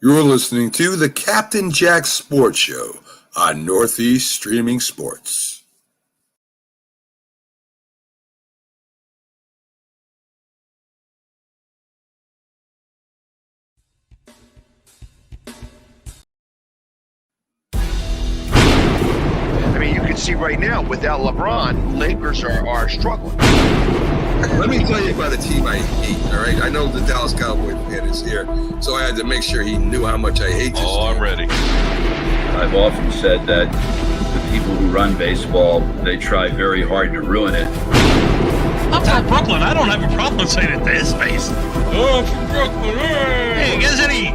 You're listening to the Captain Jack Sports Show on Northeast Streaming Sports. I mean, you can see right now, without LeBron, Lakers are struggling. Let me tell you about a team I hate, all right? I know the Dallas Cowboys fan is here, so I had to make sure he knew how much I hate this team. I'm ready. I've often said that the people who run baseball, they try very hard to ruin it. I'm from Brooklyn. I don't have a problem saying it to his face. Oh, I'm from Brooklyn. Hey, you guys any...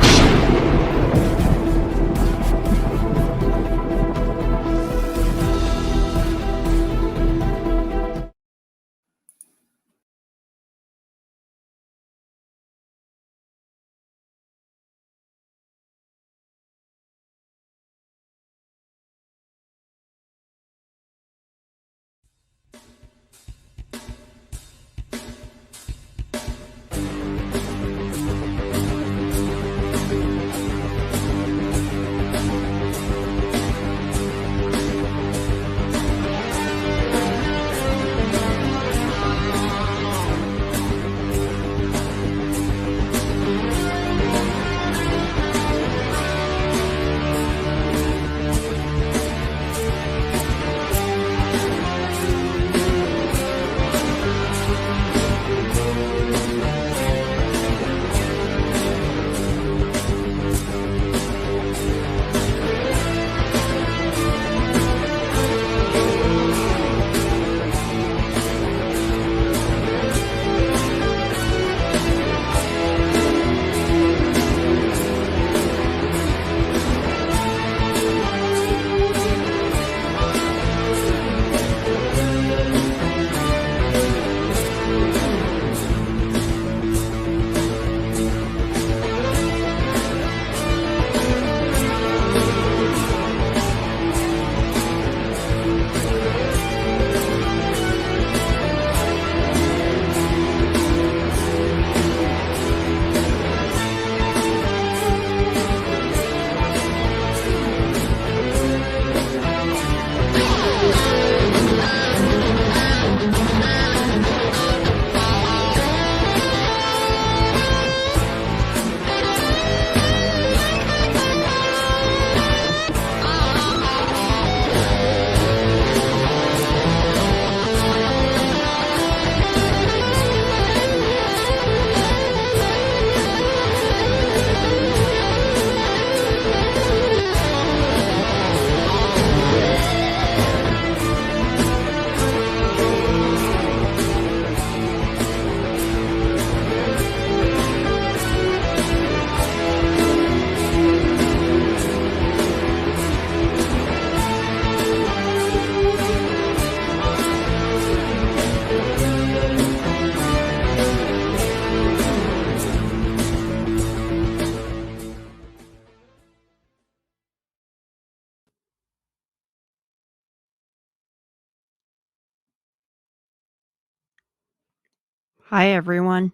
Hi, everyone.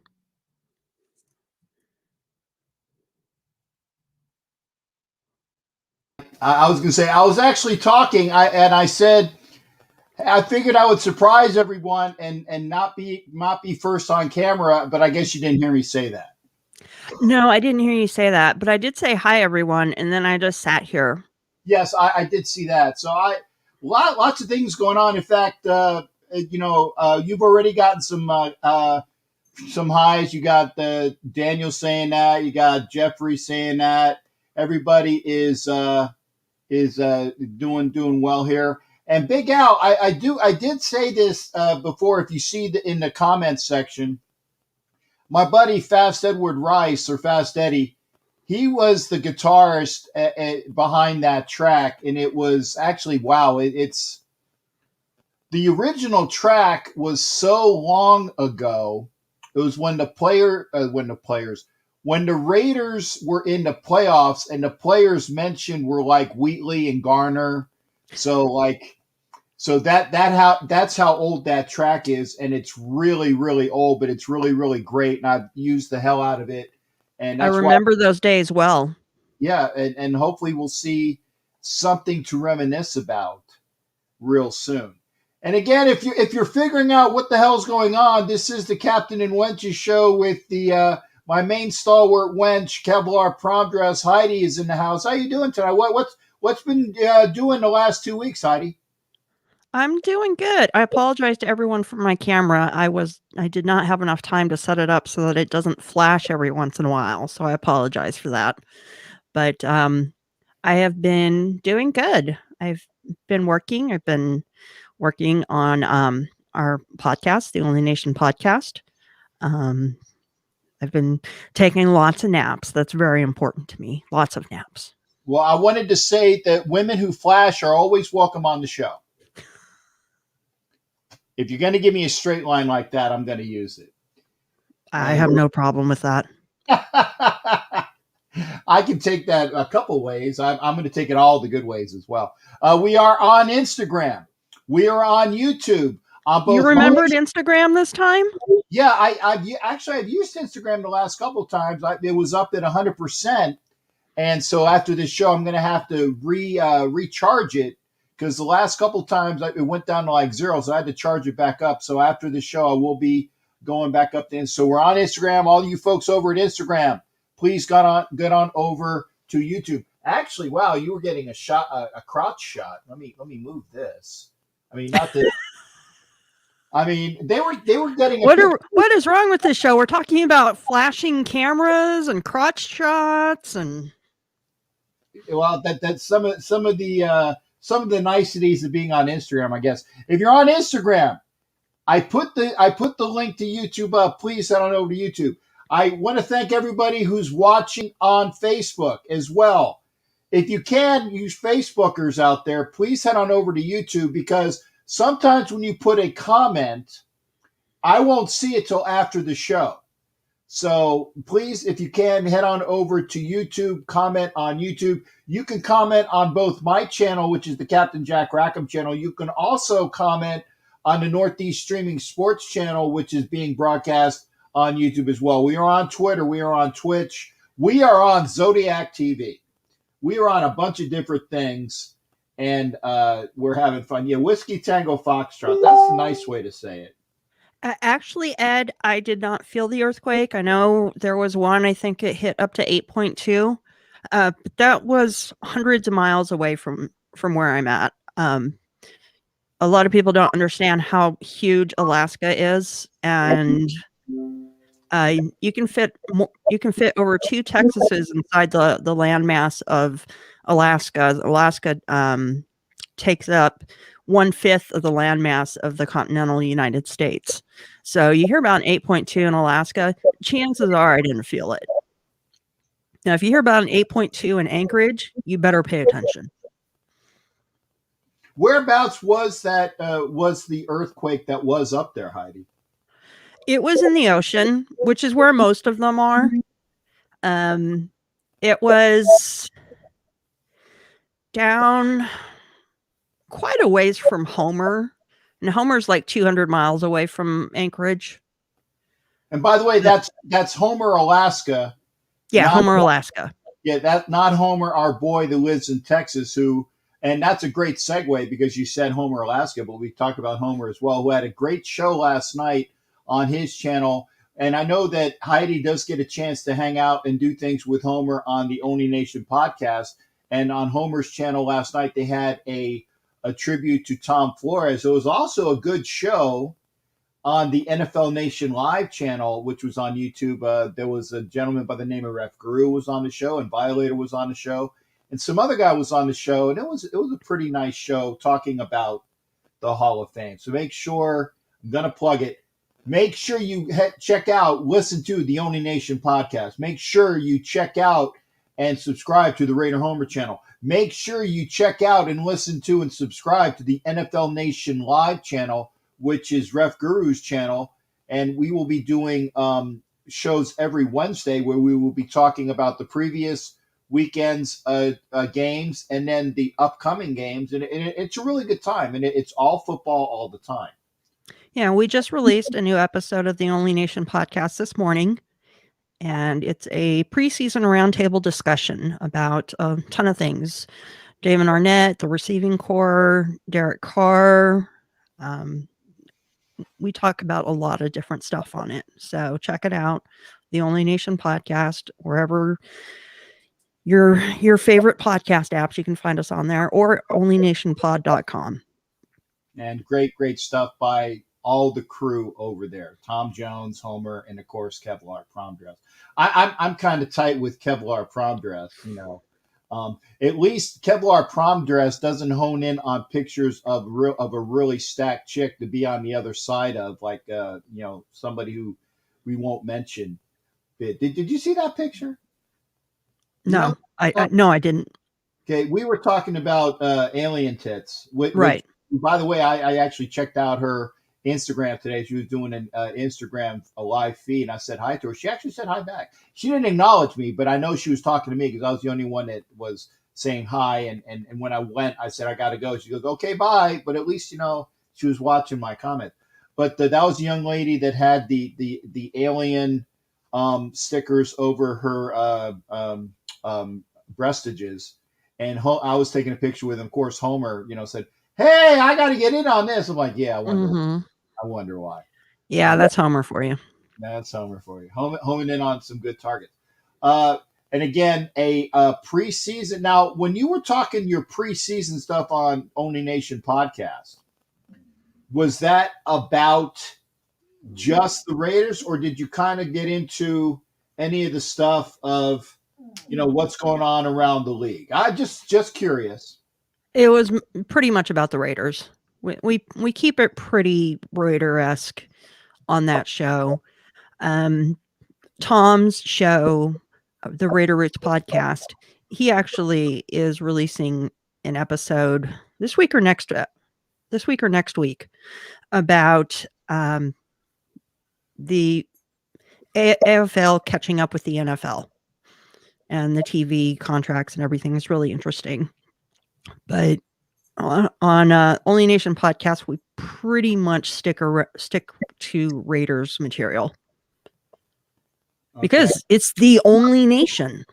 I was going to say, I was actually talking, and I said, I figured I would surprise everyone and not be first on camera, but I guess you didn't hear me say that. No, I didn't hear you say that, but I did say hi, everyone, and then I just sat here. Yes, I did see that. So lots of things going on. In fact, you've already gotten some highs. You got Daniel saying that. You got Jeffrey saying that. Everybody is doing well here. And Big Al, I did say this before. If you see in the comments section, my buddy Fast Edward Rice, or Fast Eddie, he was the guitarist behind that track, and it was actually wow. It's the original track was so long ago. It was when the Raiders were in the playoffs, and the players mentioned were like Wheatley and Garner. So that's how old that track is, and it's really, really old, but it's really, really great, and I've used the hell out of it. And I remember those days well. and hopefully we'll see something to reminisce about real soon. And again, if you're figuring out what the hell's going on, this is the Captain and Wenches show with the my main stalwart wench, Kevlar prom dress. Heidi is in the house. How you doing tonight? What's been doing the last 2 weeks, Heidi? I'm doing good. I apologize to everyone for my camera. I did not have enough time to set it up so that it doesn't flash every once in a while. So I apologize for that. But I have been doing good. I've been working. I've been working on our podcast, the Only Nation podcast. I've been taking lots of naps. That's very important to me. Lots of naps. Well, I wanted to say that women who flash are always welcome on the show. If you're going to give me a straight line like that, I'm going to use it. I have no problem with that. I can take that a couple ways. I'm going to take it all the good ways as well. We are on Instagram. We are on YouTube. On both. You remembered Instagram this time? Yeah, I've used Instagram the last couple of times. It was up at 100%, and so after this show, I'm going to have to recharge it because the last couple of times it went down to like 0, so I had to charge it back up. So after the show, I will be going back up to. So we're on Instagram. All you folks over at Instagram, please get on over to YouTube. Actually, wow, you were getting a crotch shot. Let me move this. I mean, not this. I mean, they were getting. What is wrong with this show? We're talking about flashing cameras and crotch shots, and well, that's some of the niceties of being on Instagram, I guess. If you're on Instagram, I put the link to YouTube up. Please head on over to YouTube. I want to thank everybody who's watching on Facebook as well. If you can use Facebookers out there, please head on over to YouTube because sometimes when you put a comment, I won't see it till after the show. So please, if you can, head on over to YouTube, comment on YouTube. You can comment on both my channel, which is the Captain Jack Rackham channel. You can also comment on the Northeast Streaming Sports channel, which is being broadcast on YouTube as well. We are on Twitter. We are on Twitch. We are on Zodiac TV. We are on a bunch of different things. And we're having fun. Yeah, Whiskey Tango Foxtrot. That's a nice way to say it. Actually, Ed, I did not feel the earthquake. I know there was one. I think it hit up to 8.2. But that was hundreds of miles away from where I'm at. A lot of people don't understand how huge Alaska is, and you can fit over 2 Texases inside the landmass of Alaska. Alaska takes up 1/5 of the landmass of the continental United States. So you hear about an 8.2 in Alaska, chances are I didn't feel it. Now, if you hear about an 8.2 in Anchorage, you better pay attention. Whereabouts was that? Was the earthquake that was up there, Heidi? It was in the ocean, which is where most of them are. It was down quite a ways from Homer. And Homer's like 200 miles away from Anchorage. And by the way, that's Homer, Alaska. Yeah, Homer, Alaska. Yeah, that's not Homer, our boy that lives in Texas, and that's a great segue because you said Homer, Alaska, but we talked about Homer as well, who had a great show last night on his channel. And I know that Heidi does get a chance to hang out and do things with Homer on the Only Nation podcast. And on Homer's channel last night, they had a tribute to Tom Flores. It was also a good show on the NFL Nation Live channel, which was on YouTube. There was a gentleman by the name of Ref Guru was on the show, and Violator was on the show, and some other guy was on the show. And it was a pretty nice show talking about the Hall of Fame. So make sure, I'm going to plug it. Make sure you check out, listen to the Only Nation podcast. Make sure you check out and subscribe to the Raider Homer channel. Make sure you check out and listen to and subscribe to the NFL Nation Live channel, which is Ref Guru's channel. And we will be doing shows every Wednesday where we will be talking about the previous weekend's games and then the upcoming games. And it's a really good time. And it's all football all the time. Yeah, we just released a new episode of the Only Nation podcast this morning. and it's a preseason roundtable discussion about a ton of things. Damon Arnett, the receiving core, Derek Carr. We talk about a lot of different stuff on it. So check it out. The Only Nation podcast, wherever your favorite podcast apps, you can find us on there, or onlynationpod.com. And great stuff by all the crew over there. Tom Jones, Homer, and of course Kevlar Prom Dress. I'm kind of tight with Kevlar Prom Dress, you know. At least Kevlar Prom Dress doesn't hone in on pictures of a really stacked chick to be on the other side of, like you know, somebody who we won't mention. Did you see that picture? No, I didn't. Okay, we were talking about alien tits. Right. By the way, I actually checked out her Instagram today. She was doing an Instagram a live feed, and I said hi to her. She actually said hi back. She didn't acknowledge me, but I know she was talking to me because I was the only one that was saying hi. And when I went, I said, I got to go. She goes, okay, bye. But at least, you know, she was watching my comment. But that was a young lady that had the alien stickers over her breastages. And I was taking a picture with him. Of course, Homer, you know, said, hey, I got to get in on this. I'm like, yeah, I wonder why. Yeah, that's Homer for you. That's Homer for you. Homing in on some good targets. And again, a preseason. Now, when you were talking your preseason stuff on Only Nation podcast, was that about just the Raiders, or did you kind of get into any of the stuff of, you know, what's going on around the league? I just curious. It was pretty much about the Raiders. We keep it pretty Raider-esque on that show. Tom's show, the Raider Roots podcast, he actually is releasing an episode this week or next week about the AFL catching up with the NFL and the TV contracts and everything is really interesting. But on Only Nation podcast, we pretty much stick to Raiders material because it's the only nation.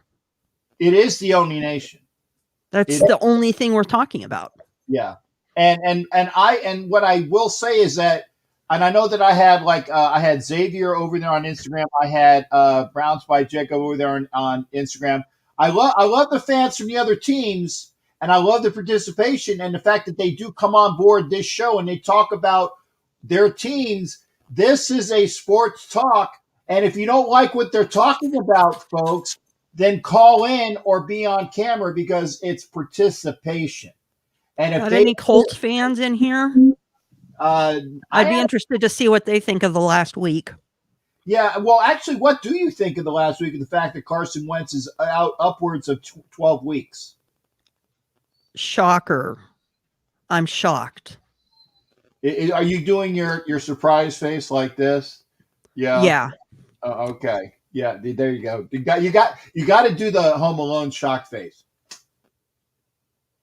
It is the only nation. That's the only thing we're talking about. Yeah, and what I will say is that, and I know that I had I had Xavier over there on Instagram. I had Browns by Jacob over there on Instagram. I love the fans from the other teams. And I love the participation and the fact that they do come on board this show and they talk about their teams. This is a sports talk. And if you don't like what they're talking about, folks, then call in or be on camera because it's participation. And if any Colts fans in here? I'd be interested to see what they think of the last week. Yeah, well, actually, what do you think of the last week of the fact that Carson Wentz is out upwards of 12 weeks? Shocker. I'm shocked. Are you doing your surprise face like this? Yeah. Yeah. Okay. Yeah. There you go. You got to do the Home Alone shock face.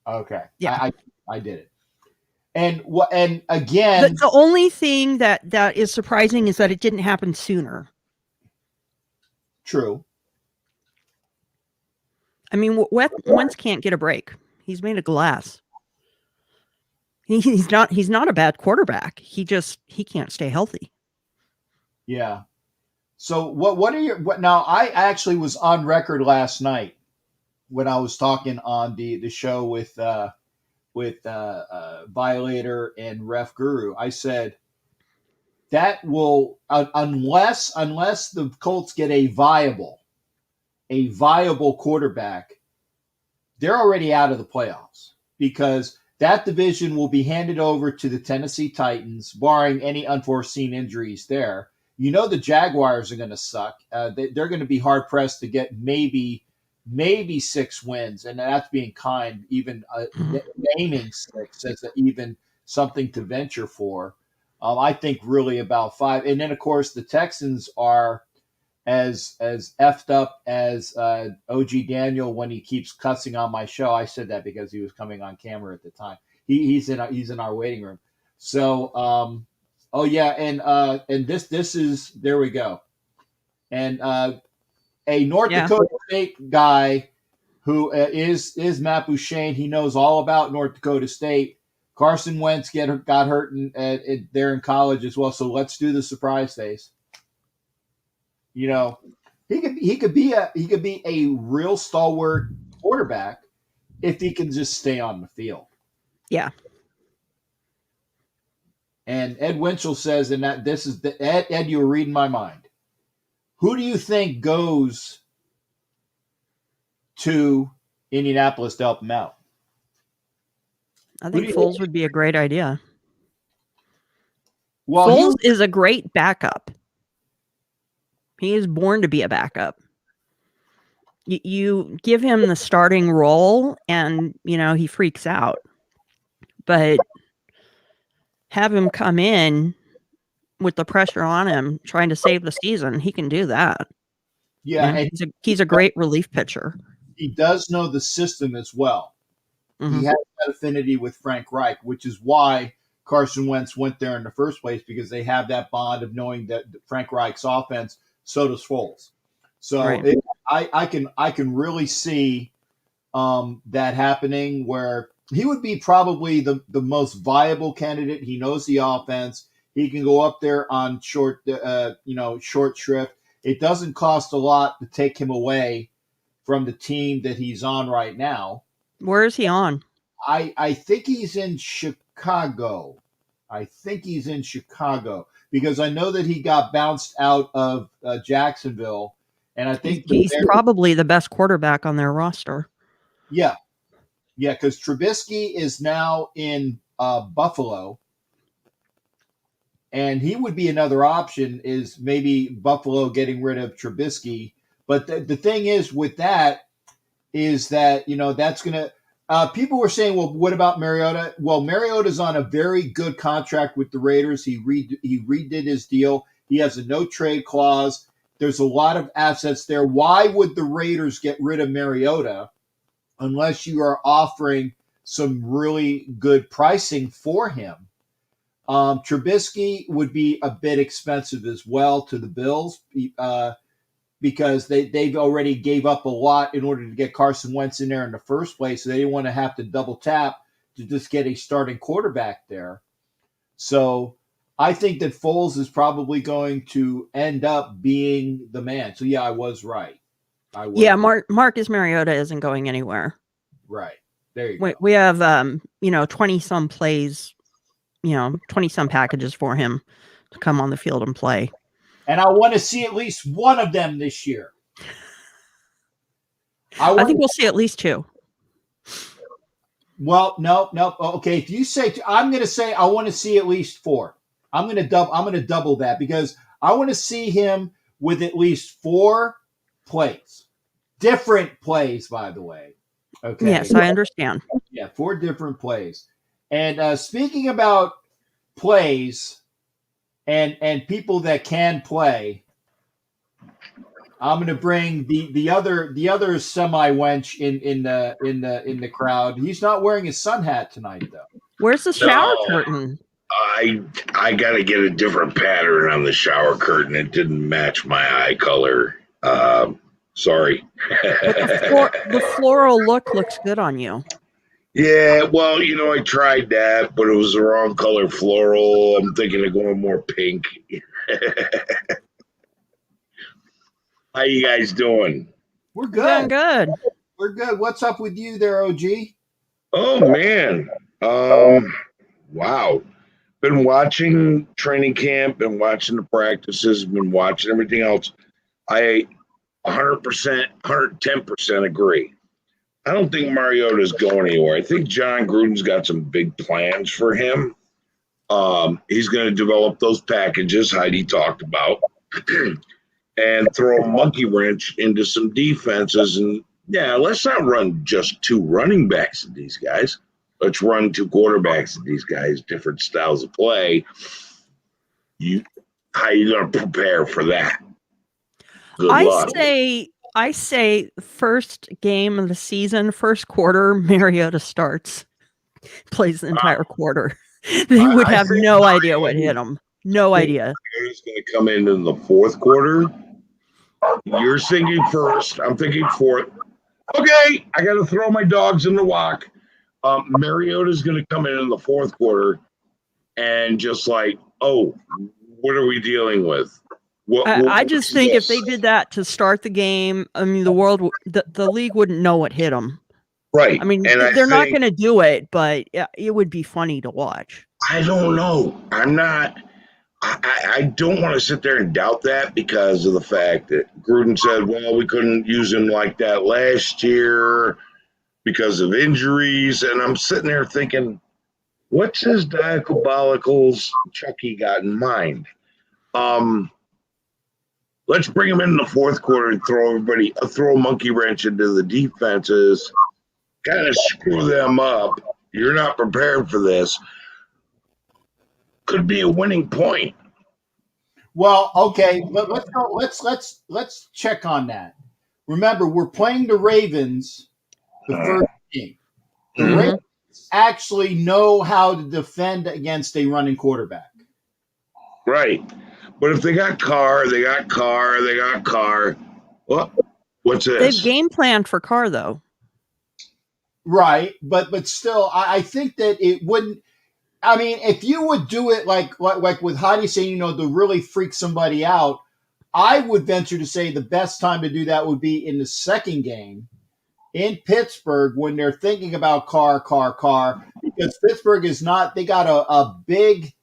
Okay. Yeah. I did it. And again, the only thing that is surprising is that it didn't happen sooner. True. I mean, Wentz can't get a break. He's made of glass. He's not a bad quarterback. He can't stay healthy. Yeah. So what now? I actually was on record last night when I was talking on the show with Violator and Ref Guru. I said that will unless the Colts get a viable quarterback, they're already out of the playoffs because that division will be handed over to the Tennessee Titans, barring any unforeseen injuries there. You know the Jaguars are going to suck. They're going to be hard-pressed to get maybe 6 wins, and that's being kind. Even naming 6 as even something to venture for. I think really about 5. And then, of course, the Texans are as effed up as OG Daniel when he keeps cussing on my show. I said that because he was coming on camera at the time. He's in our waiting room. So, and this is, there we go. And a North Dakota State guy who is Matt Bouchane. He knows all about North Dakota State. Carson Wentz got hurt there in college as well. So let's do the surprise phase. You know, he could be a real stalwart quarterback if he can just stay on the field. Yeah. And Ed Winchell says, and that this is the Ed, you were reading my mind. Who do you think goes to Indianapolis to help him out? I think Foles would be a great idea. Well, Foles is a great backup. He is born to be a backup. You give him the starting role and, you know, he freaks out. But have him come in with the pressure on him, trying to save the season. He can do that. Yeah. And he's a great relief pitcher. He does know the system as well. Mm-hmm. He has that affinity with Frank Reich, which is why Carson Wentz went there in the first place, because they have that bond of knowing that Frank Reich's offense, so does Foles. So right. I can really see that happening, where he would be probably the most viable candidate. He knows the offense. He can go up there on short shrift. It doesn't cost a lot to take him away from the team that he's on right now. Where is he on? I think he's in Chicago. Because I know that he got bounced out of Jacksonville, and I think he's probably the best quarterback on their roster. Yeah, because Trubisky is now in Buffalo, and he would be another option. Is maybe Buffalo getting rid of Trubisky, but the thing is with that is that, you know, that's gonna. People were saying, well, what about Mariota? Well, Mariota's on a very good contract with the Raiders. He redid his deal. He has a no trade clause. There's a lot of assets there. Why would the Raiders get rid of Mariota unless you are offering some really good pricing for him? Trubisky would be a bit expensive as well to the Bills, because they've already gave up a lot in order to get Carson Wentz in there in the first place. So they didn't want to have to double tap to just get a starting quarterback there. So I think that Foles is probably going to end up being the man. So yeah, I was right. Marcus Mariota isn't going anywhere. Right. There you go. We have 20 some plays, 20 some packages for him to come on the field and play. And I want to see at least one of them this year. I think we'll see at least two. Well, no. Okay, if you say I'm going to say I want to see at least four. I'm going to double that, because I want to see him with at least 4 plays. Different plays, by the way. Okay. Yes, I understand. Yeah, 4 different plays. And speaking about plays and people that can play, I'm going to bring the other semi-wench in the crowd. He's not wearing his sun hat tonight, though. Where's the shower curtain? I got to get a different pattern on the shower curtain. It didn't match my eye color. Sorry. The floral look looks good on you. Yeah, well, I tried that, but it was the wrong color floral. I'm thinking of going more pink. How you guys doing? We're good. Doing good. We're good. What's up with you there, OG? Oh, man. Wow. Been watching training camp, been watching the practices, been watching everything else. I 100%, 110% agree. I don't think Mariota's going anywhere. I think John Gruden's got some big plans for him. He's going to develop those packages Heidi talked about and throw a monkey wrench into some defenses. And, yeah, let's not run just 2 running backs at these guys. Let's run 2 quarterbacks at these guys, different styles of play. How are you going to prepare for that? Good luck. I say first game of the season, first quarter, Mariota starts, plays the entire quarter. They would have no idea what hit him. No idea. Mariota's going to come in the fourth quarter. You're thinking first. I'm thinking fourth. Okay, I got to throw my dogs in the walk. Mariota's going to come in the fourth quarter and just like, oh, what are we dealing with? I just think if they did that to start the game, I mean, the league wouldn't know what hit them. Right. I mean, and they're not going to do it, but it would be funny to watch. I don't know. I'm not. I don't want to sit there and doubt that because of the fact that Gruden said, well, we couldn't use him like that last year because of injuries. And I'm sitting there thinking, what's his diabolicals Chucky got in mind? Let's bring him in the fourth quarter and throw a monkey wrench into the defenses, kind of screw them up. You're not prepared for this. Could be a winning point. Well, okay, let's go. Let's check on that. Remember, we're playing the Ravens the first game. The Ravens actually know how to defend against a running quarterback. Right. But if they got Carr. Well, what's this? They've game planned for Carr, though. Right, but still, I think that it wouldn't. I mean, if you would do it like with Heidi saying, to really freak somebody out, I would venture to say the best time to do that would be in the second game in Pittsburgh when they're thinking about Carr, because Pittsburgh is not. They got a big,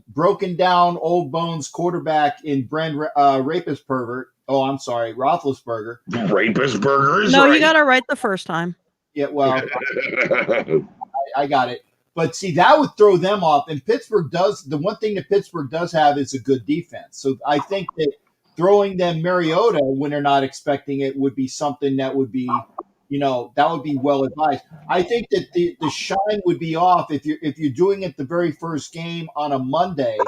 broken down old bones quarterback in Brent Rapist Pervert. Oh, I'm sorry, Roethlisberger. Rapist Burgers. No, right. you got it right the first time. Yeah, well, I got it. But see, that would throw them off. And Pittsburgh the one thing that Pittsburgh does have is a good defense. So I think that throwing them Mariota when they're not expecting it would be something that would be, that would be well advised. I think that the shine would be off if you're doing it the very first game on a Monday,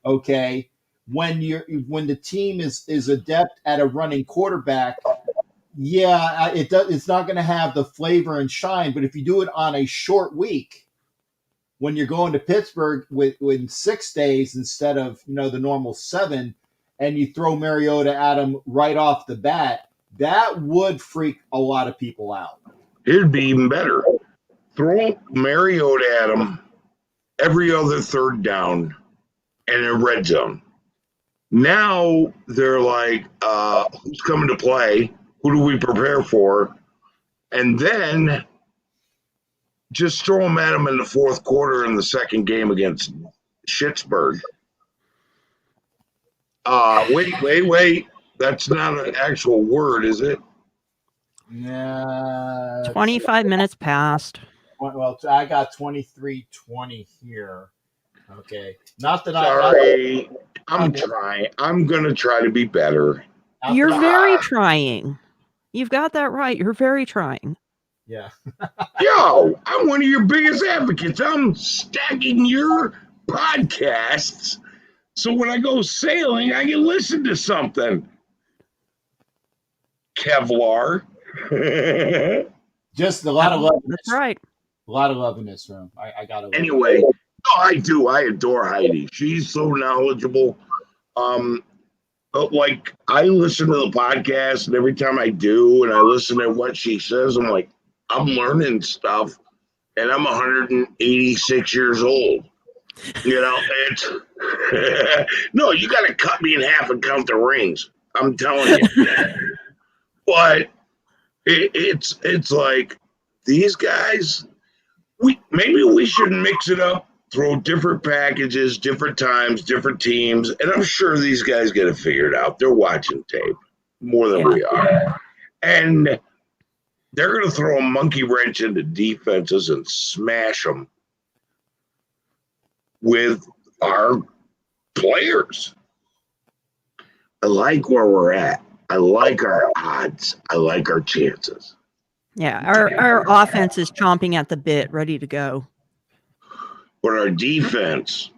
okay, when the team is adept at a running quarterback. Yeah, it's not going to have the flavor and shine. But if you do it on a short week, when you're going to Pittsburgh with 6 days instead of the normal 7, and you throw Mariota at them right off the bat, that would freak a lot of people out. It'd be even better. Throw Mariota at them every other third down and in red zone. Now they're like, who's coming to play? Who do we prepare for? And then just throw them at them in the fourth quarter in the second game against Schittsburg. Wait. That's not an actual word, is it? Nah. 25 minutes passed. Well, I got 23:20 here. Okay. Not that Sorry. I'm trying. I'm going to try to be better. You're very trying. You've got that right. You're very trying. Yeah. Yo, I'm one of your biggest advocates. I'm stacking your podcasts so when I go sailing, I can listen to something. Kevlar. Just a lot of love. That's right. A lot of love in this room. I got to. Anyway, I do. I adore Heidi. She's so knowledgeable. But like I listen to the podcast, and every time I do, and I listen to what she says, I'm like, I'm learning stuff, and I'm 186 years old. It's no, you got to cut me in half and count the rings. I'm telling you. But it's like these guys. Maybe we should mix it up. Throw different packages, different times, different teams. And I'm sure these guys get it figured out. They're watching tape more than we are. And they're going to throw a monkey wrench into defenses and smash them with our players. I like where we're at. I like our odds. I like our chances. Yeah, our offense is chomping at the bit, ready to go. But our defense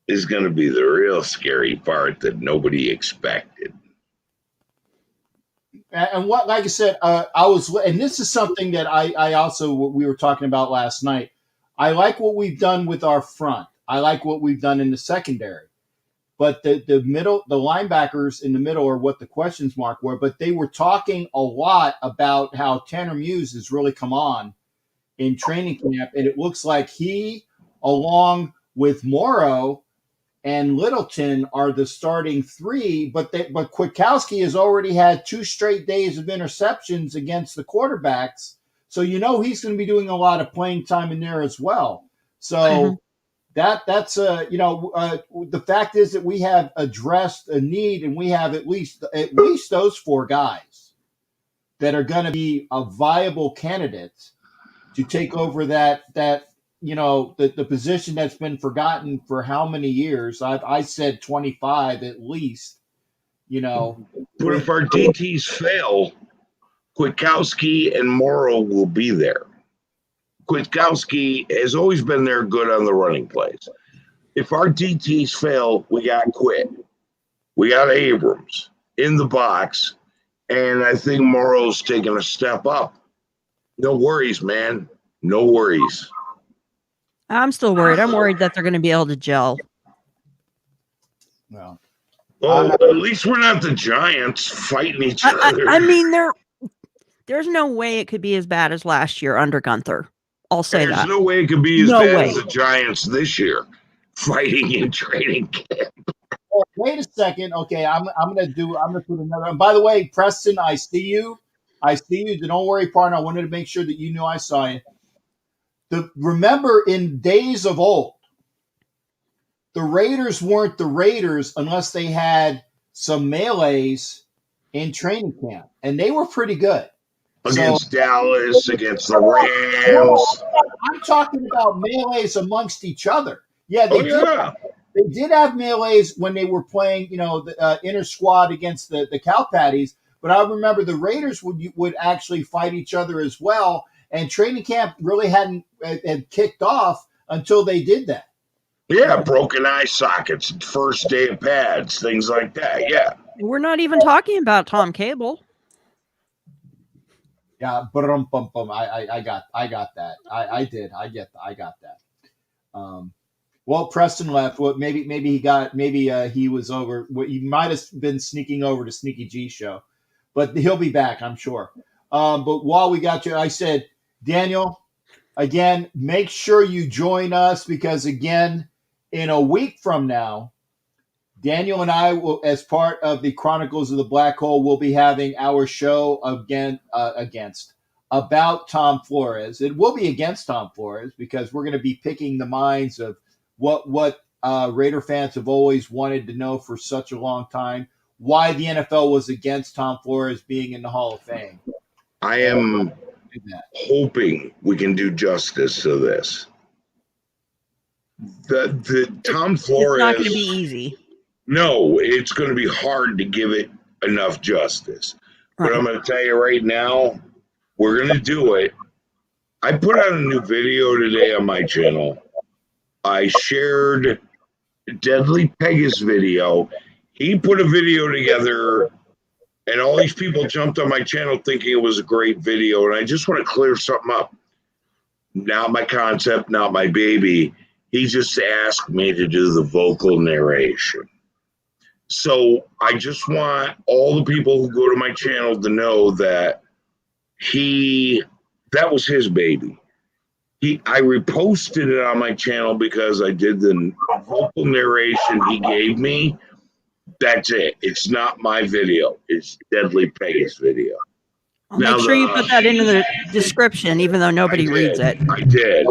is going to be the real scary part that nobody expected. And like I said, and this is something that I also, we were talking about last night. I like what we've done with our front. I like what we've done in the secondary. but the linebackers in the middle are what the questions mark were. But they were talking a lot about how Tanner Muse has really come on in training camp, and it looks like he, along with Morrow and Littleton, are the starting three. But Kwiatkowski has already had 2 straight days of interceptions against the quarterbacks, so he's going to be doing a lot of playing time in there as well. So that's the fact is that we have addressed a need, and we have at least those 4 guys that are going to be a viable candidates to take over that the position that's been forgotten for how many years? I said 25 at least. But if our DTs fail, Kwiatkowski and Morrow will be there. Kwiatkowski has always been there good on the running plays. If our DTs fail, we got Quit. We got Abrams in the box, and I think Morrow's taking a step up. No worries, man. No worries. I'm still worried. I'm worried that they're going to be able to gel. Well, at least we're not the Giants fighting each other. I mean, there's no way it could be as bad as last year under Gunther. I'll say that. There's no way it could be as bad as the Giants this year fighting in training camp. Oh, wait a second. Okay, I'm gonna put another. And by the way, Preston, I see you. Don't worry, partner. I wanted to make sure that you knew I saw you. Remember, in days of old, the Raiders weren't the Raiders unless they had some melees in training camp, and they were pretty good. Against Dallas, against the Rams. I'm talking about melees amongst each other. Yeah, they did have melees when they were playing, the inter squad against the Cow Patties. But I remember the Raiders would actually fight each other as well. And training camp really hadn't kicked off until they did that. Yeah, broken eye sockets, first day of pads, things like that. Yeah. We're not even talking about Tom Cable. Yeah, I got that. I got that. Well, Preston left. Well, maybe he was over. He might have been sneaking over to Sneaky G show, but he'll be back, I'm sure. But while we got you, I said, Daniel, again, make sure you join us because again, in a week from now, Daniel and I will, as part of the Chronicles of the Black Hole, will be having our show about Tom Flores. It will be against Tom Flores because we're going to be picking the minds of what Raider fans have always wanted to know for such a long time, why the NFL was against Tom Flores being in the Hall of Fame. I am hoping we can do justice to this. The Tom Flores. It's not going to be easy. No, it's going to be hard to give it enough justice. But I'm going to tell you right now, we're going to do it. I put out a new video today on my channel. I shared Deadly Pegasus video. He put a video together, and all these people jumped on my channel thinking it was a great video. And I just want to clear something up. Not my concept, not my baby. He just asked me to do the vocal narration. So I just want all the people who go to my channel to know that that was his baby. I reposted it on my channel because I did the vocal narration he gave me. That's it. It's not my video. It's Deadly Pegasus video. I'll make sure you put that into the description, even though nobody reads it. I did.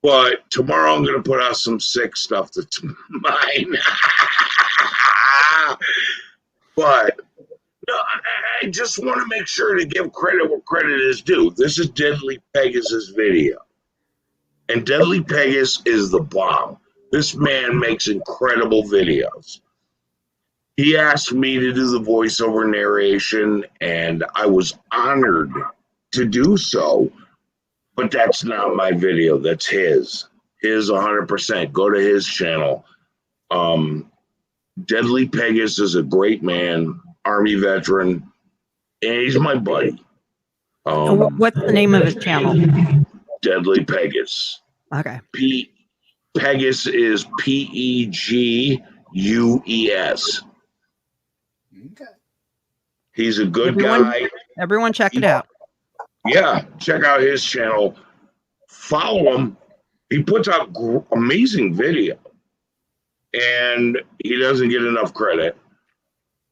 But tomorrow I'm going to put out some sick stuff that's mine. But no, I just want to make sure to give credit where credit is due. This is Deadly Pegasus' video. And Deadly Pegasus is the bomb. This man makes incredible videos. He asked me to do the voiceover narration, and I was honored to do so. But that's not my video. That's his. His 100%. Go to his channel. Deadly Pegasus is a great man, Army veteran, and he's my buddy. What's the name of his channel? Deadly Pegasus. Okay. Pegasus is Pegus. UES. Okay. He's a good guy. Everyone check it out. Yeah, check out his channel. Follow him. He puts out amazing video, and he doesn't get enough credit.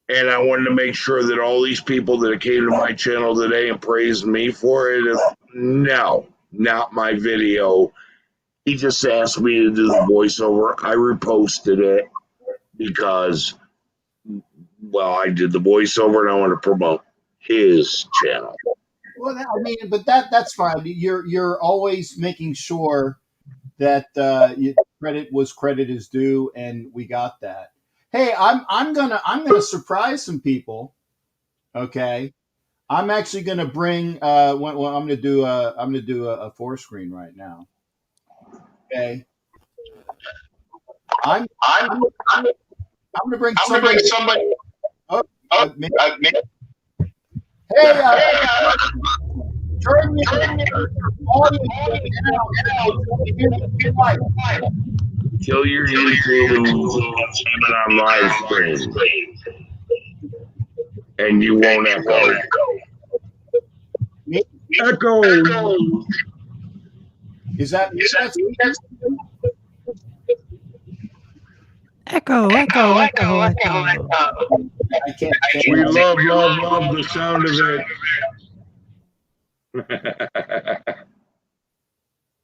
And I wanted to make sure that all these people that came to my channel today and praised me for it, no, not my video. He just asked me to do the voiceover. I reposted it because, well, I did the voiceover and I want to promote his channel. Well, I mean, but that's fine. You're always making sure that credit is due, and we got that. Hey, I'm gonna surprise some people. Okay, I'm actually gonna bring. I'm gonna do a 4-screen right now. Okay, I'm gonna bring somebody. Oh, hey, turn your audience down. Kill your YouTube and stream it on live stream, and you won't echo. Echo. Is that? Echo. I can't. We love the sound of it.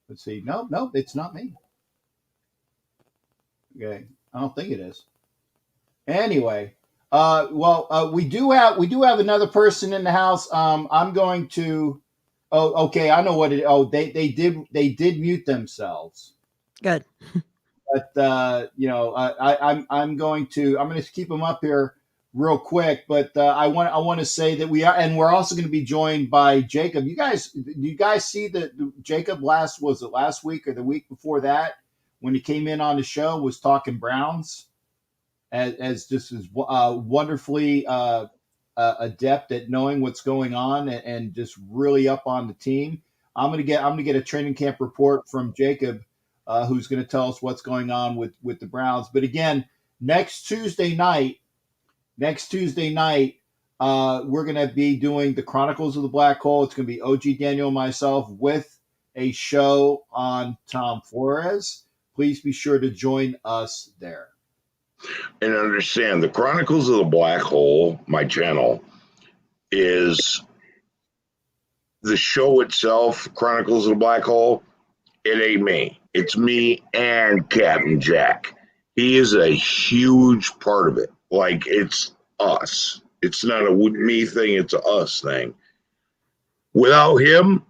Let's see. No, it's not me. Okay, I don't think it is. Anyway, we do have another person in the house. I'm going to. Oh, okay. I know what it. Oh, they did mute themselves. Good. But I'm going to keep them up here real quick. But I want to say that we're also going to be joined by Jacob. Do you guys see that Jacob last week or the week before that, when he came in on the show, was talking Browns as just as wonderfully adept at knowing what's going on and just really up on the team. I'm gonna get a training camp report from Jacob, who's going to tell us what's going on with the Browns. But again, next Tuesday night, we're going to be doing the Chronicles of the Black Hole. It's going to be OG Daniel and myself with a show on Tom Flores. Please be sure to join us there. And understand, the Chronicles of the Black Hole, my channel, is the show itself, Chronicles of the Black Hole. It ain't me. It's me and Captain Jack. He is a huge part of it. Like, it's us. It's not a me thing, it's a us thing. Without him,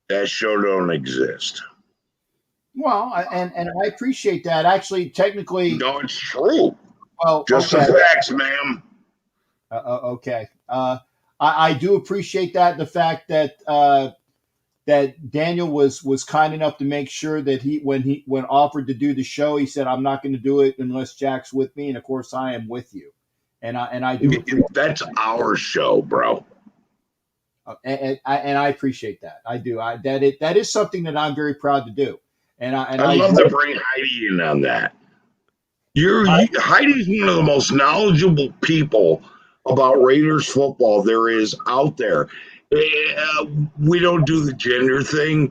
that show don't exist. Well, and I appreciate that. Actually, technically, no, it's true. Well, just okay. the facts, ma'am. Okay. I do appreciate that. The fact that that Daniel was kind enough to make sure that when offered to do the show, he said, "I'm not going to do it unless Jack's with me," and of course, I am with you. And I do. That's our show, bro. And I appreciate that. I do. That is something that I'm very proud to do. And I love to bring Heidi in on that. Heidi's one of the most knowledgeable people about Raiders football there is out there. We don't do the gender thing.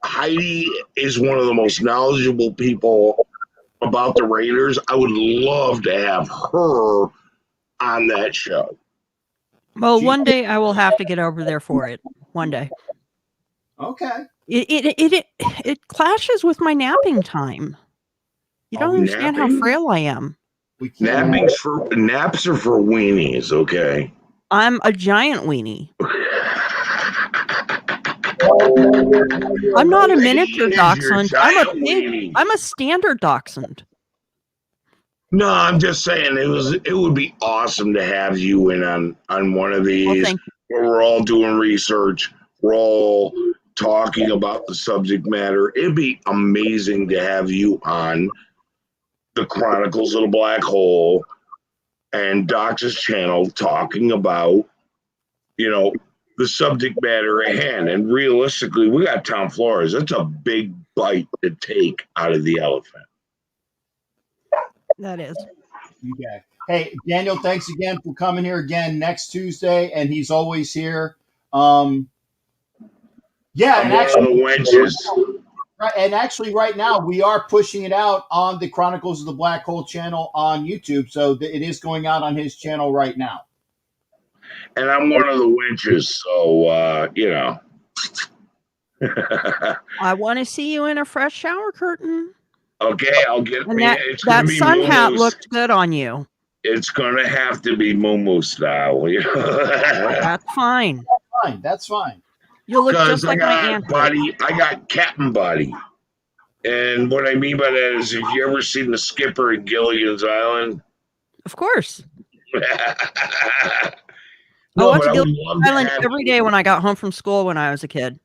Heidi is one of the most knowledgeable people about the Raiders. I would love to have her on that show. Well, one day I will have to get over there for it. One day. Okay. It clashes with my napping time. You don't understand how frail I am. Naps are for weenies, okay? I'm a giant weenie. I'm not a miniature dachshund. I'm a pig. I'm a standard dachshund. No, I'm just saying it would be awesome to have you in on one of these where we're all doing research. We're all talking about the subject matter. It'd be amazing to have you on the Chronicles of the Black Hole and Doc's channel talking about, the subject matter at hand. And realistically, we got Tom Flores. That's a big bite to take out of the elephant. That is. Okay. Hey, Daniel, thanks again for coming here again next Tuesday, and he's always here. Yeah, I'm and one of actually, the wenches. right now we are pushing it out on the Chronicles of the Black Hole channel on YouTube, so it is going out on his channel right now. And I'm one of the wenches, so you know. I want to see you in a fresh shower curtain. Okay, I'll get And me. It's gonna that be sun hat Moo-Moo's. looked good on you. It's gonna have to be Moo style. You know? That's fine. Fine, that's fine. You look just I like my got aunt. body. I got captain body. And what I mean by that is, if you ever seen the skipper at Gilligan's Island, Of course. I no, went but to I would Gilligan's love to Island have every day when I got home from school when I was a kid.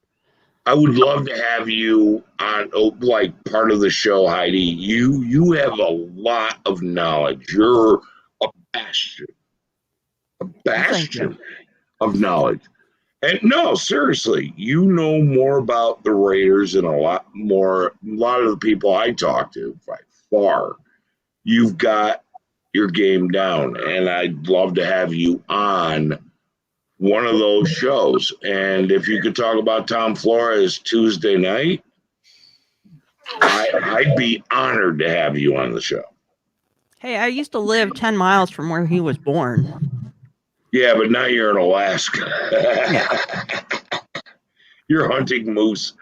I would love to have you on, like, part of the show, Heidi. You have a lot of knowledge. You're a bastion of knowledge. And no, seriously, you know more about the Raiders than a lot of the people I talk to by far. You've got your game down, and I'd love to have you on one of those shows. And if you could talk about Tom Flores Tuesday night, I'd be honored to have you on the show. Hey, I used to live 10 miles from where he was born. Yeah, but now you're in Alaska. Yeah. You're hunting moose.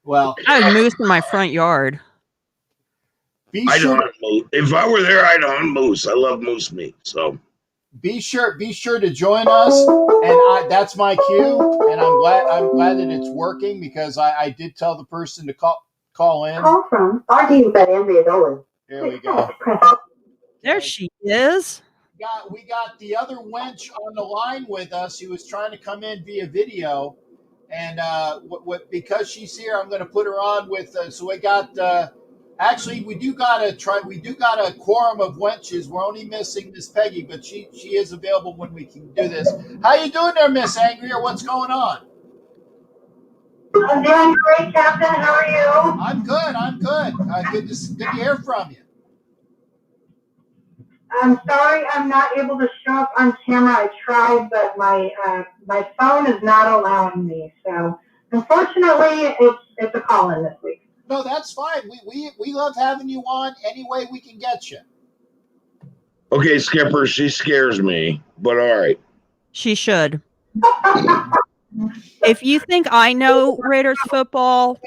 Well, I had moose in my front yard. I'd hunt moose. If I were there, I'd hunt moose. I love moose meat. So be sure to join us, and that's my cue, and I'm glad that it's working, because I did tell the person to call in. Call from RD by Andrea Dolan. There we go. There she is. We got the other wench on the line with us. He was trying to come in via video, and because she's here, I'm going to put her on with. So we got. Actually, we do got a quorum of wenches. We're only missing Miss Peggy, but she is available when we can do this. How you doing there, Miss Angry, or what's going on? I'm doing great, Captain. How are you? I'm good. Good to hear from you. I'm sorry I'm not able to show up on camera. I tried, but my phone is not allowing me. So unfortunately, it's a call-in this week. No, that's fine. We love having you on any way we can get you. okay, Skipper, she scares me, but all right. She should. If you think I know Raiders football,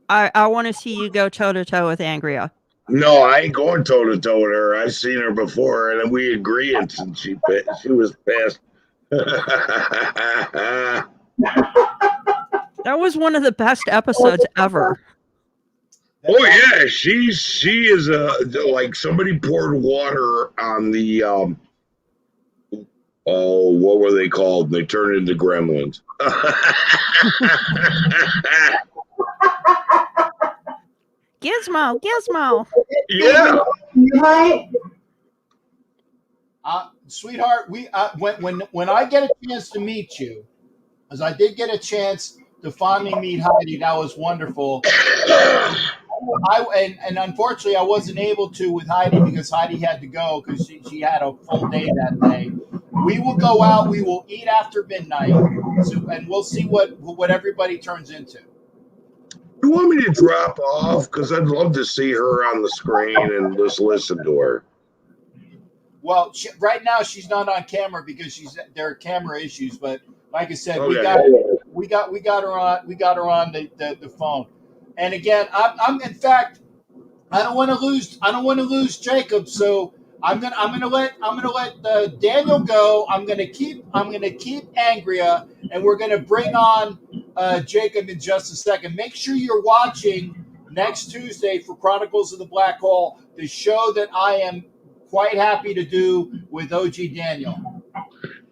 I want to see you go toe-to-toe with Angria. No, I ain't going toe-to-toe with her. I've seen her before, and we agree, and she was pissed. That was one of the best episodes ever. Oh yeah, she is like somebody poured water on the what were they called? They turned into gremlins. Gizmo. Yeah. Right? Sweetheart, when I get a chance to meet you, as I did get a chance to finally meet Heidi, that was wonderful. And unfortunately I wasn't able to with Heidi because Heidi had to go because she had a full day that day. We will go out, we will eat after midnight, and we'll see what everybody turns into. You want me to drop off? Because I'd love to see her on the screen and just listen to her. Well, right now she's not on camera because there are camera issues. But like I said, Okay. we got her on the phone. And again, I'm in fact, I don't want to lose Jacob. So I'm gonna let Daniel go. I'm gonna keep Angria, and we're gonna bring on Jacob in just a second. Make sure you're watching next Tuesday for Chronicles of the Black Hole, the show that I am quite happy to do with OG Daniel.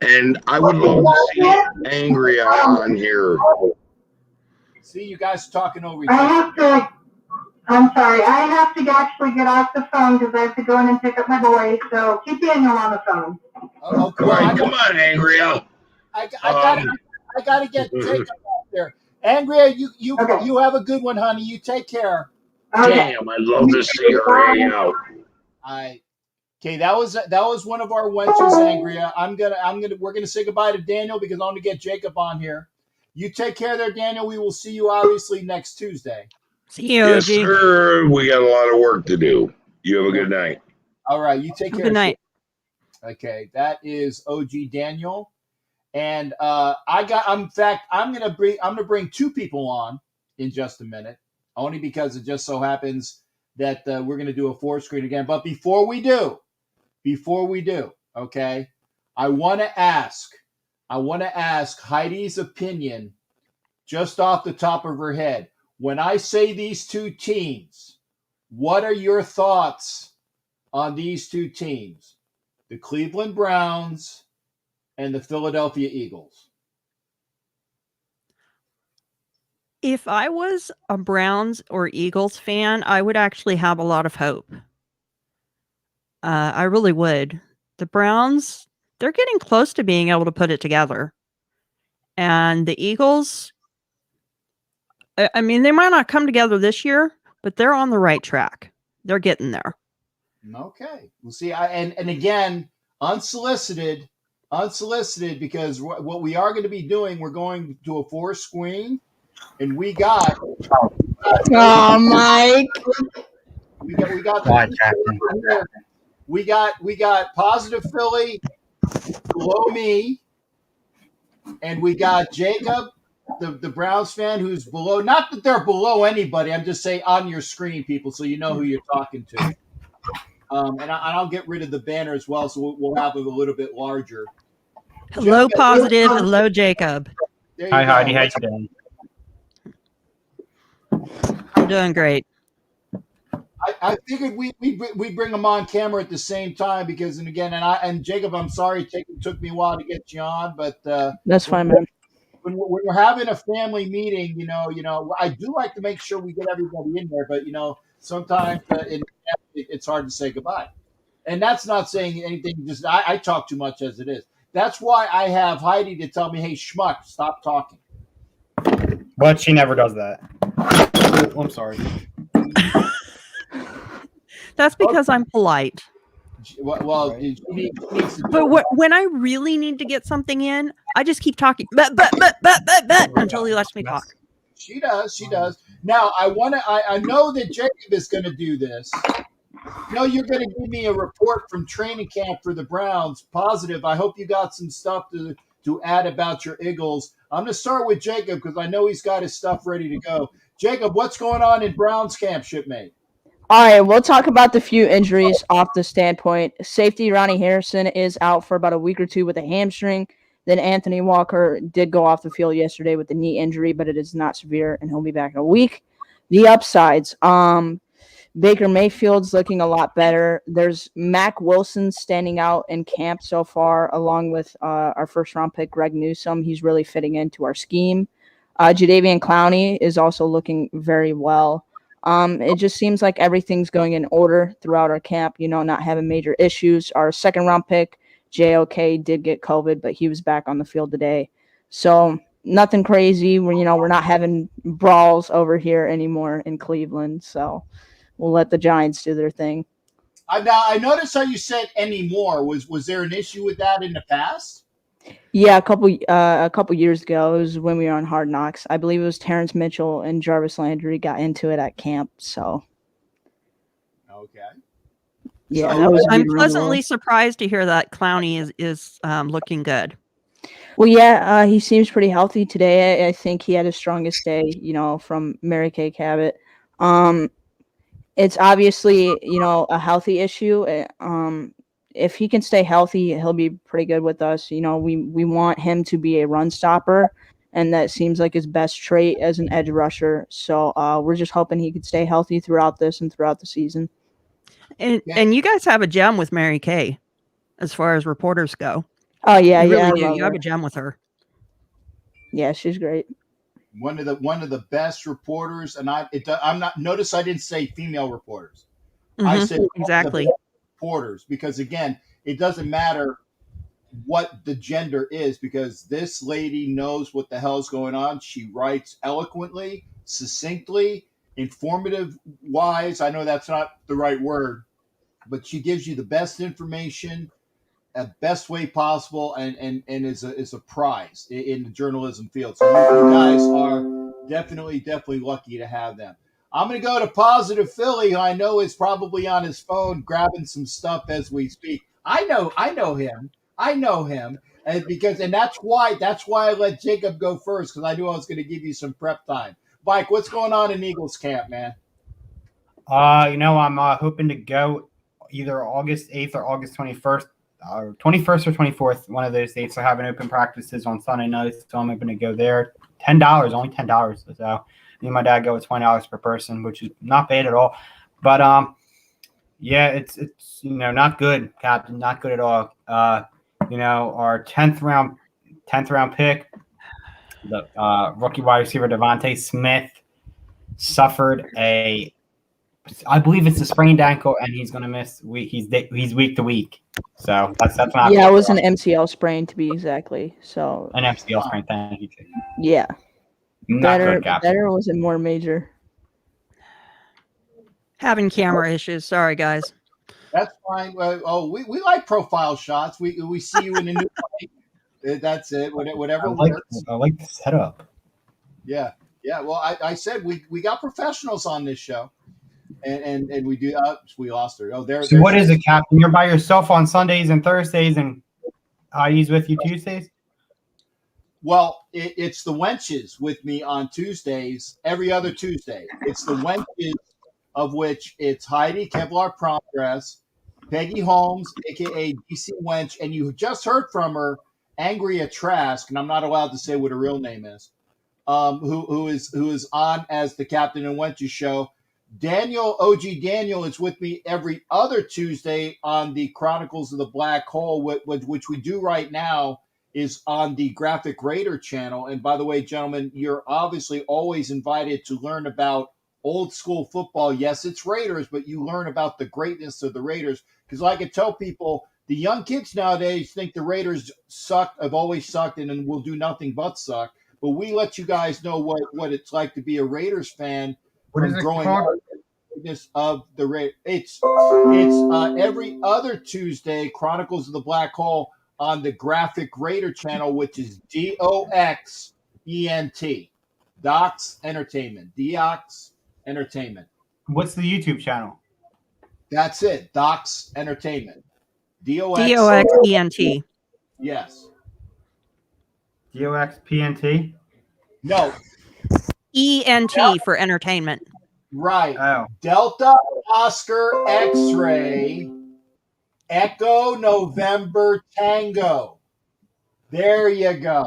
And I would love to see Angria on here. See, you guys are talking over each other. I'm sorry. I have to actually get off the phone because I have to go in and pick up my boy. So keep Daniel on the phone. All right, come on, Angria. I gotta get Jacob out there. Angria, you have a good one, honey. You take care. Okay. Damn, I'd love to see her hang out. Okay, that was one of our wenches, Angria. We're gonna say goodbye to Daniel because I want to get Jacob on here. You take care there, Daniel. We will see you obviously next Tuesday. See you, Yes, OG. sir. We got a lot of work to do. You have a good night. All right, you take care. Good night. Okay, that is OG Daniel, and I'm gonna bring two people on in just a minute, only because it just so happens that we're gonna do a 4-screen again. But before we do, okay, I want to ask Heidi's opinion just off the top of her head. When I say these two teams, what are your thoughts on these two teams? The Cleveland Browns and the Philadelphia Eagles. If I was a Browns or Eagles fan, I would actually have a lot of hope. I really would. The Browns, they're getting close to being able to put it together. And the Eagles, I mean, they might not come together this year, but they're on the right track. They're getting there. Okay. We'll see. And again, unsolicited, because what we are going to be doing, we're going to a 4-screen, and we got. Oh, Mike. We got positive Philly below me, and we got Jacob, the Browns fan, who's below. Not that they're below anybody. I'm just saying on your screen, people, so you know who you're talking to. And I'll get rid of the banner as well, so we'll have it a little bit larger. Hello, positive. Hello, Jacob. Hi, Heidi. How you doing? I'm doing great. I figured we bring them on camera at the same time because, and Jacob, I'm sorry it took me a while to get you on, but that's fine, man. When we're having a family meeting, I do like to make sure we get everybody in there, but sometimes it's hard to say goodbye, and that's not saying anything. Just I talk too much as it is. That's why I have Heidi to tell me, "Hey, schmuck, stop talking." But she never does that. Oh, I'm sorry. That's because I'm polite. Well, but when I really need to get something in, I just keep talking, but until he lets me talk. She does. Now I know that Jacob is going to do this. No, you're going to give me a report from training camp for the Browns. Positive. I hope you got some stuff to add about your Eagles. I'm going to start with Jacob because I know he's got his stuff ready to go. Jacob, what's going on in Browns camp, shipmate? All right, we'll talk about the few injuries off the standpoint. Safety Ronnie Harrison is out for about a week or two with a hamstring. Then Anthony Walker did go off the field yesterday with a knee injury, but it is not severe, and he'll be back in a week. The upsides, Baker Mayfield's looking a lot better. There's Mac Wilson standing out in camp so far, along with our first-round pick, Greg Newsome. He's really fitting into our scheme. Jadeveon Clowney is also looking very well. It just seems like everything's going in order throughout our camp, not having major issues. Our second-round pick, JOK, did get COVID, but he was back on the field today. So nothing crazy. We're not having brawls over here anymore in Cleveland, so we'll let the Giants do their thing. Now, I noticed how you said anymore. Was there an issue with that in the past? Yeah, a couple years ago, it was when we were on Hard Knocks. I believe it was Terrence Mitchell and Jarvis Landry got into it at camp. So, okay, yeah, I'm pleasantly surprised to hear that Clowney is looking good. Well, yeah, he seems pretty healthy today. I think he had his strongest day, from Mary Kay Cabot. It's obviously, a healthy issue. If he can stay healthy, he'll be pretty good with us. We want him to be a run stopper, and that seems like his best trait as an edge rusher. So we're just hoping he could stay healthy throughout this and throughout the season. And you guys have a gem with Mary Kay as far as reporters go. Oh, yeah, you yeah. Really do. You have a gem with her. Yeah, she's great. One of the best reporters, and I'm not. Notice I didn't say female reporters. Mm-hmm. I said exactly reporters because again, it doesn't matter what the gender is because this lady knows what the hell's going on. She writes eloquently, succinctly, informative wise. I know that's not the right word, but she gives you the best information, best way possible, and is a prize in the journalism field. So you guys are definitely lucky to have them. I'm going to go to Positive Philly, who I know is probably on his phone grabbing some stuff as we speak. I know him. And that's why I let Jacob go first, because I knew I was going to give you some prep time. Mike, what's going on in Eagles camp, man? I'm hoping to go either August 8th or August 21st. 21st or 24th, one of those dates. I have an open practices on Sunday nights, so I'm hoping to go there. $10, only $10. So me and my dad go with $20 per person, which is not bad at all. But yeah, it's not good, Captain, not good at all. Our 10th round pick, the rookie wide receiver Devontae Smith, suffered I believe it's a sprained ankle, and he's going to miss week. He's week to week, so that's not. Yeah, it was an MCL sprain to be exactly. So an MCL sprain. Thank you. Yeah, better was it more major? Having camera issues. Sorry, guys. That's fine. We like profile shots. We see you in a new light. That's it. Whatever works. I like the setup. Yeah. Well, I said we got professionals on this show. And we do. We lost her. Oh, there. So what is it, Captain? You're by yourself on Sundays and Thursdays, and IE's with you Tuesdays? Well, it's the Wenches with me on Tuesdays. Every other Tuesday, it's the Wenches, of which it's Heidi Kevlar Progress, Peggy Holmes, aka DC Wench, and you just heard from her, Angria Trask, and I'm not allowed to say what her real name is. Who is on as the Captain and Wenches show. OG Daniel is with me every other Tuesday on the Chronicles of the Black Hole, which we do right now is on the Graphic Raider channel. And by the way, gentlemen, you're obviously always invited to learn about old school football. Yes, it's Raiders, but you learn about the greatness of the Raiders. Because like I tell people, the young kids nowadays think the Raiders suck, have always sucked, and will do nothing but suck. But we let you guys know what it's like to be a Raiders fan. What is it growing called? Of the Raiders. It's every other Tuesday, Chronicles of the Black Hole on the Graphic Raider channel, which is DOXENT. Dox Entertainment. Dox Entertainment. What's the YouTube channel? That's it. Dox Entertainment. DOXENT. Yes. DOXPNT? No. ENT for entertainment. Right. Oh. Delta Oscar X-Ray Echo November Tango. There you go.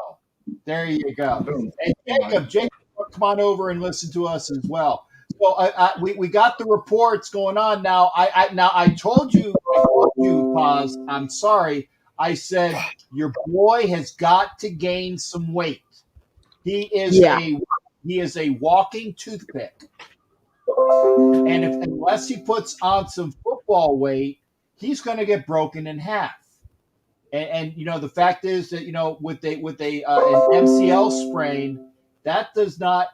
And Jacob, come on over and listen to us as well. So we got the reports going on now. I told you, Paz. I'm sorry. I said your boy has got to gain some weight. He is a walking toothpick. And unless he puts on some football weight, he's going to get broken in half. And the fact is that with an MCL sprain, that does not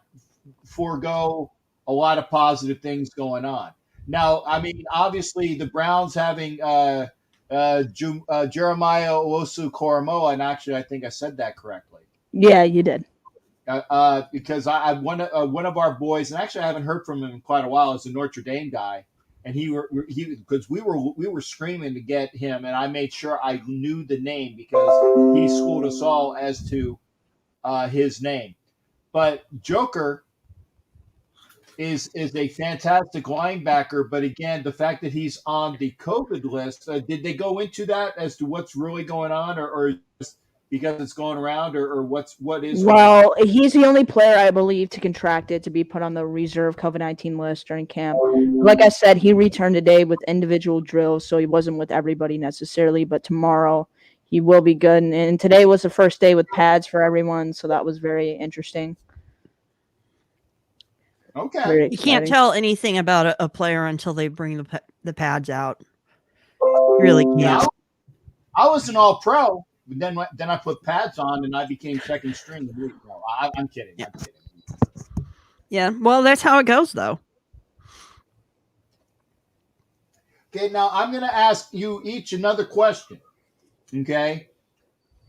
forego a lot of positive things going on. Now, I mean, obviously the Browns having Jeremiah Owusu-Koramoah, and actually I think I said that correctly. Yeah, you did. Because one of our boys, and actually I haven't heard from him in quite a while, is a Notre Dame guy, and because we were screaming to get him, and I made sure I knew the name because he schooled us all as to his name. But Joker is a fantastic linebacker, but again, the fact that he's on the COVID list, did they go into that as to what's really going on, or just because it's going around, or what is? Well, he's the only player, I believe, to contract it, to be put on the reserve COVID-19 list during camp. Like I said, he returned today with individual drills, so he wasn't with everybody necessarily, but tomorrow he will be good. And today was the first day with pads for everyone, so that was very interesting. Okay. You can't tell anything about a player until they bring the pads out. You really can't. Yeah, I was an all-pro. Then I put pads on and I became second string. I'm kidding. Yeah. Well, that's how it goes, though. Okay, now I'm going to ask you each another question. Okay?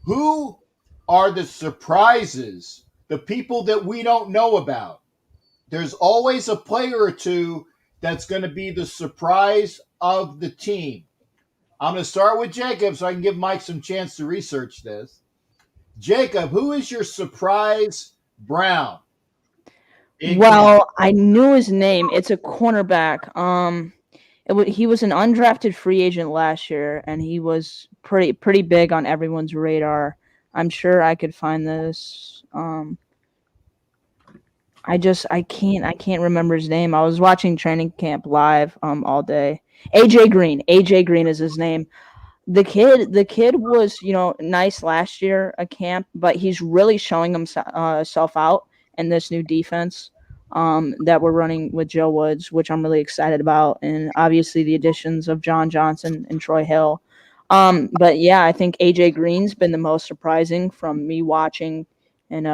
Who are the surprises, the people that we don't know about? There's always a player or two that's going to be the surprise of the team. I'm going to start with Jacob so I can give Mike some chance to research this. Jacob, who is your surprise Brown? Well, I knew his name. It's a cornerback. He was an undrafted free agent last year, and he was pretty big on everyone's radar. I'm sure I could find this. I can't remember his name. I was watching training camp live all day. AJ Green. AJ Green is his name. The kid was, nice last year at camp, but he's really showing himself out in this new defense that we're running with Joe Woods, which I'm really excited about, and obviously the additions of John Johnson and Troy Hill. But yeah, I think AJ Green's been the most surprising from me watching and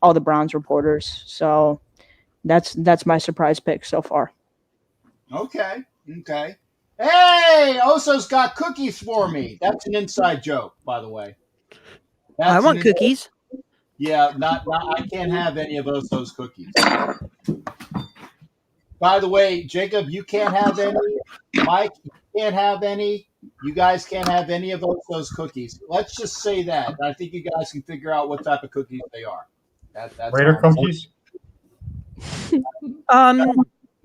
all the Browns reporters. So that's my surprise pick so far. Okay. Hey, Oso's got cookies for me. That's an inside joke, by the way. I want cookies. Yeah, not I can't have any of Oso's cookies. By the way, Jacob, you can't have any. Mike, you can't have any. You guys can't have any of Oso's cookies. Let's just say that. I think you guys can figure out what type of cookies they are. That's Raider cookies?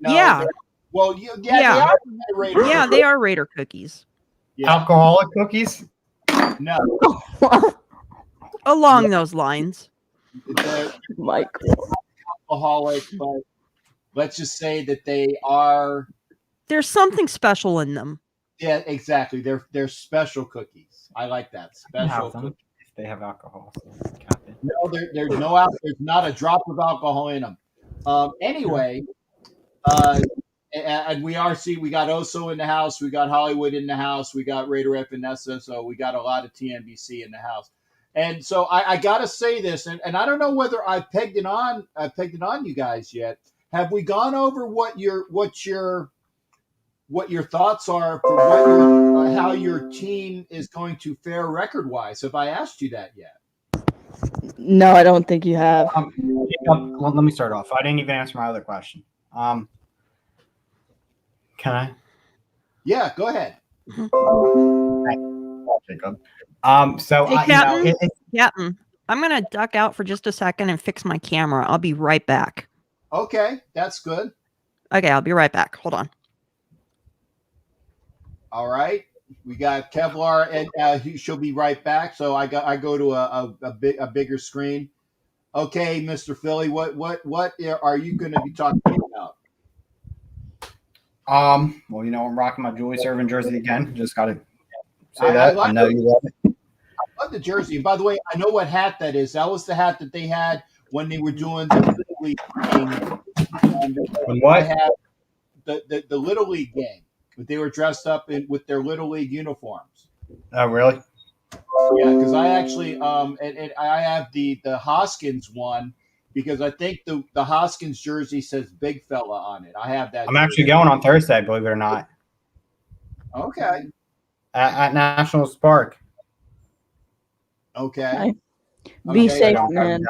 Yeah. Well, they are Raider yeah, cookies. they are Raider cookies. Yeah. Alcoholic cookies? No. Along those lines. Mike. Alcoholic, but let's just say that they are. There's something special in them. Yeah, exactly. They're special cookies. I like that. Special cookies. If they have alcohol. No, there's no there's not a drop of alcohol in them. Anyway, and we got Oso in the house, we got Hollywood in the house, we got Raider F and SSO, we got a lot of TNBC in the house. And so I gotta say this, and I don't know whether I pegged it on you guys yet. Have we gone over what your thoughts are for how your team is going to fare record wise? Have I asked you that yet? No, I don't think you have. Let me start off. I didn't even answer my other question. Can I? Yeah, go ahead. Jacob. Hey, Captain, I'm gonna duck out for just a second and fix my camera. I'll be right back. Okay, that's good. Okay, I'll be right back. Hold on. All right, we got Kevlar, and she'll be right back. So I go to a bigger screen. Okay, Mr. Philly, what are you going to be talking about? Well, I'm rocking my Julius Erving jersey again. Just got to say that. I know you love it. I love the jersey. And by the way, I know what hat that is. That was the hat that they had when they were doing the Little League game. When what? They had the Little League game. They were dressed up with their Little League uniforms. Oh, really? Yeah, because I actually and I have the Hoskins one because I think the Hoskins jersey says Big Fella on it. I have that. I'm actually going on Thursday, believe it or not. Okay. At National Park. Okay. Be safe, man.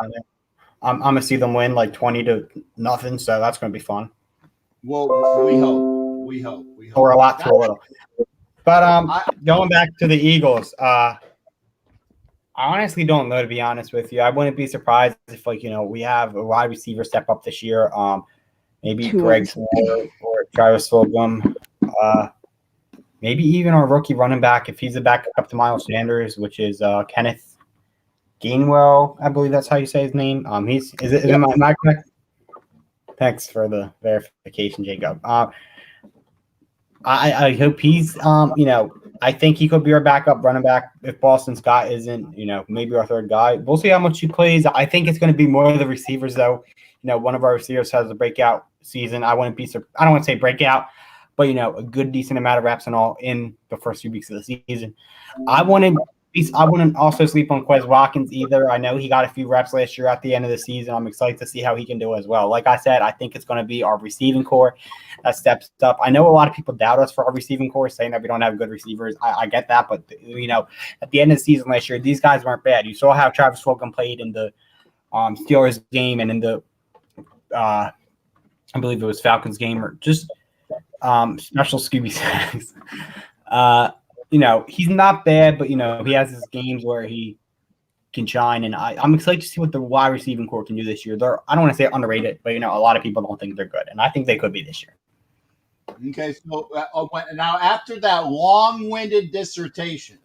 I'm gonna see them win like 20-0, so that's gonna be fun. Well, we hope. Or a lot to a little. But going back to the Eagles, I honestly don't know, to be honest with you. I wouldn't be surprised if, we have a wide receiver step up this year. Maybe Greg Ford or Travis Fulgham. Maybe even our rookie running back, if he's a backup to Miles Sanders, which is Kenneth Gainwell. I believe that's how you say his name. Am I correct? Thanks for the verification, Jacob. I hope he's, I think he could be our backup running back if Boston Scott isn't, maybe our third guy. We'll see how much he plays. I think it's going to be more of the receivers, though. One of our receivers has a breakout season. I don't want to say breakout, but, a good, decent amount of reps and all in the first few weeks of the season. I wouldn't I wouldn't also sleep on Quez Watkins either. I know he got a few reps last year at the end of the season. I'm excited to see how he can do as well. Like I said, I think it's going to be our receiving core that steps up. I know a lot of people doubt us for our receiving core, saying that we don't have good receivers. I get that, but at the end of the season last year, these guys weren't bad. You saw how Travis Fulgham played in the Steelers game and in the I believe it was Falcons game, or just special Scooby Snacks. He's not bad, but he has his games where he can shine, and I'm excited to see what the wide receiving core can do this year. I don't want to say underrated, but a lot of people don't think they're good, and I think they could be this year. Okay, so now after that long-winded dissertation,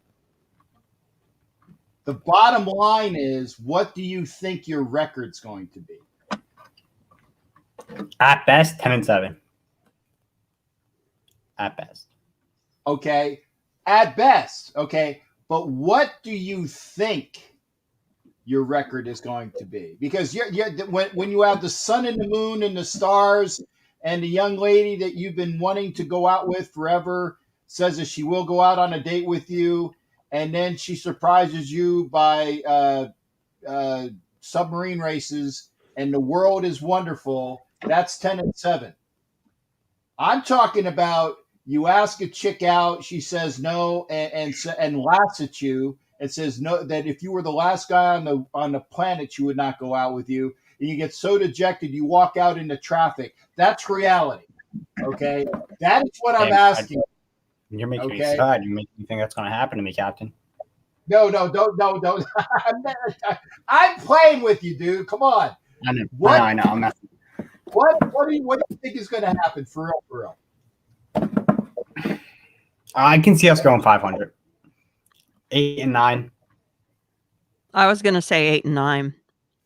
the bottom line is, what do you think your record's going to be? At best, 10-7. At best. Okay. At best. Okay. But what do you think your record is going to be? Because when you have the sun and the moon and the stars and the young lady that you've been wanting to go out with forever says that she will go out on a date with you, and then she surprises you by submarine races, and the world is wonderful, that's 10-7. I'm talking about you ask a chick out, she says no, and laughs at you and says no, that if you were the last guy on the planet, she would not go out with you. And you get so dejected, you walk out into traffic. That's reality. Okay, that is what I'm asking. You're making me sad. You're making me think that's going to happen to me, Captain. No, don't. I'm playing with you, dude. Come on. I know. I'm not. What do you think is going to happen for real? I can see us going 500, 8-9. I was going to say 8-9.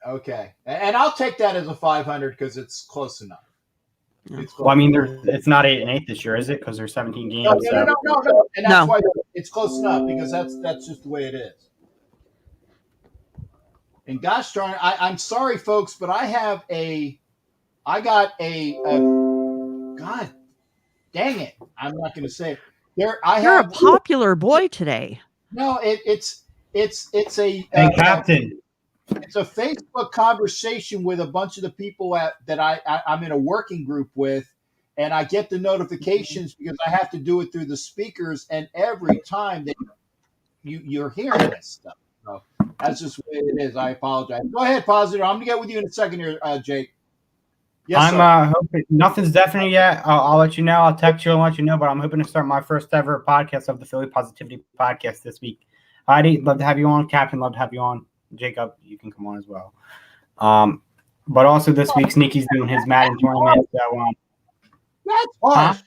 Okay, and I'll take that as a 500 because it's close enough. Well, I mean, it's not 8-8 this year, is it? Because there's 17 games. No. And that's why it's close enough, because that's just the way it is. And gosh darn it, I'm sorry, folks, but God dang it, I'm not going to say it. You're a popular boy today. No, it's a Captain. It's a Facebook conversation with a bunch of the people that I'm in a working group with, and I get the notifications because I have to do it through the speakers, and every time that you're hearing this stuff. So that's just the way it is. I apologize. Go ahead, Positive. I'm going to get with you in a second here, Jake. Yes, I'm hoping nothing's definite yet. I'll let you know. I'll text you and let you know, but I'm hoping to start my first ever podcast of the Philly Positivity Podcast this week. Heidi, love to have you on. Captain, love to have you on. Jacob, you can come on as well. But also this week, Sneaky's doing his Madden tournament. So, that's harsh.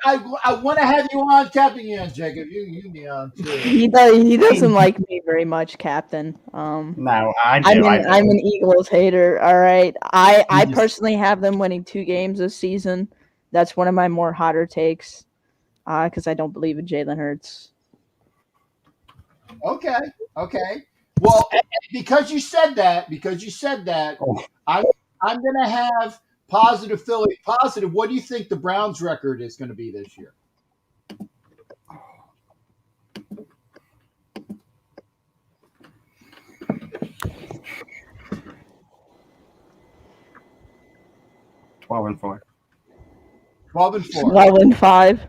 I want to have you on, Captain. Yeah, Jacob, you be on too. He doesn't like me very much, Captain. No, I do. I'm an Eagles hater. All right, I personally have them winning 2 games this season. That's one of my more hotter takes, because I don't believe in Jalen Hurts. Okay. Well, because you said that, I'm going to have Positive Philly. Positive, what do you think the Browns' record is going to be this year? $12 4. 12-4. 12-5.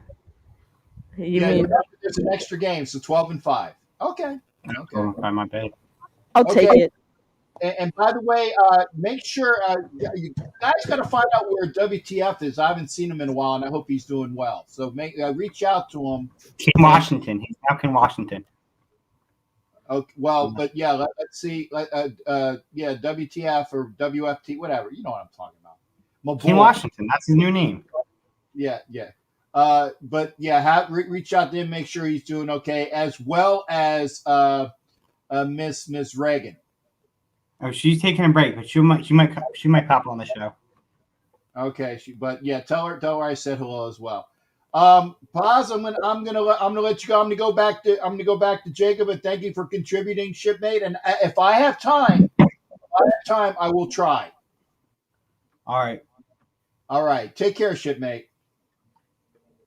You mean there's an extra game, so 12-5. Okay. My bad. I'll take it. And by the way, make sure you guys got to find out where WTF is. I haven't seen him in a while, and I hope he's doing well. So reach out to him. King Washington. He's now King Washington. Okay. Well, but yeah, let's see. WTF or WFT, whatever. You know what I'm talking about. King Washington. That's his new name. Yeah. But yeah, reach out to him. Make sure he's doing okay, as well as Miss Reagan. Oh, she's taking a break, but she might pop on the show. Okay, but tell her I said hello as well. Paz, I'm gonna let you go. I'm gonna go back to Jacob, and thank you for contributing, shipmate. And if I have time, I will try. All right. Take care, shipmate.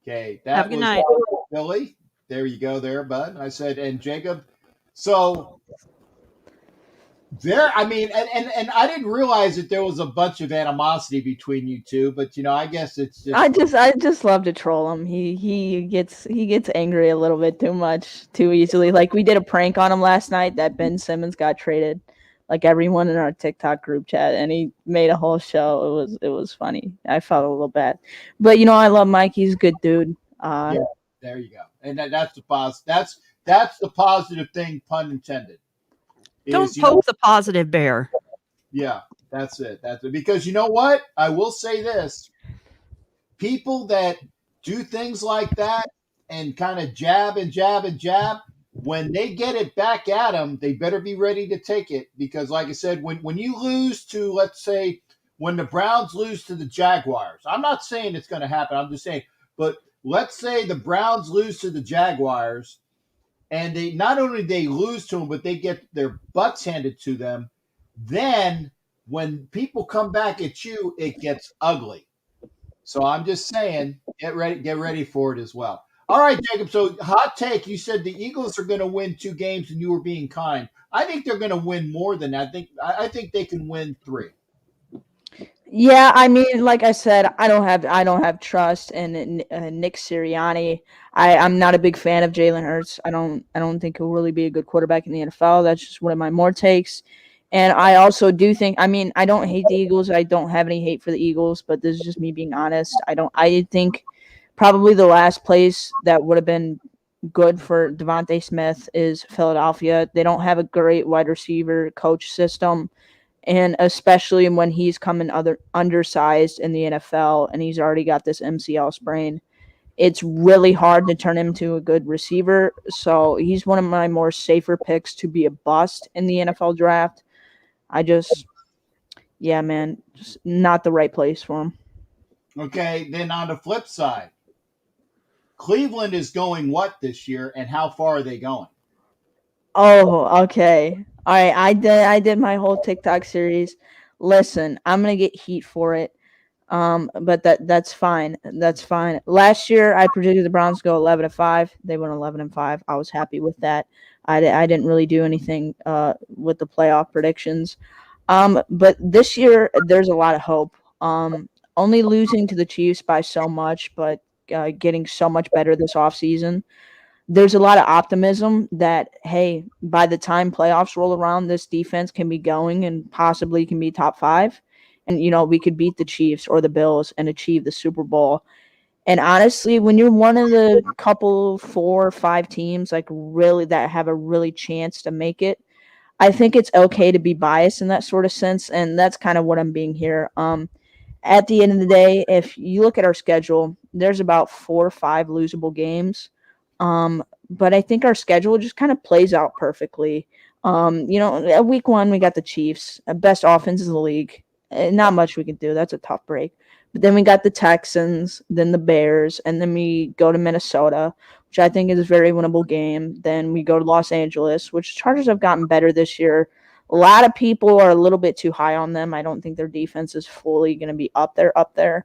Okay, have a good night, Billy. There you go, there, bud. I said, and Jacob So there, I mean, and I didn't realize that there was a bunch of animosity between you two, but I guess it's just I just love to troll him. He gets angry a little bit too much, too easily. Like we did a prank on him last night that Ben Simmons got traded. Like everyone in our TikTok group chat, and he made a whole show. It was funny. I felt a little bad, but I love Mike. He's a good dude. yeah, there you go. And that's the positive thing, pun intended. Don't poke the positive bear. Yeah, that's it. That's it. Because you know what? I will say this. People that do things like that and kind of jab and jab and jab, when they get it back at them, they better be ready to take it. Because like I said, when you lose to, let's say, when the Browns lose to the Jaguars, I'm not saying it's going to happen. I'm just saying, but let's say the Browns lose to the Jaguars, and they not only they lose to them, but they get their butts handed to them. Then when people come back at you, it gets ugly. So I'm just saying, get ready for it as well. All right, Jacob. So hot take. You said the Eagles are going to win 2 games, and you were being kind. I think they're going to win more than that. I think they can win 3. Yeah, I mean, like I said, I don't have trust in Nick Sirianni. I'm not a big fan of Jalen Hurts. I don't think he'll really be a good quarterback in the NFL. That's just one of my more takes. And I also do think, I mean, I don't hate the Eagles. I don't have any hate for the Eagles, but this is just me being honest. I think probably the last place that would have been good for Devontae Smith is Philadelphia. They don't have a great wide receiver coach system. And especially when he's coming undersized in the NFL and he's already got this MCL sprain, it's really hard to turn him to a good receiver. So he's one of my more safer picks to be a bust in the NFL draft. Yeah, man, just not the right place for him. Okay, then on the flip side, Cleveland is going what this year, and how far are they going? Oh, okay. All right, I did my whole TikTok series. Listen, I'm gonna get heat for it. But that's fine. That's fine. Last year I predicted the Browns go 11-5. They went 11-5. I was happy with that. I didn't really do anything with the playoff predictions. But this year there's a lot of hope. Only losing to the Chiefs by so much, but getting so much better this offseason. There's a lot of optimism that, hey, by the time playoffs roll around, this defense can be going and possibly can be top 5. And, we could beat the Chiefs or the Bills and achieve the Super Bowl. And honestly, when you're one of the couple 4 or 5 teams, like really that have a really chance to make it, I think it's okay to be biased in that sort of sense. And that's kind of what I'm being here. At the end of the day, if you look at our schedule, there's about 4 or 5 losable games. But I think our schedule just kind of plays out perfectly. Week 1, we got the Chiefs, best offense in the league. Not much we can do. That's a tough break. But then we got the Texans, then the Bears, and then we go to Minnesota, which I think is a very winnable game. Then we go to Los Angeles, which Chargers have gotten better this year. A lot of people are a little bit too high on them. I don't think their defense is fully going to be up there.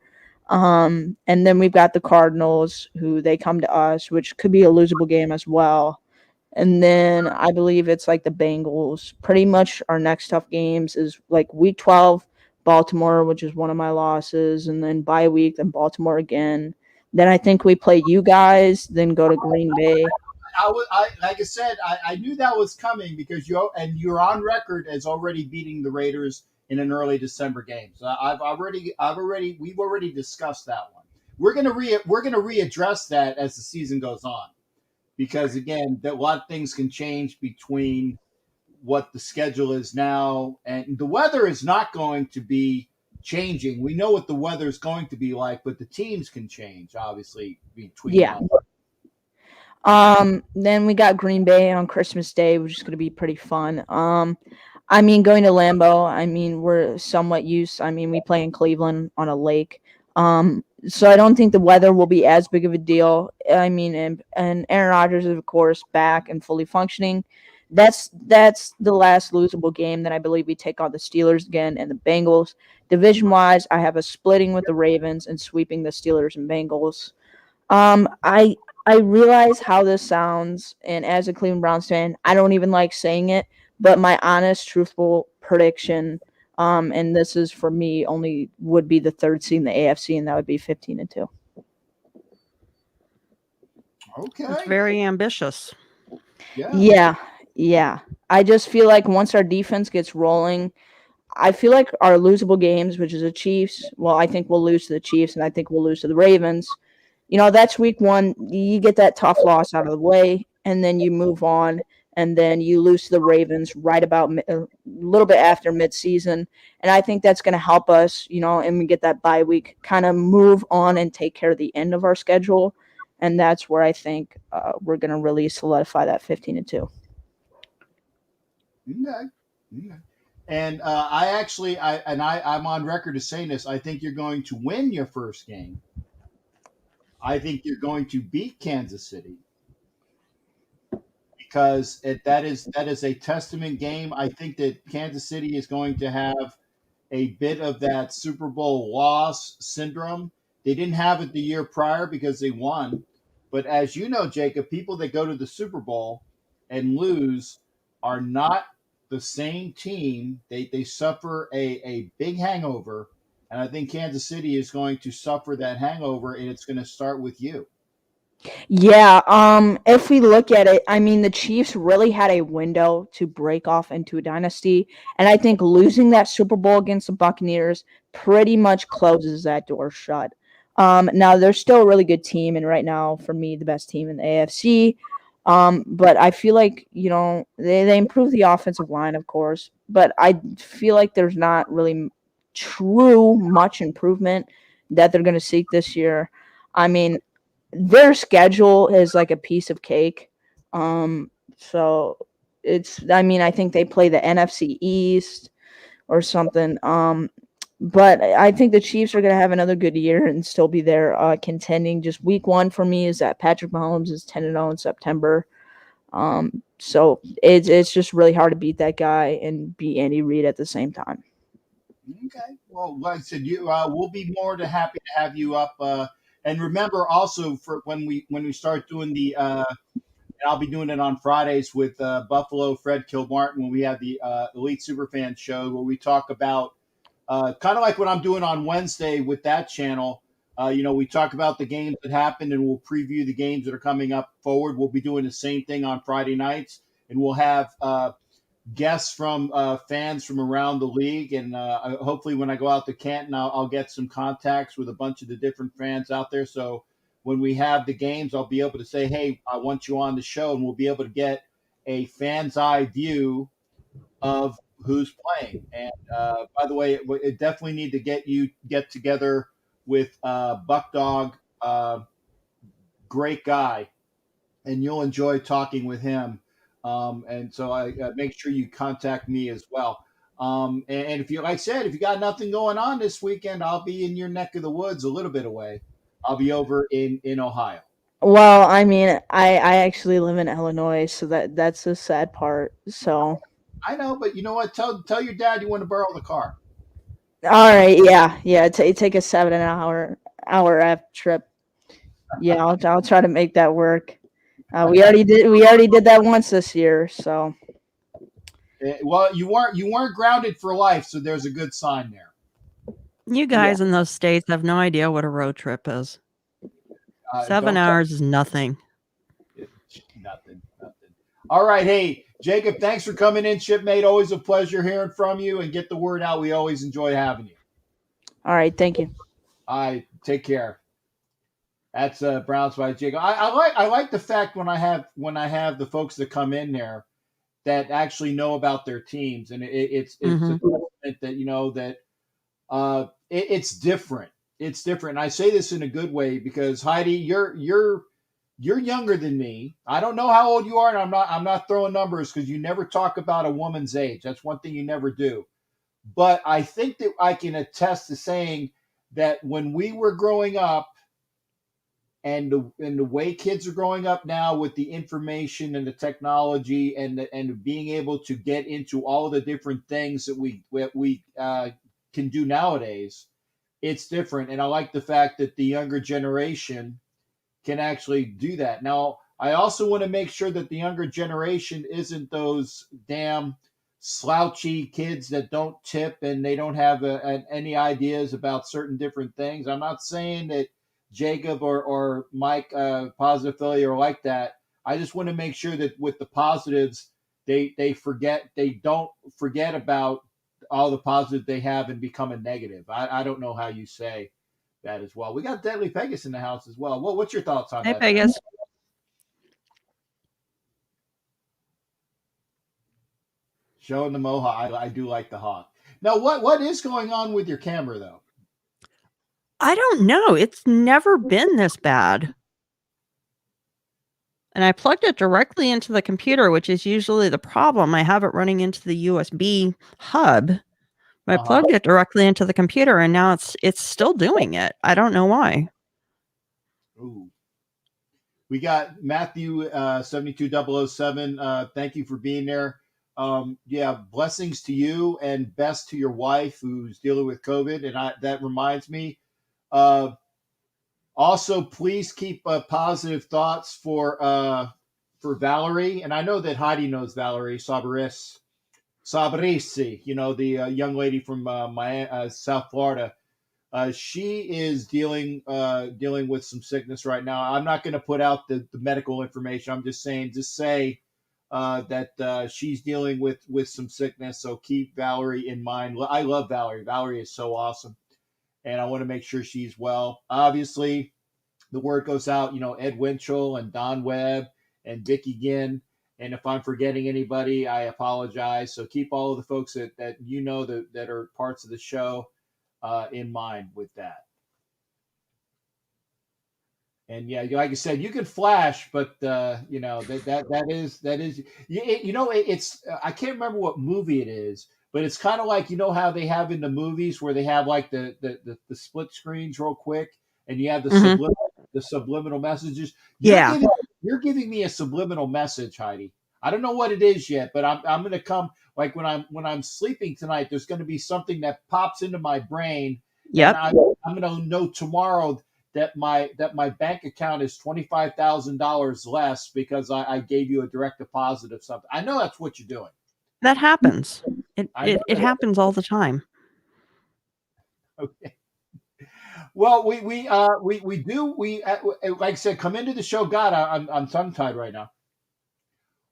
And then we've got the Cardinals, who they come to us, which could be a losable game as well. And then I believe it's like the Bengals. Pretty much our next tough games is like week 12, Baltimore, which is one of my losses, and then bye week, then Baltimore again. Then I think we play you guys, then go to Green Bay. Like I said, I knew that was coming because you're on record as already beating the Raiders in an early December game. So we've already discussed that one. We're gonna readdress that as the season goes on, because again, a lot of things can change between what the schedule is now, and the weather is not going to be changing. We know what the weather is going to be like, but the teams can change obviously between. Yeah. Then we got Green Bay on Christmas Day, which is going to be pretty fun. I mean, going to Lambeau, I mean, we're somewhat used. I mean, we play in Cleveland on a lake. So I don't think the weather will be as big of a deal. I mean, and Aaron Rodgers is, of course, back and fully functioning. That's the last losable game that I believe we take on the Steelers again and the Bengals. Division-wise, I have a splitting with the Ravens and sweeping the Steelers and Bengals. I realize how this sounds, and as a Cleveland Browns fan, I don't even like saying it, but my honest, truthful prediction, and this is for me, only would be the third seed in the AFC, and that would be 15-2. Okay. It's very ambitious. Yeah. I just feel like once our defense gets rolling, I feel like our losable games, which is the Chiefs, well, I think we'll lose to the Chiefs, and I think we'll lose to the Ravens. That's week one. You get that tough loss out of the way, and then you move on, and then you lose to the Ravens right about a little bit after midseason. And I think that's going to help us, and we get that bye week, kind of move on and take care of the end of our schedule. And that's where I think we're going to really solidify that 15-2. Okay. And I'm on record as saying this. I think you're going to win your first game. I think you're going to beat Kansas City because that is a testament game. I think that Kansas City is going to have a bit of that Super Bowl loss syndrome. They didn't have it the year prior because they won. But as you know, Jacob, people that go to the Super Bowl and lose are not the same team. They suffer a big hangover. And I think Kansas City is going to suffer that hangover, and it's going to start with you. Yeah, if we look at it, I mean, the Chiefs really had a window to break off into a dynasty, and I think losing that Super Bowl against the Buccaneers pretty much closes that door shut. Now, they're still a really good team, and right now, for me, the best team in the AFC. But I feel like, they improved the offensive line, of course, but I feel like there's not really much improvement that they're going to seek this year. I mean, their schedule is like a piece of cake. So I think they play the NFC East or something. But I think the Chiefs are going to have another good year and still be there contending. Just week one for me is that Patrick Mahomes is 10-0 in September. So it's just really hard to beat that guy and beat Andy Reid at the same time. Okay. Well, like I said, we'll be more than happy to have you up. And remember also for when we start doing the I'll be doing it on Fridays with Buffalo Fred Kilmartin when we have the Elite Superfan show where we talk about kind of like what I'm doing on Wednesday with that channel. We talk about the games that happened and we'll preview the games that are coming up forward. We'll be doing the same thing on Friday nights, and we'll have guests from fans from around the league. And hopefully when I go out to Canton, I'll get some contacts with a bunch of the different fans out there. So when we have the games, I'll be able to say, hey, I want you on the show, and we'll be able to get a fan's eye view of who's playing. And by the way, it definitely need to get together with Buck Dog, great guy, and you'll enjoy talking with him. And so I make sure you contact me as well. And if you, like I said, if you got nothing going on this weekend, I'll be in your neck of the woods a little bit away. I'll be over in Ohio. Well, I mean, I actually live in Illinois, so that's the sad part. So I know, but you know what? Tell your dad you want to borrow the car. All right, yeah. Take a 7 hour trip. Yeah, I'll try to make that work. We already did that once this year, so. Well, you weren't grounded for life, so there's a good sign there. You guys in those states have no idea what a road trip is. 7 hours is nothing. Nothing. All right, hey, Jacob, thanks for coming in, shipmate. Always a pleasure hearing from you, and get the word out. We always enjoy having you. All right, thank you. All right, take care. That's Browns by Jacob. I like the fact when I have the folks that come in there that actually know about their teams, and it's a testament that that it's different. It's different. And I say this in a good way because Heidi, you're younger than me. I don't know how old you are, and I'm not throwing numbers because you never talk about a woman's age. That's one thing you never do. But I think that I can attest to saying that when we were growing up, and the way kids are growing up now with the information and the technology and being able to get into all of the different things that we can do nowadays, it's different. And I like the fact that the younger generation can actually do that. Now, I also want to make sure that the younger generation isn't those damn slouchy kids that don't tip and they don't have any ideas about certain different things. I'm not saying that Jacob or Mike Positive Philly are like that. I just want to make sure that with the positives, they don't forget about all the positives they have and become a negative. I don't know how you say that as well. We got Deadly Pegasus in the house as well. What's your thoughts on Hey, that? Pegasus. Showing the mohawk. I do like the hawk. Now, what is going on with your camera, though? I don't know. It's never been this bad. And I plugged it directly into the computer, which is usually the problem. I have it running into the USB hub. I plugged it directly into the computer, and now it's still doing it. I don't know why. Ooh. We got Matthew 72007. Thank you for being there. Yeah, blessings to you and best to your wife who's dealing with COVID. And that reminds me. Also, please keep positive thoughts for Valerie. And I know that Heidi knows Valerie Sabarisi, the young lady from South Florida. She is dealing with some sickness right now. I'm not going to put out the medical information. I'm just saying, say that she's dealing with some sickness. So keep Valerie in mind. I love Valerie. Valerie is so awesome. And I want to make sure she's well. Obviously, the word goes out, Ed Winchell and Don Webb and Vicky Ginn. And if I'm forgetting anybody, I apologize. So keep all of the folks that that are parts of the show in mind with that. And yeah, like I said, you can flash, but that is it's I can't remember what movie it is, but it's kind of like how they have in the movies where they have like the split screens real quick, and you have the subliminal messages. You're giving me a subliminal message, Heidi. I don't know what it is yet, but I'm going to come like when I'm sleeping tonight. There's going to be something that pops into my brain. Yep. And I'm going to know tomorrow that my bank account is $25,000 less because I gave you a direct deposit of something. I know that's what you're doing. That happens. It happens all the time. Okay. Well, we like I said, come into the show. God, I'm tongue tied right now.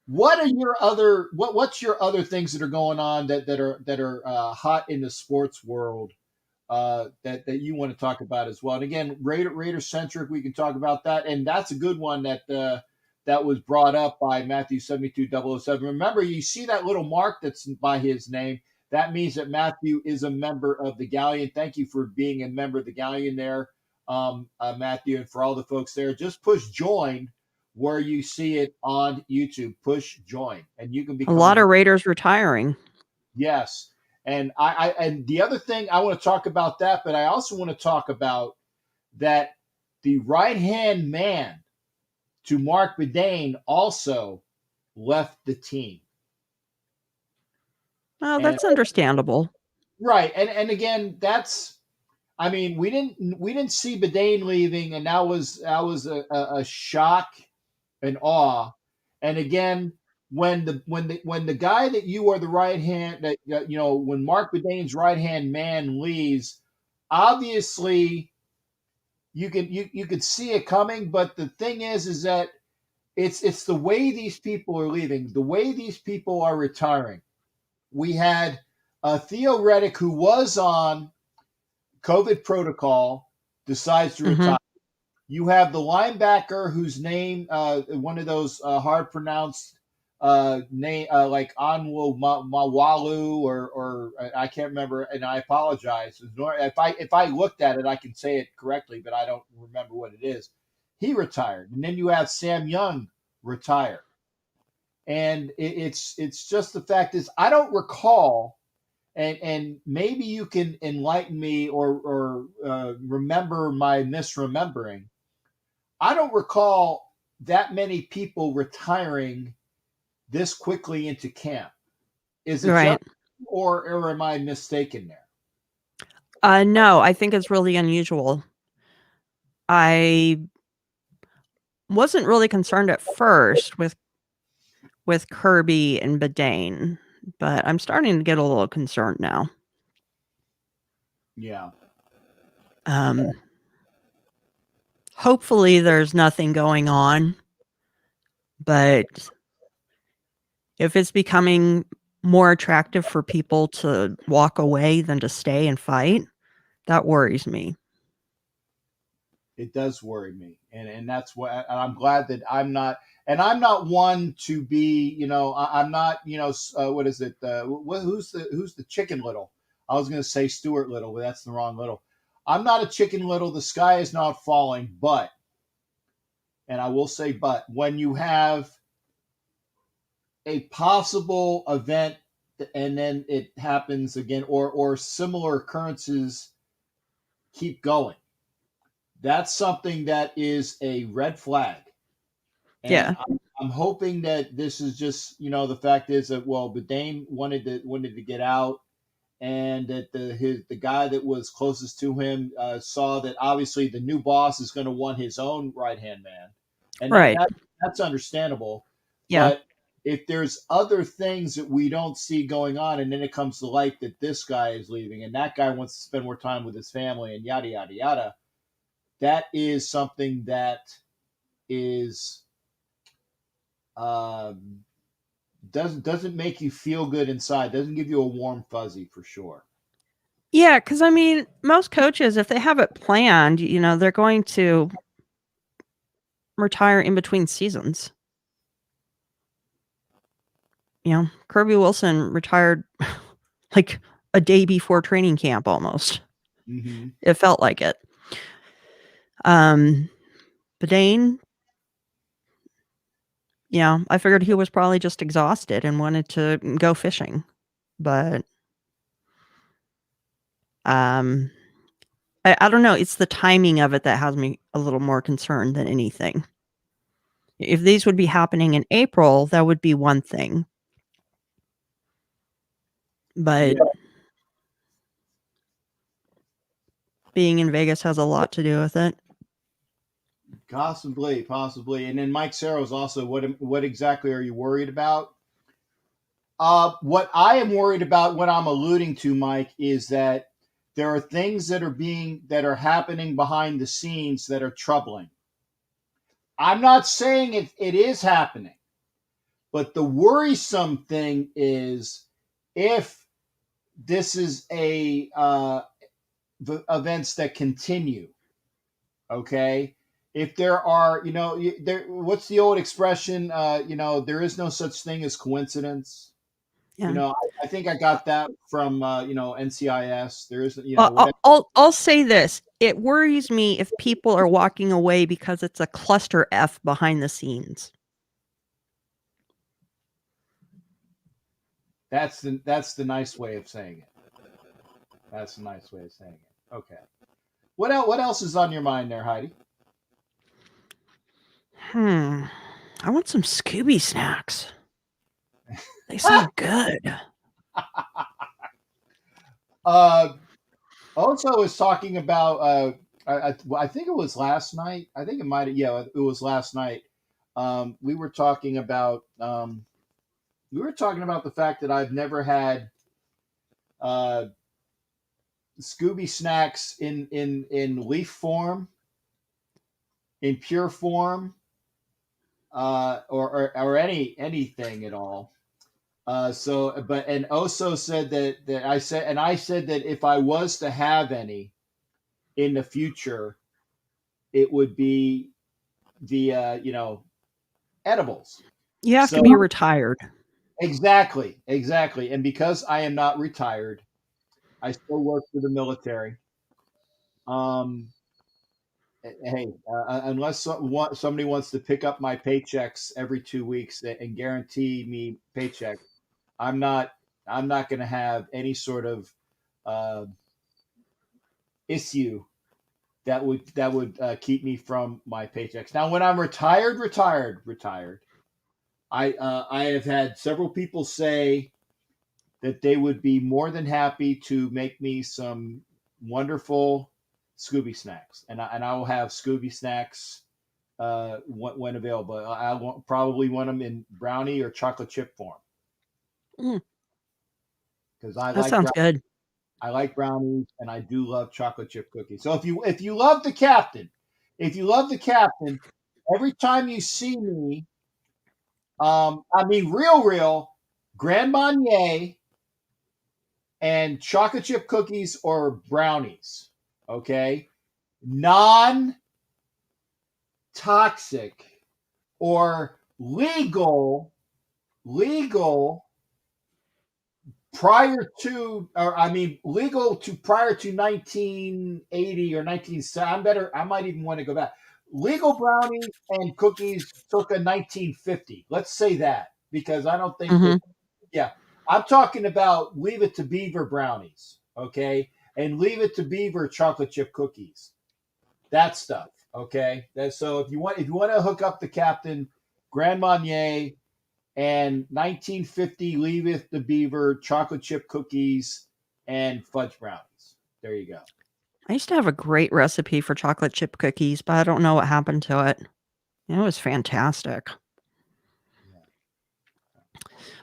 What are your other what's your other things that are going on that are hot in the sports world that you want to talk about as well? And again, Raider centric, we can talk about that, and that's a good one that was brought up by Matthew 72007. Remember, you see that little mark that's by his name. That means that Matthew is a member of the Galleon. Thank you for being a member of the Galleon there, Matthew, and for all the folks there. Just push join where you see it on YouTube. Push join, and you can become a lot of Raiders retiring. Yes, and and the other thing I want to talk about that, but I also want to talk about that the right-hand man to Mark Bedane also left the team. Oh, that's understandable. Right. And again, we didn't see Bedane leaving, and that was a shock and awe. And again, when the guy that you are the right hand when Mark Bedane's right hand man leaves, obviously you could see it coming, but the thing is that it's the way these people are leaving, the way these people are retiring. We had Theo Reddick, who was on COVID protocol, decides to retire. You have the linebacker whose name, one of those hard pronounced name, like Anwu Mawalu, or I can't remember, and I apologize. If I looked at it, I can say it correctly, but I don't remember what it is. He retired, and then you have Sam Young retire. And it's just the fact is I don't recall, and maybe you can enlighten me or remember my misremembering. I don't recall that many people retiring this quickly into camp. Is it right? Or am I mistaken there? No, I think it's really unusual. I wasn't really concerned at first with Kirby and Bedane, but I'm starting to get a little concerned now. Yeah. Hopefully there's nothing going on, but if it's becoming more attractive for people to walk away than to stay and fight, that worries me. It does worry me, and that's what I'm glad that I'm not. And I'm not one to be, I'm not, what is it? Who's the Chicken Little? I was going to say Stuart Little, but that's the wrong Little. I'm not a Chicken Little. The sky is not falling, but, and I will say, but when you have a possible event and then it happens again, or similar occurrences keep going, that's something that is a red flag. And yeah. I'm hoping that this is just, the fact is that, well, Bedane wanted to get out, and that the guy that was closest to him saw that obviously the new boss is going to want his own right-hand man. And right. That's understandable. Yeah. But if there's other things that we don't see going on, and then it comes to light that this guy is leaving and that guy wants to spend more time with his family and yada, yada, yada, that is something that is doesn't make you feel good inside, doesn't give you a warm fuzzy for sure. Yeah, because I mean, most coaches, if they have it planned, they're going to retire in between seasons. Kirby Wilson retired like a day before training camp almost. Mm-hmm. It felt like it. Bedane, I figured he was probably just exhausted and wanted to go fishing. But I don't know. It's the timing of it that has me a little more concerned than anything. If these would be happening in April, that would be one thing. But being in Vegas has a lot to do with it. Possibly. And then Mike Sarro's also, what exactly are you worried about? What I am worried about, what I'm alluding to, Mike, is that there are things that are happening behind the scenes that are troubling. I'm not saying it is happening, but the worrisome thing is if this is the events that continue. Okay. If there are, what's the old expression? There is no such thing as coincidence. Yeah. I think I got that from, NCIS. There is, I'll say this. It worries me if people are walking away because it's a cluster F behind the scenes. That's the nice way of saying it. Okay. What else is on your mind there, Heidi? I want some Scooby snacks. They sound good. Also was talking about I think it was last night. I think it might have, it was last night. We were talking about the fact that I've never had Scooby snacks in leaf form, in pure form, or anything at all. And Oso said that I said that if I was to have any in the future, it would be the edibles. You have to be retired. Exactly. And because I am not retired, I still work for the military. Hey, unless somebody wants to pick up my paychecks every 2 weeks and guarantee me paycheck, I'm not going to have any sort of issue that would keep me from my paychecks. Now, when I'm retired, I have had several people say that they would be more than happy to make me some wonderful Scooby snacks, and I will have Scooby snacks when available. I probably want them in brownie or chocolate chip form. Because That sounds good. I like brownies and I do love chocolate chip cookies. So if you love the captain, every time you see me, real Grand Marnier and chocolate chip cookies or brownies. Okay, non-toxic or legal prior to, legal to prior to 1980 or 1970. I might even want to go back. Legal brownies and cookies circa 1950. Let's say that, because I don't think that, I'm talking about Leave It to Beaver brownies, okay? And Leave It to Beaver chocolate chip cookies. That stuff, okay? So if you want to hook up the captain, Grand Marnier and 1950 Leave It to Beaver chocolate chip cookies and fudge brownies. There you go. I used to have a great recipe for chocolate chip cookies, but I don't know what happened to it. It was fantastic.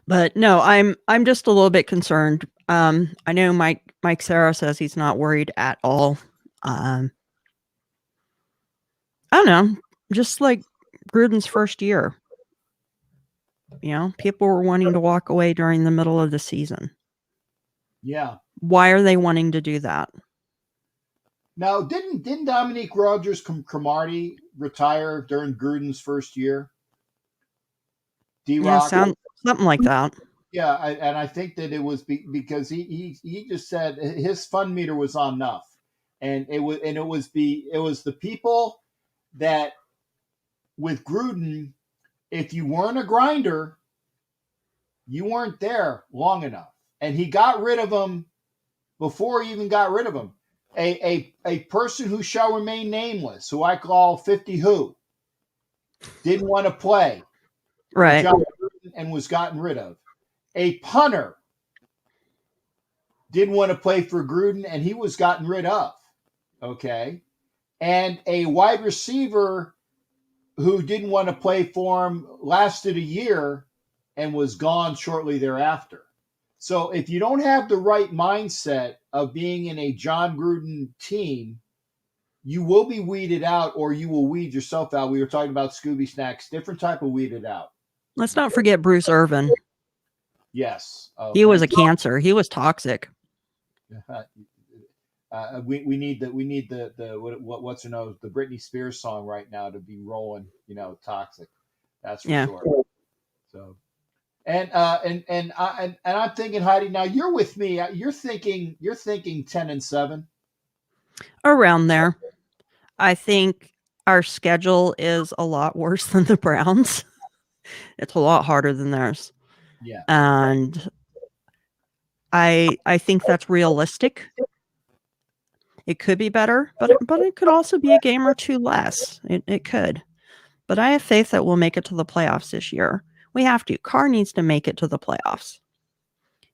But no, I'm just a little bit concerned. I know Mike Sarah says he's not worried at all. I don't know, just like Gruden's first year. People were wanting to walk away during the middle of the season. Yeah. Why are they wanting to do that? Now, didn't Dominique Rodgers-Cromartie retire during Gruden's first year? Yeah, something like that. Yeah, and I think that it was because he just said his fund meter was on enough, and it was the people that with Gruden, if you weren't a grinder, you weren't there long enough, and he got rid of them before he even got rid of them. A person who shall remain nameless, who I call 50 Who, didn't want to play, right, and was gotten rid of. A punter didn't want to play for Gruden, and he was gotten rid of. Okay, and a wide receiver who didn't want to play for him lasted a year and was gone shortly thereafter. So if you don't have the right mindset of being in a John Gruden team, you will be weeded out, or you will weed yourself out. We were talking about Scooby Snacks, different type of weeded out. Let's not forget Bruce Irvin. Yes. He was a cancer. He was toxic. We need the what's her nose, the Britney Spears song right now to be rolling, Toxic. That's for sure. So and I'm thinking, Heidi, now you're with me. You're thinking 10-7. Around there. I think our schedule is a lot worse than the Browns. It's a lot harder than theirs. Yeah. And I think that's realistic. It could be better, but it could also be a game or two less. It could. But I have faith that we'll make it to the playoffs this year. We have to. Carr needs to make it to the playoffs.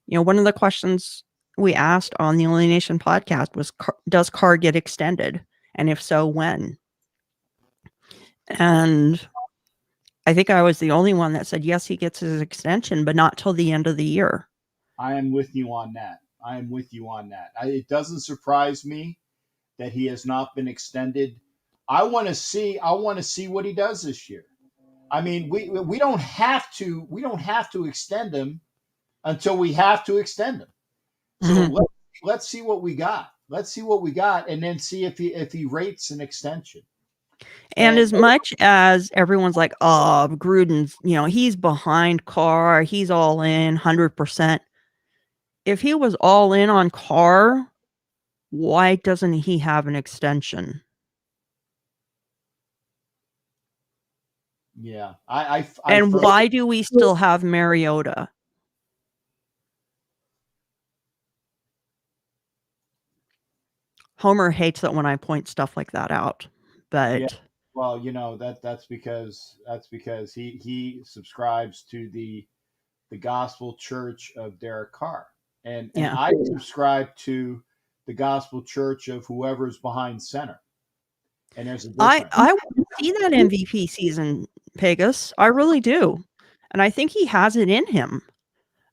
One of the questions we asked on the Only Nation podcast was, does Carr get extended? And if so, when? And I think I was the only one that said, yes, he gets his extension, but not till the end of the year. I am with you on that. It doesn't surprise me that he has not been extended. I want to see what he does this year. I mean, we don't have to extend him until we have to extend him. So let's see what we got. And then see if he rates an extension. And as much as everyone's like, oh, Gruden's, he's behind Carr, he's all in 100%. If he was all in on Carr, why doesn't he have an extension? Yeah. Why do we still have Mariota? Homer hates it when I point stuff like that out, but yeah. Well, that's because he subscribes to the Gospel Church of Derek Carr, and I subscribe to the Gospel Church of whoever's behind center. And there's a difference. see that MVP season, Pegasus. I really do. And I think he has it in him.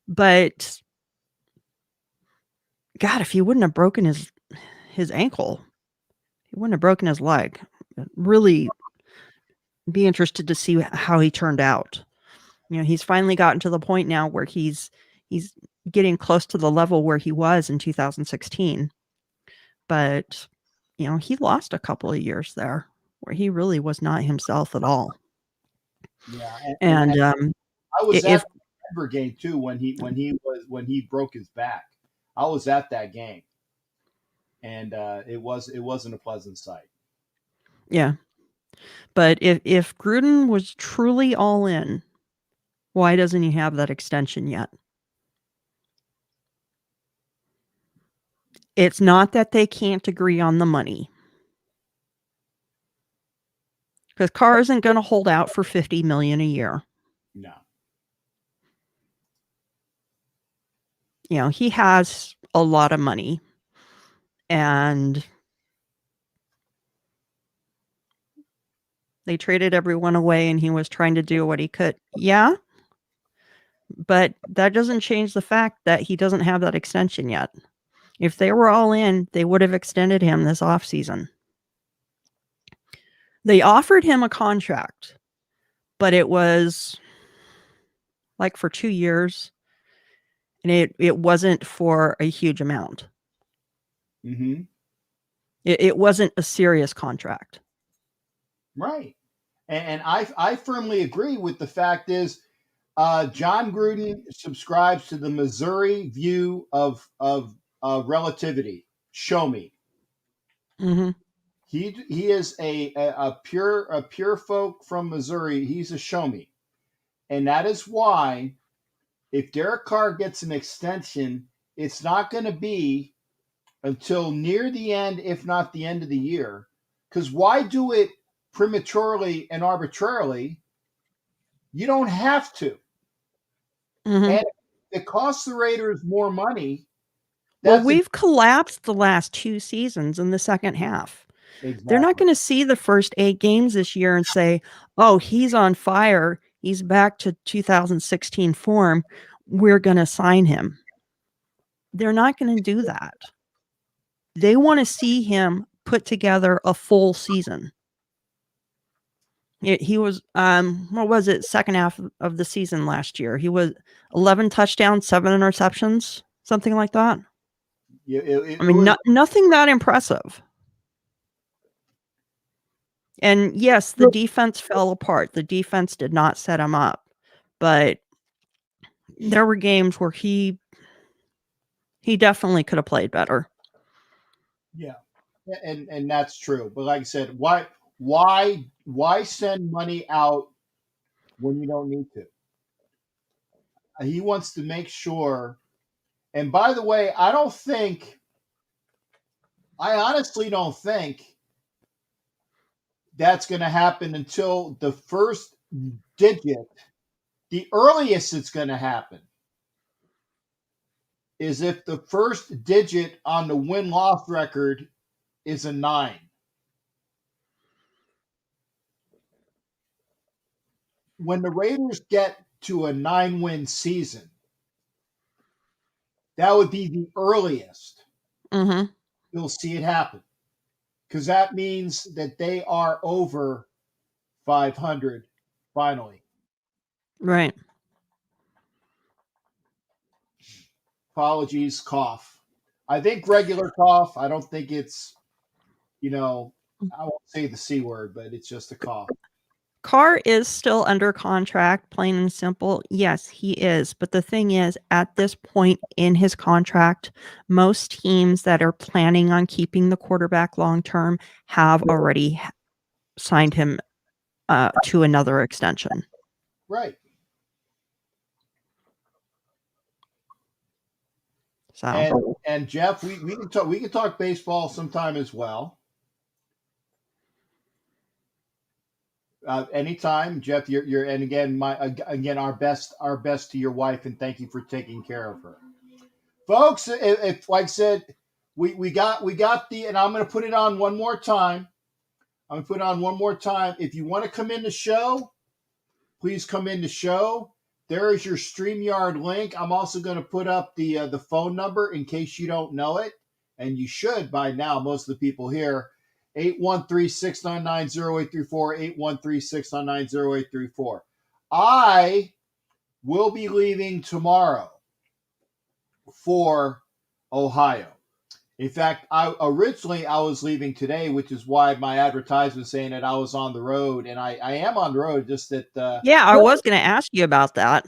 But God, if he wouldn't have broken his ankle, he wouldn't have broken his leg. Really be interested to see how he turned out. You know, he's finally gotten to the point now where he's getting close to the level where he was in 2016. But, you know, he lost a couple of years there where he really was not himself at all. Yeah, And I was if at the Denver game too when he broke his back. I was at that game, and it wasn't a pleasant sight. yeah, but if Gruden was truly all in, why doesn't he have that extension yet? It's not that they can't agree on the money. Because Carr isn't going to hold out for $50 million a year. No. You know, he has a lot of money. And they traded everyone away and he was trying to do what he could. Yeah. But that doesn't change the fact that he doesn't have that extension yet. If they were all in, they would have extended him this offseason. They offered him a contract, but it was like for 2 years, and it wasn't for a huge amount. Mm-hmm. It wasn't a serious contract. Right. And I firmly agree with the fact is John Gruden subscribes to the Missouri view of relativity. Show me. Mm-hmm. He is a pure folk from Missouri. He's a show me. And that is why if Derek Carr gets an extension, it's not going to be until near the end, if not the end of the year. Because why do it prematurely and arbitrarily? You don't have to. Mm-hmm. And it costs the Raiders more money. Well, we've collapsed the last 2 seasons in the second half. Exactly. They're not going to see the first 8 games this year and say, oh, he's on fire. He's back to 2016 form. We're going to sign him. They're not going to do that. They want to see him put together a full season. He was, what was it, second half of the season last year? He was 11 touchdowns, 7 interceptions, something like that. Yeah, nothing that impressive. And yes, the defense fell apart. The defense did not set him up. But there were games where he definitely could have played better. Yeah. And that's true. But like I said, why send money out when you don't need to? He wants to make sure. And by the way, I honestly don't think that's going to happen until the first digit. The earliest it's going to happen is if the first digit on the win-loss record is a 9. When the Raiders get to a 9-win season, that would be the earliest you'll see it happen. Because that means that they are over 500 finally. Right. Apologies, cough. I think regular cough. I don't think it's, I won't say the C word, but it's just a cough. Carr is still under contract, plain and simple. Yes, he is. But the thing is, at this point in his contract, most teams that are planning on keeping the quarterback long term have already signed him to another extension. Right. So and Jeff, we can talk baseball sometime as well. Anytime, Jeff. You're and again our best to your wife, and thank you for taking care of her, folks. If like I said, we got the, and I'm going to put it on one more time. I'm going to put it on one more time. If you want to come in the show, please come in the show. There is your StreamYard link. I'm also going to put up the phone number in case you don't know it. And you should by now, most of the people here. 813-699-0834, 813-699-0834. I will be leaving tomorrow for Ohio. In fact, originally I was leaving today, which is why my advertisement saying that I was on the road, and I am on the road. Just that. Yeah, I was going to ask you about that.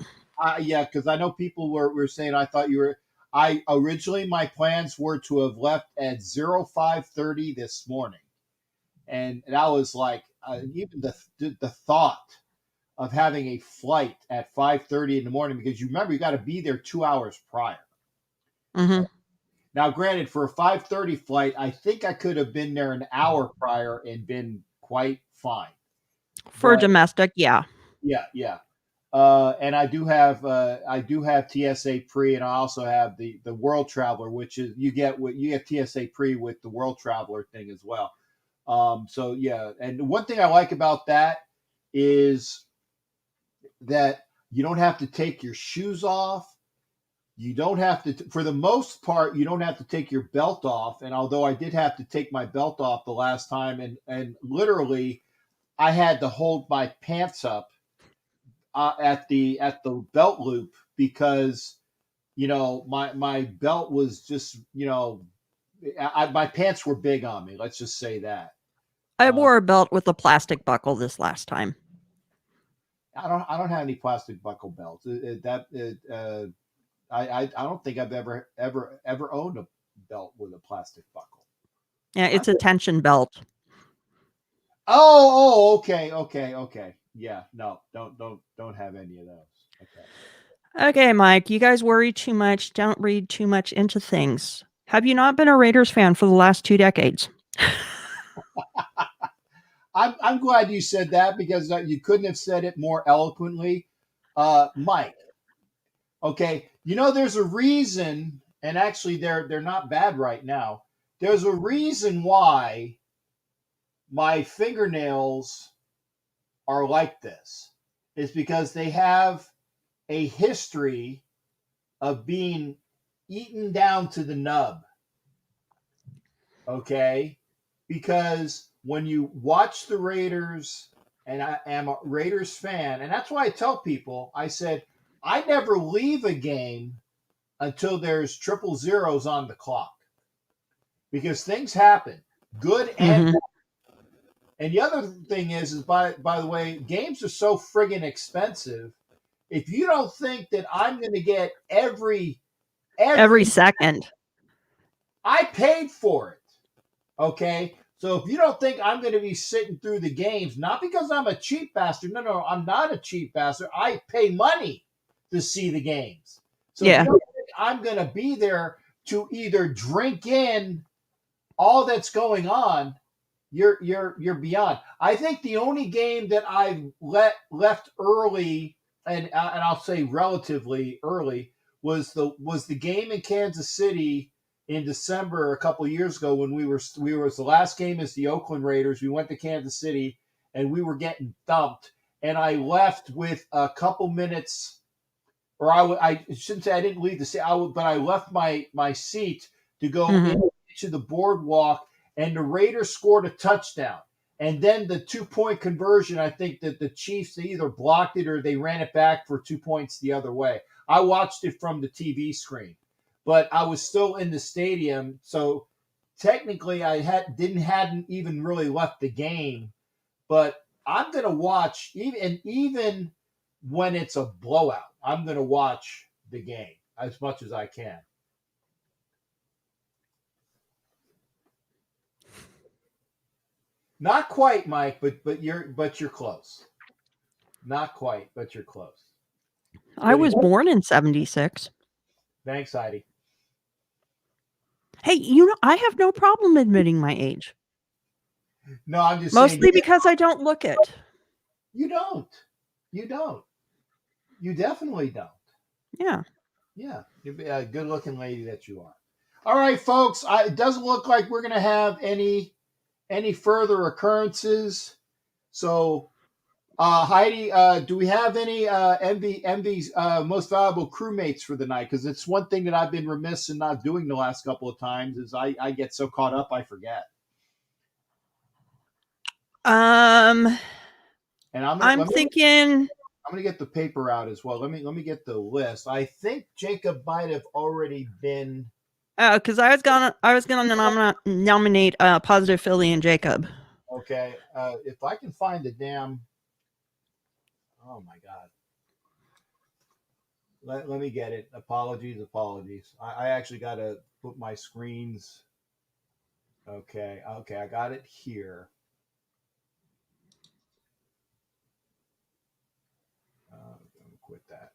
Yeah, because I know people were saying I thought you were. Originally my plans were to have left at 05:30 this morning, and I was like, even the thought of having a flight at 5:30 in the morning, because you remember you got to be there 2 hours prior. Mm-hmm. Now, granted, for a 5:30 flight, I think I could have been there an hour prior and been quite fine. For domestic, yeah. Yeah. And I do have TSA pre, and I also have the World Traveler, which is you get TSA pre with the World Traveler thing as well. So yeah, and one thing I like about that is that you don't have to take your shoes off. You don't have to, for the most part, you don't have to take your belt off. And although I did have to take my belt off the last time, and literally I had to hold my pants up at the belt loop because, my belt was just, my pants were big on me. Let's just say that. I wore a belt with a plastic buckle this last time. I don't have any plastic buckle belts. I don't think I've ever owned a belt with a plastic buckle. Yeah, it's a tension belt. Oh, okay. Yeah, no, don't have any of those. Okay, Mike, you guys worry too much. Don't read too much into things. Have you not been a Raiders fan for the last 2 decades? I'm glad you said that because you couldn't have said it more eloquently, Mike. Okay, there's a reason, and actually they're not bad right now. There's a reason why my fingernails are like this. It's because they have a history of being eaten down to the nub. Okay, because when you watch the Raiders, and I am a Raiders fan, and that's why I tell people, I said, I never leave a game until there's 000s on the clock because things happen, good and bad. And the other thing is by the way, games are so friggin' expensive. If you don't think that I'm going to get every second, I paid for it. Okay. So if you don't think I'm going to be sitting through the games, not because I'm a cheap bastard. No, I'm not a cheap bastard. I pay money to see the games. So if you don't think I'm going to be there to either drink in all that's going on, you're beyond. I think the only game that I've left early, and I'll say relatively early, was the game in Kansas City in December a couple of years ago when we were the last game is the Oakland Raiders. We went to Kansas City and we were getting thumped, and I left with a couple minutes, or I shouldn't say I didn't leave the seat, but I left my seat to go into the boardwalk, and the Raiders scored a touchdown. And then the 2-point conversion, I think that the Chiefs, they either blocked it or they ran it back for 2 points the other way. I watched it from the TV screen, but I was still in the stadium. So technically I hadn't even really left the game, but I'm going to watch even when it's a blowout, I'm going to watch the game as much as I can. Not quite, Mike, but you're close. Not quite, but you're close. I was born in 76. Thanks, Heidi. Hey, I have no problem admitting my age. No, I'm just mostly saying, because I don't look it. You don't. You definitely don't. Yeah. Yeah. You're a good-looking lady that you are. All right, folks. It doesn't look like we're going to have any any further occurrences? So, Heidi, do we have any MV's most valuable crewmates for the night? Because it's one thing that I've been remiss in not doing the last couple of times is I get so caught up I forget. And I'm thinking. I'm gonna get the paper out as well. Let me get the list. I think Jacob might have already been. Because I was gonna nominate Positive Philly and Jacob. Okay, if I can find the damn. Oh my God. Let me get it. Apologies. I actually got to put my screens. Okay, I got it here. Quit that.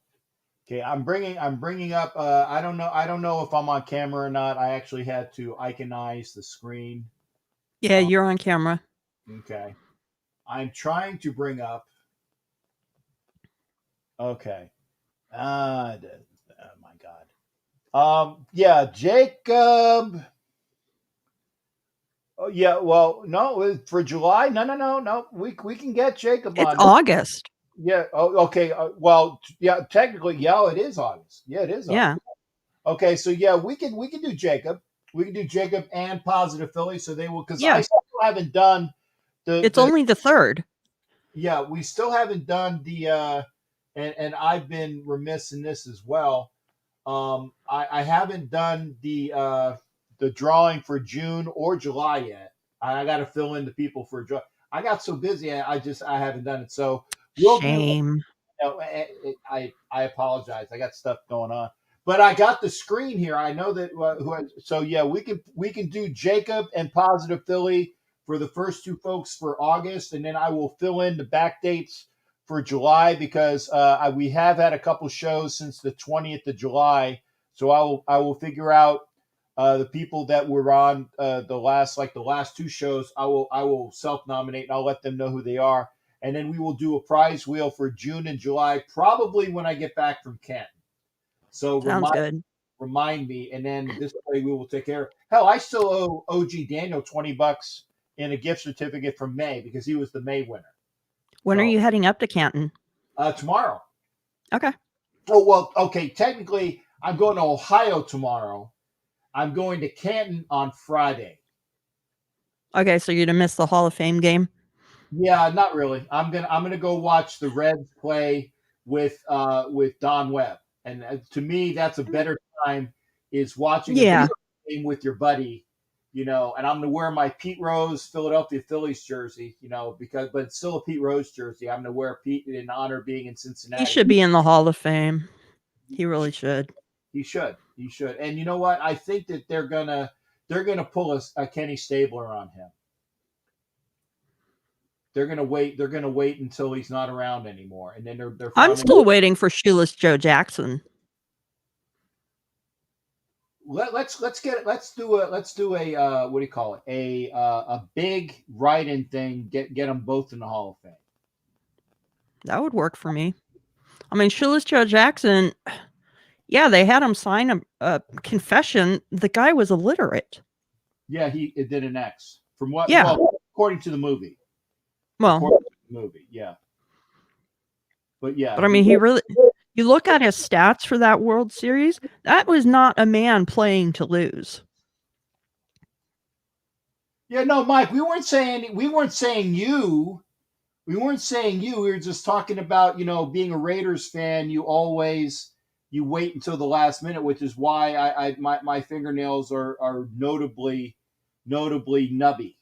Okay, I'm bringing up. I don't know if I'm on camera or not. I actually had to iconize the screen. Yeah, you're on camera. Okay, I'm trying to bring up. Okay. Oh my God. Yeah, Jacob. Oh yeah. Well, no, for July. No. We can get Jacob on. It's August. Yeah. Oh, okay. Well, yeah. Technically, yeah, it is August. Yeah, it is August. Yeah. Okay, so yeah, we can do Jacob. We can do Jacob and Positive Philly, so they will because Yeah. I still haven't done the. It's only the 3rd. Yeah, we still haven't done the. And I've been remiss in this as well. I haven't done the drawing for June or July yet. I got to fill in the people for draw. I got so busy, I haven't done it. So Shame. I apologize. I got stuff going on, but I got the screen here. I know that. So yeah, we can do Jacob and Positive Philly for the first two folks for August, and then I will fill in the back dates for July because we have had a couple shows since the 20th of July. So I will figure out the people that were on the last two shows. I will self-nominate and I'll let them know who they are. And then we will do a prize wheel for June and July, probably when I get back from Kent. So remind me, and then this way we will take care of. Hell, I still owe OG Daniel $20 in a gift certificate from May because he was the May winner. When are you heading up to Canton? Tomorrow. Okay. Oh well, okay. Technically, I'm going to Ohio tomorrow. I'm going to Canton on Friday. Okay, so you're gonna miss the Hall of Fame game. Yeah, not really. I'm gonna go watch the Reds play with Don Webb, and to me, that's a better time is watching a video game with your buddy, and I'm gonna wear my Pete Rose Philadelphia Phillies jersey, but it's still a Pete Rose jersey. I'm gonna wear Pete in honor of being in Cincinnati. He should be in the Hall of Fame. He really should. He should. And you know what? I think that they're gonna pull a Kenny Stabler on him. They're gonna wait until he's not around anymore, and then they're. I'm still waiting for Shoeless Joe Jackson. Let's do a what do you call it? A big write-in thing. Get them both in the Hall of Fame. That would work for me. I mean, Shoeless Joe Jackson. Yeah, they had him sign a confession. The guy was illiterate. Yeah, he did an X. From what? Yeah. Well, according to the movie. Well, yeah. But yeah. But I mean, he really. You look at his stats for that World Series. That was not a man playing to lose. Yeah, no, Mike. We weren't saying you. We weren't saying you. We were just talking about being a Raiders fan. You wait until the last minute, which is why my fingernails are notably nubby.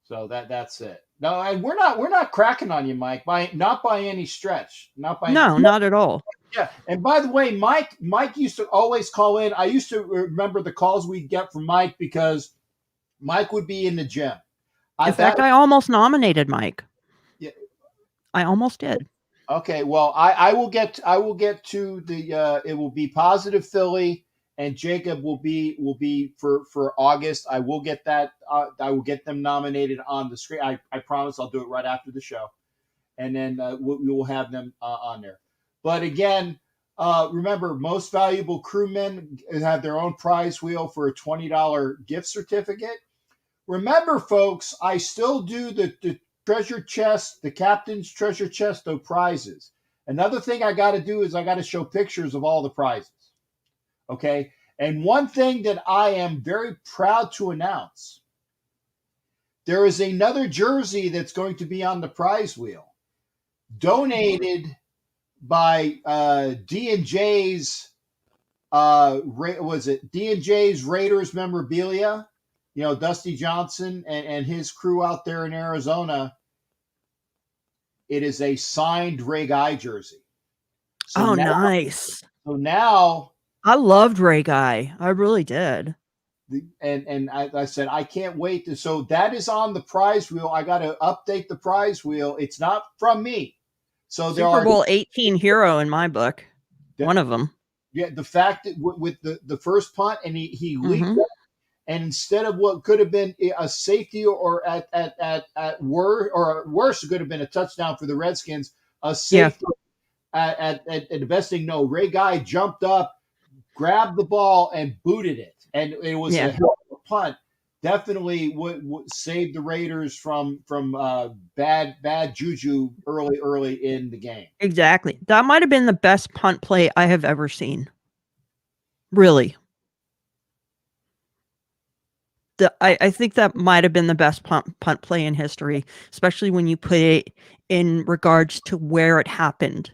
So that's it. No, and we're not cracking on you, Mike. Not by any stretch. Not at all. Yeah, and by the way, Mike used to always call in. I used to remember the calls we'd get from Mike because Mike would be in the gym. In fact, I almost nominated Mike. Yeah, I almost did. Okay, well, I will get to the. It will be Positive Philly, and Jacob will be for August. I will get that. I will get them nominated on the screen. I promise I'll do it right after the show, and then we will have them on there. But again, remember, most valuable crewmen have their own prize wheel for a $20 gift certificate. remember, folks, I still do the treasure chest, the captain's treasure chest of prizes. Another thing I got to do is I got to show pictures of all the prizes. Okay. And one thing that I am very proud to announce, there is another jersey that's going to be on the prize wheel, donated by D&J's, was it D&J's Raiders memorabilia? You know, Dusty Johnson and his crew out there in Arizona. It is a signed Ray Guy jersey. So nice. So now, I loved Ray Guy. I really did. And I said, I can't wait to. So that is on the prize wheel. I got to update the prize wheel. It's not from me. So there Super Bowl 18 hero in my book. One of them. Yeah, the fact that with the first punt and he leaped up, and instead of what could have been a safety or at worst, it could have been a touchdown for the Redskins, a safety at the best thing. No, Ray Guy jumped up, grabbed the ball, and booted it. And it was a hell of a punt. Definitely would save the Raiders from bad juju early in the game. Exactly. That might have been the best punt play I have ever seen. Really. I think that might have been the best punt play in history, especially when you put it in regards to where it happened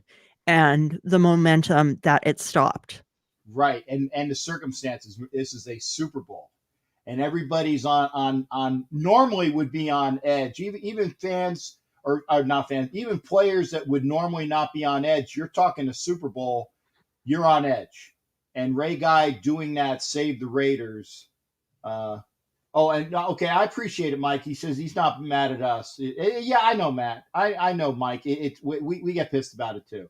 and the momentum that it stopped. Right, and the circumstances. This is a Super Bowl, and everybody's on normally would be on edge. Even fans or not fans, even players that would normally not be on edge. You're talking a Super Bowl, you're on edge. And Ray Guy doing that saved the Raiders. Okay, I appreciate it, Mike. He says he's not mad at us. Yeah, I know, Matt. I know, Mike. We get pissed about it too.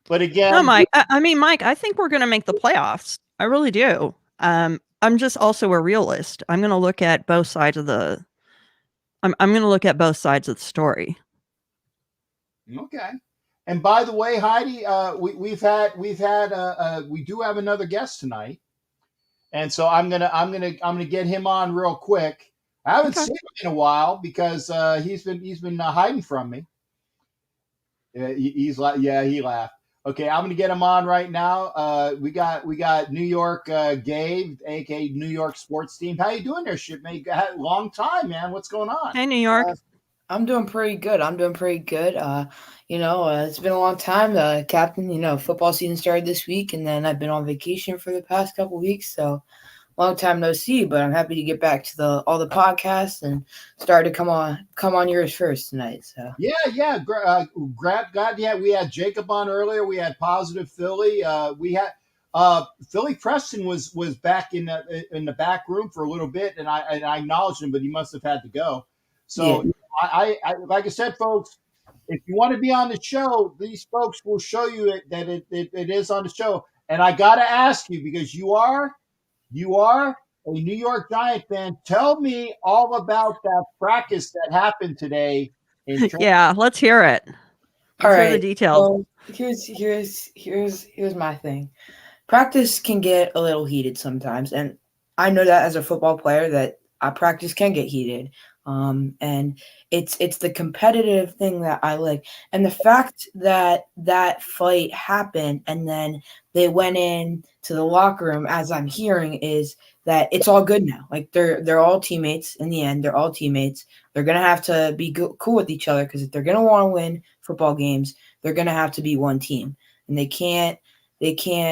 But again, no, Mike. Mike, I think we're going to make the playoffs. I really do. I'm just also a realist. I'm going to look at both sides of the. I'm going to look at both sides of the story. Okay. And by the way, Heidi, we do have another guest tonight, and so I'm gonna get him on real quick. I haven't seen him in a while because he's been hiding from me. He laughed. Okay, I'm gonna get him on right now. We got New York Gabe, aka New York Sports Team. How you doing there, shipmate? Long time, man. What's going on? Hey, New York. I'm doing pretty good. It's been a long time, Captain. Football season started this week, and then I've been on vacation for the past couple weeks. So, long time no see. But I'm happy to get back to all the podcasts and start to come on yours first tonight. So yeah. We had Jacob on earlier. We had Positive Philly. We had Philly Preston was back in the back room for a little bit, and I acknowledged him, but he must have had to go. So. Yeah. I like I said, folks, if you want to be on the show, these folks will show you that it is on the show. And I got to ask you, because you are a New York Giant fan, tell me all about that practice that happened today. Yeah, let's hear it. All right, the details. So here's my thing. Practice can get a little heated sometimes, and I know that as a football player that practice can get heated. And it's the competitive thing that I like. And the fact that fight happened and then they went in to the locker room, as I'm hearing, is that it's all good now. Like they're all teammates in the end. They're all teammates. They're going to have to be cool with each other, because if they're going to want to win football games, they're going to have to be one team, and they can't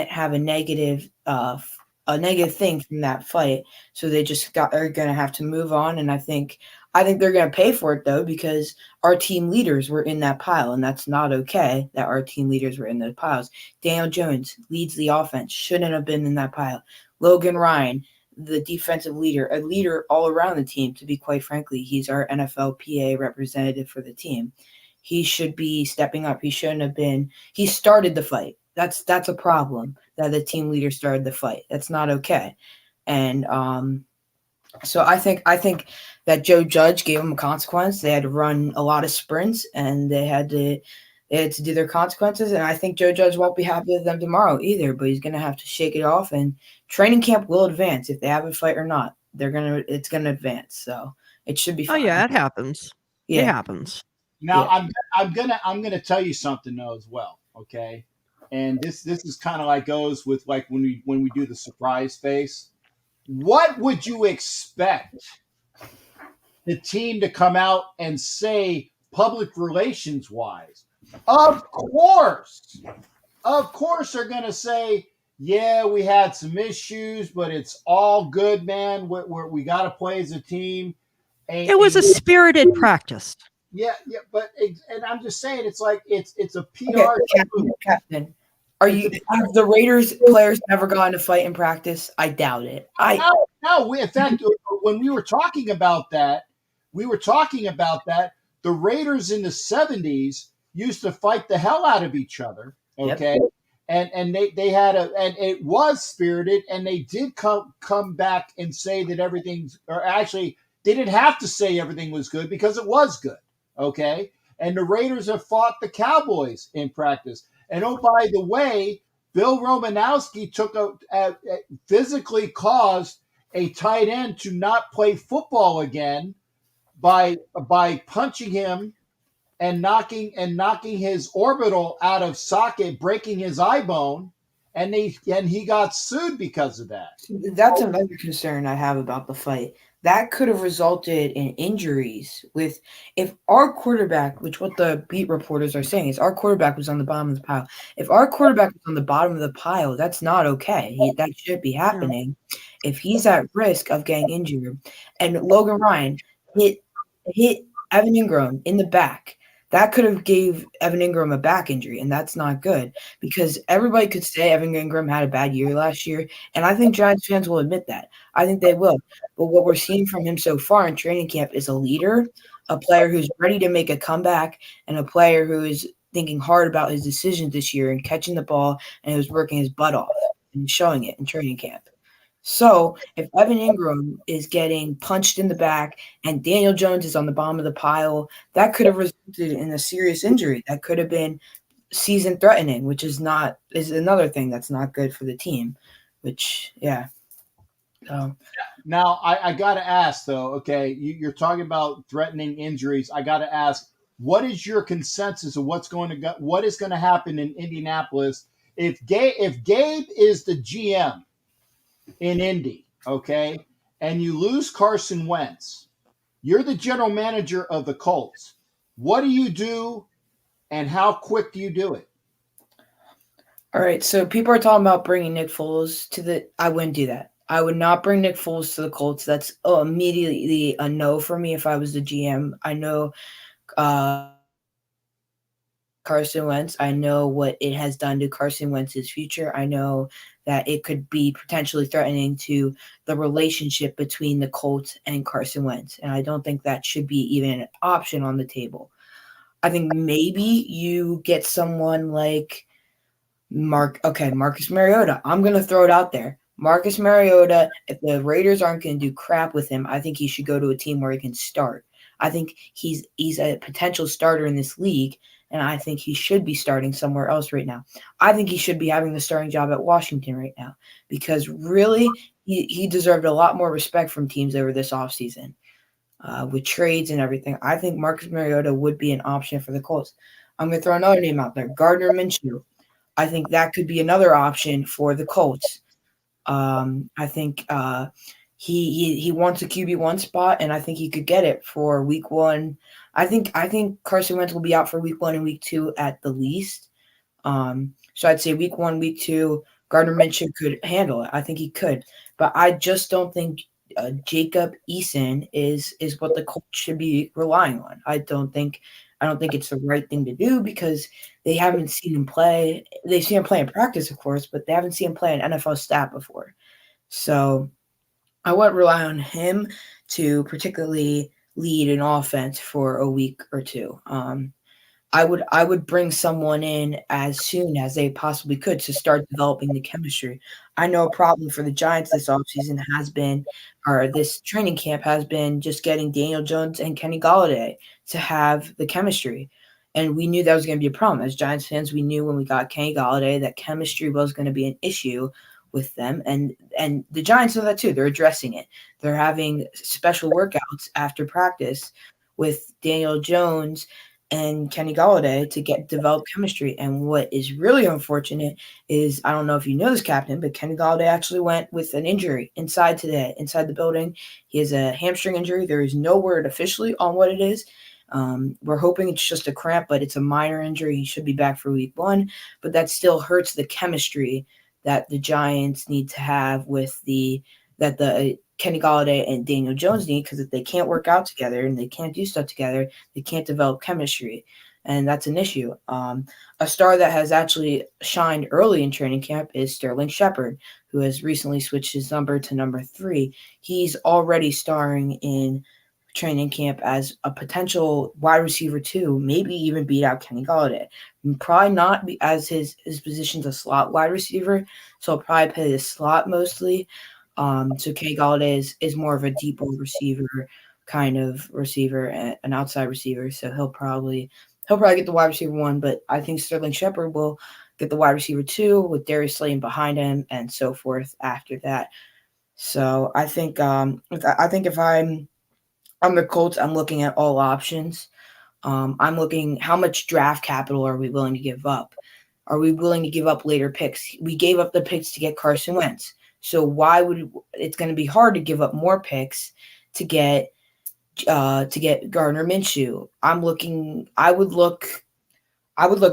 have a negative thing from that fight. So they are going to have to move on. And I think they're going to pay for it, though, because our team leaders were in that pile, and that's not okay that our team leaders were in those piles. Daniel Jones leads the offense, shouldn't have been in that pile. Logan Ryan, the defensive leader, a leader all around the team, to be quite frankly. He's our NFLPA representative for the team. He should be stepping up. He shouldn't have been. He started the fight. That's a problem, that the team leader started the fight. That's not okay. And so I think that Joe Judge gave him a consequence. They had to run a lot of sprints, and they had to do their consequences. And I think Joe Judge won't be happy with them tomorrow either, but he's going to have to shake it off. And training camp will advance if they have a fight or not. it's gonna advance. So it should be Oh fine. yeah, it happens. Yeah. It happens. Now Yeah. I'm gonna tell you something though as well, okay? And this is kind of like goes with like when we do the surprise face. What would you expect the team to come out and say public relations wise? Of course they're gonna say, yeah, we had some issues, but it's all good, man. We got to play as a team. It was a spirited practice. Yeah, and I'm just saying, it's like it's a PR. Okay, Captain, have the Raiders players never gone to fight in practice? I doubt it. No. In fact, when we were talking about that, the Raiders in the 70s used to fight the hell out of each other. Okay. Yep. And they had and it was spirited, and they did come back and say that actually they didn't have to say everything was good because it was good. Okay. And the Raiders have fought the Cowboys in practice. And oh, by the way, Bill Romanowski physically caused a tight end to not play football again by punching him and knocking his orbital out of socket, breaking his eye bone, and he got sued because of that. That's another concern I have about the fight. That could have resulted in injuries if our quarterback, which what the beat reporters are saying is our quarterback was on the bottom of the pile. If our quarterback was on the bottom of the pile, that's not okay. That should be happening. If he's at risk of getting injured, and Logan Ryan hit Evan Ingram in the back, that could have gave Evan Ingram a back injury, and that's not good because everybody could say Evan Ingram had a bad year last year, and I think Giants fans will admit that. I think they will. But what we're seeing from him so far in training camp is a leader, a player who's ready to make a comeback, and a player who is thinking hard about his decisions this year and catching the ball, and who's working his butt off and showing it in training camp. So if Evan Ingram is getting punched in the back and Daniel Jones is on the bottom of the pile, that could have resulted in a serious injury. That could have been season threatening, which is another thing that's not good for the team, which, yeah. Now I got to ask though, okay, you're talking about threatening injuries. I got to ask, what is your consensus of what is going to happen in Indianapolis if Gabe is the GM in Indy, okay, and you lose Carson Wentz? You're the general manager of the Colts. What do you do, and how quick do you do it? All right, so people are talking about bringing Nick Foles I wouldn't do that. I would not bring Nick Foles to the Colts. That's immediately a no for me if I was the GM. I know Carson Wentz. I know what it has done to Carson Wentz's future. I know that it could be potentially threatening to the relationship between the Colts and Carson Wentz. And I don't think that should be even an option on the table. I think maybe you get someone like Marcus Mariota. I'm going to throw it out there. Marcus Mariota, if the Raiders aren't going to do crap with him, I think he should go to a team where he can start. I think he's a potential starter in this league, and I think he should be starting somewhere else right now. I think he should be having the starting job at Washington right now because really he deserved a lot more respect from teams over this offseason with trades and everything. I think Marcus Mariota would be an option for the Colts. I'm going to throw another name out there, Gardner Minshew. I think that could be another option for the Colts. I think he wants a QB1 spot, and I think he could get it for week 1. I think Carson Wentz will be out for week 1 and week 2 at the least. So I'd say week 1, week 2, Gardner Minshew could handle it. I think he could, but I just don't think Jacob Eason is what the Colts should be relying on. I don't think it's the right thing to do because they haven't seen him play. They've seen him play in practice, of course, but they haven't seen him play an NFL stat before. So I wouldn't rely on him to particularly lead an offense for a week or two. I would bring someone in as soon as they possibly could to start developing the chemistry. I know a problem for the Giants this offseason this training camp has been just getting Daniel Jones and Kenny Golladay to have the chemistry. And we knew that was going to be a problem. As Giants fans, we knew when we got Kenny Golladay that chemistry was going to be an issue with them, and the Giants know that too. They're addressing it. They're having special workouts after practice with Daniel Jones and Kenny Golladay to develop chemistry. And what is really unfortunate is, I don't know if you know this, Captain, but Kenny Golladay actually went with an injury inside the building. He has a hamstring injury. There is no word officially on what it is. We're hoping it's just a cramp, but it's a minor injury. He should be back for week 1, but that still hurts the chemistry that the Giants need to have with the Kenny Golladay and Daniel Jones need, because if they can't work out together and they can't do stuff together, they can't develop chemistry, and that's an issue. A star that has actually shined early in training camp is Sterling Shepard, who has recently switched his number to number 3. He's already starring in training camp as a potential wide receiver 2, maybe even beat out Kenny Golladay. Probably not as his position's a slot wide receiver, so he'll probably play the slot mostly. So Kenny Golladay is more of a deep ball receiver kind of receiver, an outside receiver. So he'll probably get the wide receiver 1, but I think Sterling Shepard will get the wide receiver 2 with Darius Slayton behind him and so forth after that. So I think if I'm the Colts, I'm looking at all options. I'm looking, how much draft capital are we willing to give up? Are we willing to give up later picks? We gave up the picks to get Carson Wentz. So why would it's going to be hard to give up more picks to get Gardner Minshew? I would look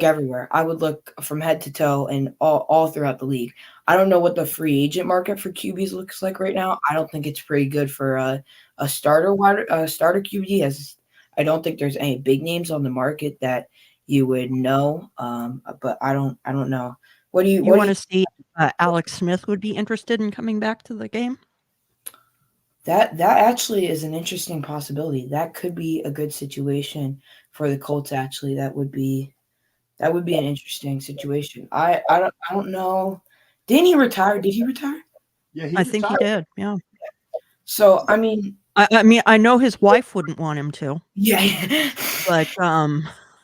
everywhere. I would look from head to toe and all throughout the league. I don't know what the free agent market for QBs looks like right now. I don't think it's pretty good for a starter QB. As I don't think there's any big names on the market that you would know. But I don't know. What do you want to see? Alex Smith would be interested in coming back to the game. That actually is an interesting possibility. That could be a good situation for the Colts. Actually, that would be an interesting situation. I don't know. Didn't he retire? Did he retire? Yeah, I think he did. Yeah. So I mean, I know his wife wouldn't want him to. Yeah. But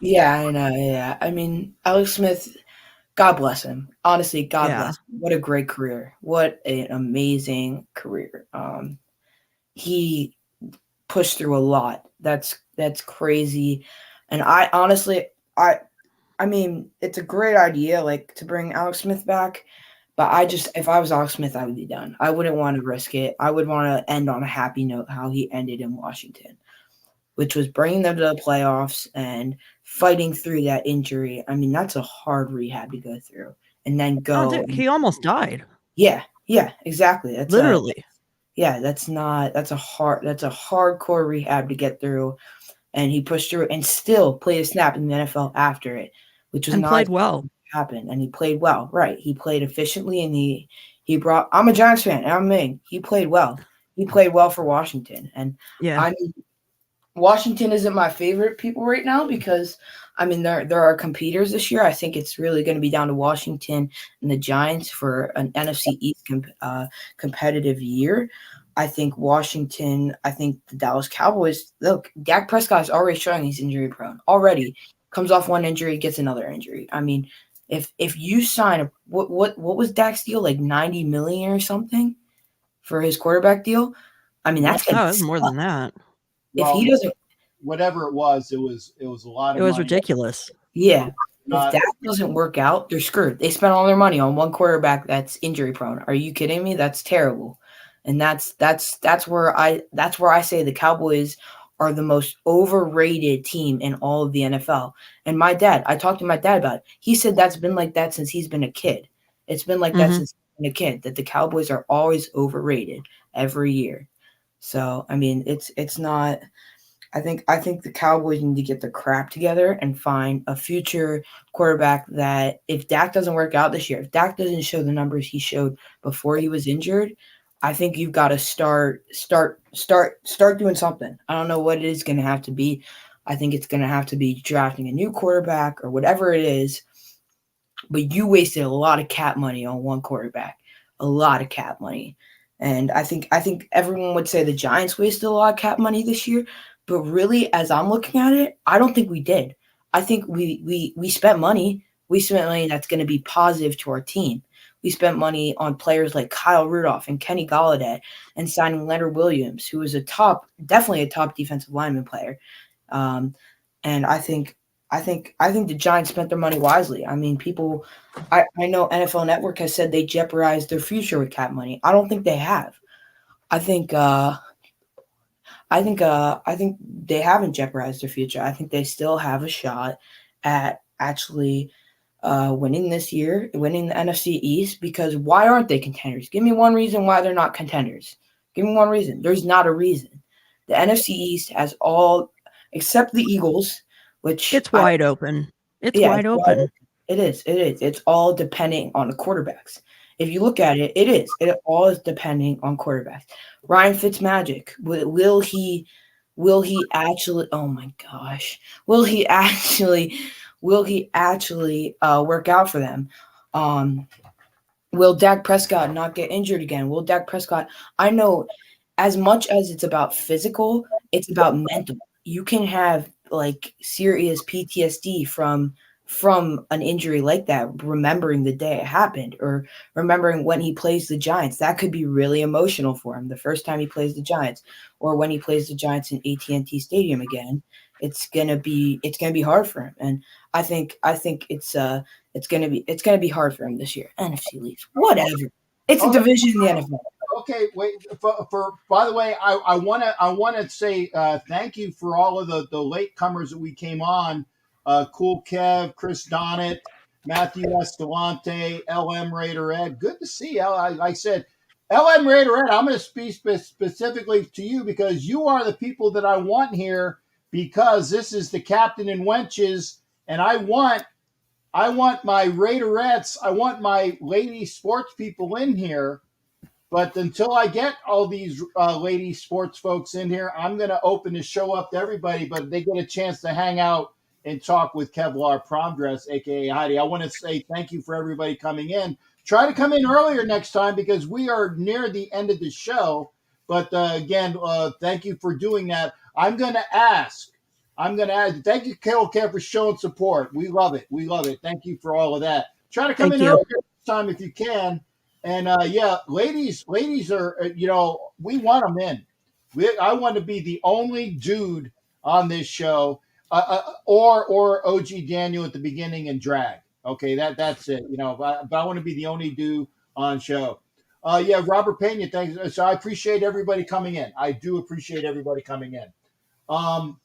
yeah, I know. Yeah, I mean, Alex Smith. God bless him. Honestly, God bless him. What a great career. What an amazing career. He pushed through a lot. That's crazy. And I honestly, I mean, it's a great idea, like, to bring Alex Smith back. But if I was Alex Smith, I would be done. I wouldn't want to risk it. I would want to end on a happy note, how he ended in Washington, which was bringing them to the playoffs and fighting through that injury. I mean, that's a hard rehab to go through, and then go. He almost died. Yeah, exactly. That's literally. That's a hardcore rehab to get through, and he pushed through and still played a snap in the NFL after it, which was played well. Happened, and he played well. Right, he played efficiently, and he brought. I'm a Giants fan, and I'm Ming. He played well. He played well for Washington, and I mean, Washington isn't my favorite people right now because, I mean, there are competitors this year. I think it's really going to be down to Washington and the Giants for an NFC East competitive year. I think Washington, I think the Dallas Cowboys, look, Dak Prescott is already showing he's injury prone. Already comes off one injury, gets another injury. I mean, if you sign what was Dak's deal, like $90 million or something for his quarterback deal? I mean, that's more than that. If he doesn't, whatever it was a lot of. It was money. ridiculous. Yeah, if that doesn't work out, they're screwed. They spent all their money on one quarterback that's injury prone. Are you kidding me? That's terrible. And that's where I say the Cowboys are the most overrated team in all of the NFL. And I talked to my dad about it. He said that's been like that since he's been a kid. It's been like that since he's been a kid, that the Cowboys are always overrated every year. So, I mean, it's not – I think the Cowboys need to get their crap together and find a future quarterback that, if Dak doesn't work out this year, if Dak doesn't show the numbers he showed before he was injured, I think you've got to start doing something. I don't know what it is going to have to be. I think it's going to have to be drafting a new quarterback or whatever it is. But you wasted a lot of cap money on one quarterback, a lot of cap money. And I think everyone would say the Giants wasted a lot of cap money this year, but really, as I'm looking at it, I don't think we did. I think we spent money. We spent money that's going to be positive to our team. We spent money on players like Kyle Rudolph and Kenny Golladay, and signing Leonard Williams, who is definitely a top defensive lineman player. And I think the Giants spent their money wisely. I mean, I know NFL Network has said they jeopardized their future with cap money. I don't think they have. I think they haven't jeopardized their future. I think they still have a shot at actually winning this year, winning the NFC East, because why aren't they contenders? Give me one reason why they're not contenders. Give me one reason. There's not a reason. The NFC East has all, except the Eagles, which it's wide open. It's wide open. It is. It's all depending on the quarterbacks. If you look at it, it all is depending on quarterbacks. Ryan Fitzmagic, will he actually? Oh my gosh, will he actually work out for them? Will Dak Prescott not get injured again? Will Dak Prescott? I know, as much as it's about physical, it's about mental. You can have like serious PTSD from an injury like that, remembering the day it happened or remembering when he plays the Giants. That could be really emotional for him the first time he plays the Giants, or when he plays the Giants in AT&T Stadium again. It's gonna be hard for him, and I think it's gonna be hard for him this year. NFC Leafs, whatever. It's a division in the NFL. Okay, wait. By the way, I want to say thank you for all of the latecomers that we came on. Cool Kev, Chris Donnet, Matthew Escalante, LM Raider Ed. Good to see you. Like I said, LM Raider Ed, I'm going to speak specifically to you because you are the people that I want here, because this is the Captain and Wenches, and I want my Raiderettes, I want my lady sports people in here. But until I get all these lady sports folks in here, I'm going to open the show up to everybody, but they get a chance to hang out and talk with Kevlar Prom Dress, a.k.a. Heidi. I want to say thank you for everybody coming in. Try to come in earlier next time because we are near the end of the show. But again, thank you for doing that. I'm going to ask. Thank you, Kev, for showing support. We love it. Thank you for all of that. Try to come in earlier next time if you can. And ladies are, we want them in. I want to be the only dude on this show. Or OG Daniel at the beginning and drag. Okay, that's it. But I want to be the only dude on show. Robert Pena, thanks. So I appreciate everybody coming in. I do appreciate everybody coming in. No.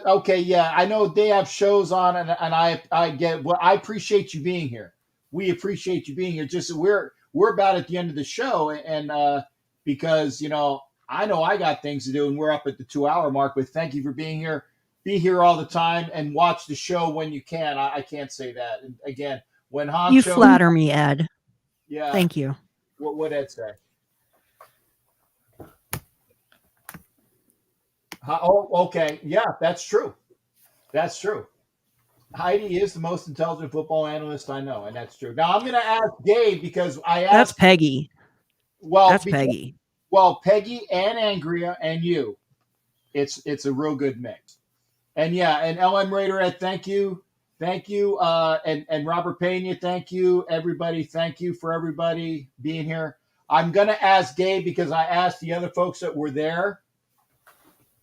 Okay, yeah, I know they have shows on, and I get. Well, I appreciate you being here. We appreciate you being here. Just we're about at the end of the show, and because I know I got things to do, and we're up at the 2-hour mark. But thank you for being here. Be here all the time and watch the show when you can. I can't say that. And again, when Honcho, you flatter me, Ed. Yeah. Thank you. What would Ed say? Oh, okay. Yeah, that's true. That's true. Heidi is the most intelligent football analyst I know, and that's true. Now I'm going to ask Gabe because I asked. That's Peggy. Well, that's Peggy. Well, Peggy and Angria and you, it's a real good mix. And and LM Raider, thank you, and Robert Pena, thank you, everybody, thank you for everybody being here. I'm gonna ask Gabe because I asked the other folks that were there.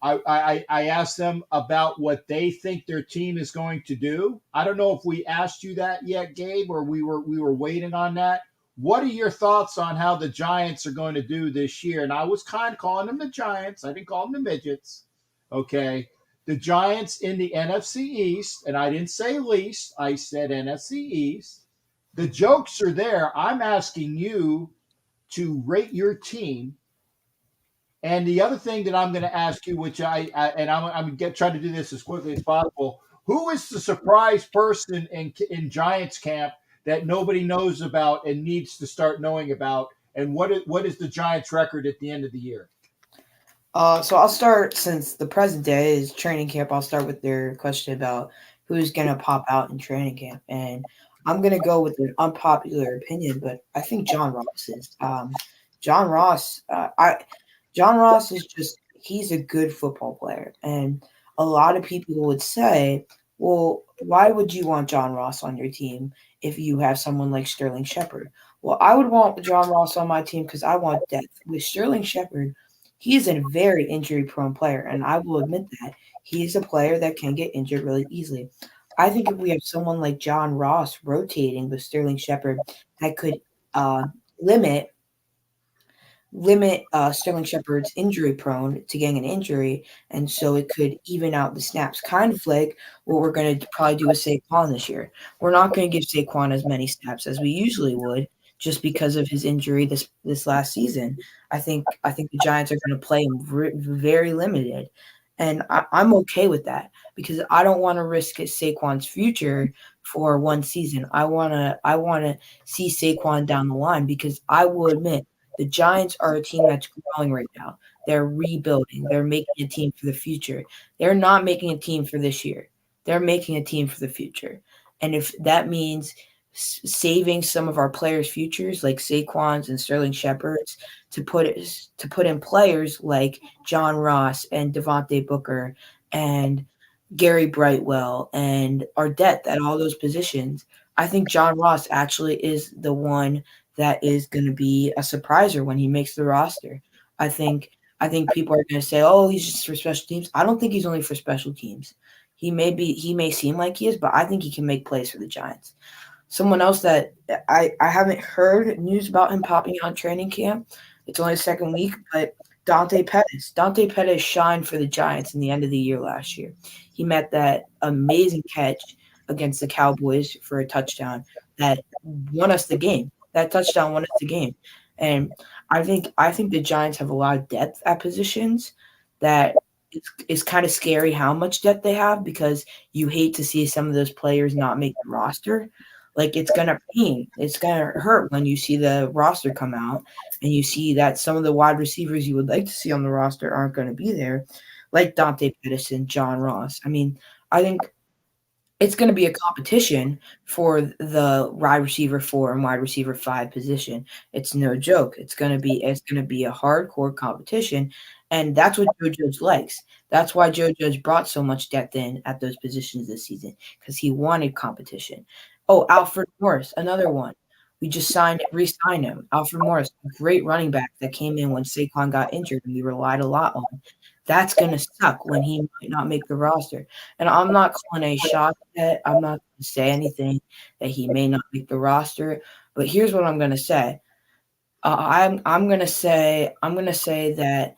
I asked them about what they think their team is going to do. I don't know if we asked you that yet, Gabe, or we were waiting on that. What are your thoughts on how the Giants are going to do this year? And I was kind of calling them the Giants. I didn't call them the midgets. Okay. The Giants in the NFC East, and I didn't say least. I said NFC East. The jokes are there. I'm asking you to rate your team. And the other thing that I'm going to ask you, which I'm going to try to do this as quickly as possible. Who is the surprise person in Giants camp that nobody knows about and needs to start knowing about? And what is the Giants record at the end of the year? So I'll start, since the present day is training camp, I'll start with their question about who's going to pop out in training camp. And I'm going to go with an unpopular opinion, but I think John Ross is. John Ross is just, he's a good football player. And a lot of people would say, well, why would you want John Ross on your team if you have someone like Sterling Shepard. Well, I would want John Ross on my team because I want depth. With Sterling Shepard, he is a very injury-prone player, and I will admit that. He is a player that can get injured really easily. I think if we have someone like John Ross rotating with Sterling Shepard, that could limit Sterling Shepard's injury prone to getting an injury, and so it could even out the snaps. Kind of like what we're going to probably do with Saquon this year. We're not going to give Saquon as many snaps as we usually would, just because of his injury this last season. I think the Giants are going to play him very limited, and I'm okay with that because I don't want to risk Saquon's future for one season. I want to see Saquon down the line because I will admit the Giants are a team that's growing right now. They're rebuilding. They're making a team for the future. They're not making a team for this year. They're making a team for the future. And if that means saving some of our players' futures, like Saquon's and Sterling Shepard's, to put in players like John Ross and Devontae Booker and Gary Brightwell and Ardette at all those positions, I think John Ross actually is the one that is going to be a surpriser when he makes the roster. I think people are going to say, "Oh, he's just for special teams." I don't think he's only for special teams. He may seem like he is, but I think he can make plays for the Giants. Someone else that I haven't heard news about him popping out in training camp. It's only the second week, but Dante Pettis. Dante Pettis shined for the Giants in the end of the year last year. He met that amazing catch against the Cowboys for a touchdown that won us the game. That touchdown won us the game. And I think the Giants have a lot of depth at positions that it's kind of scary how much depth they have because you hate to see some of those players not make the roster. Like it's going to pain. It's going to hurt when you see the roster come out and you see that some of the wide receivers you would like to see on the roster aren't going to be there, like Dante Pettis and John Ross. I mean, I think it's going to be a competition for the wide receiver 4 and wide receiver 5 position. It's no joke. It's going to be a hardcore competition, and that's what Joe Judge likes. That's why Joe Judge brought so much depth in at those positions this season because he wanted competition. Oh, Alfred Morris, another one. We just re-signed him. Alfred Morris, a great running back that came in when Saquon got injured and we relied a lot on. That's going to suck when he might not make the roster. And I'm not calling a shot at. I'm not going to say anything that he may not make the roster. But here's what I'm going to say. I'm going to say that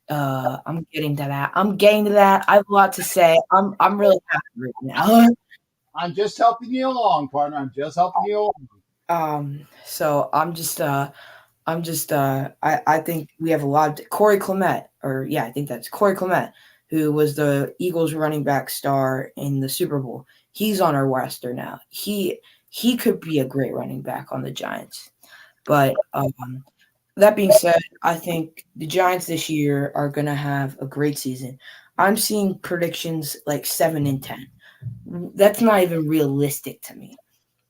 I'm getting to that. I have a lot to say. I'm really happy right now. I'm just helping you along, partner. I'm just helping you along. So I think we have a lot of Corey Clement, I think that's Corey Clement, who was the Eagles running back star in the Super Bowl. He's on our roster now. He could be a great running back on the Giants. But that being said, I think the Giants this year are going to have a great season. I'm seeing predictions like 7-10. That's not even realistic to me.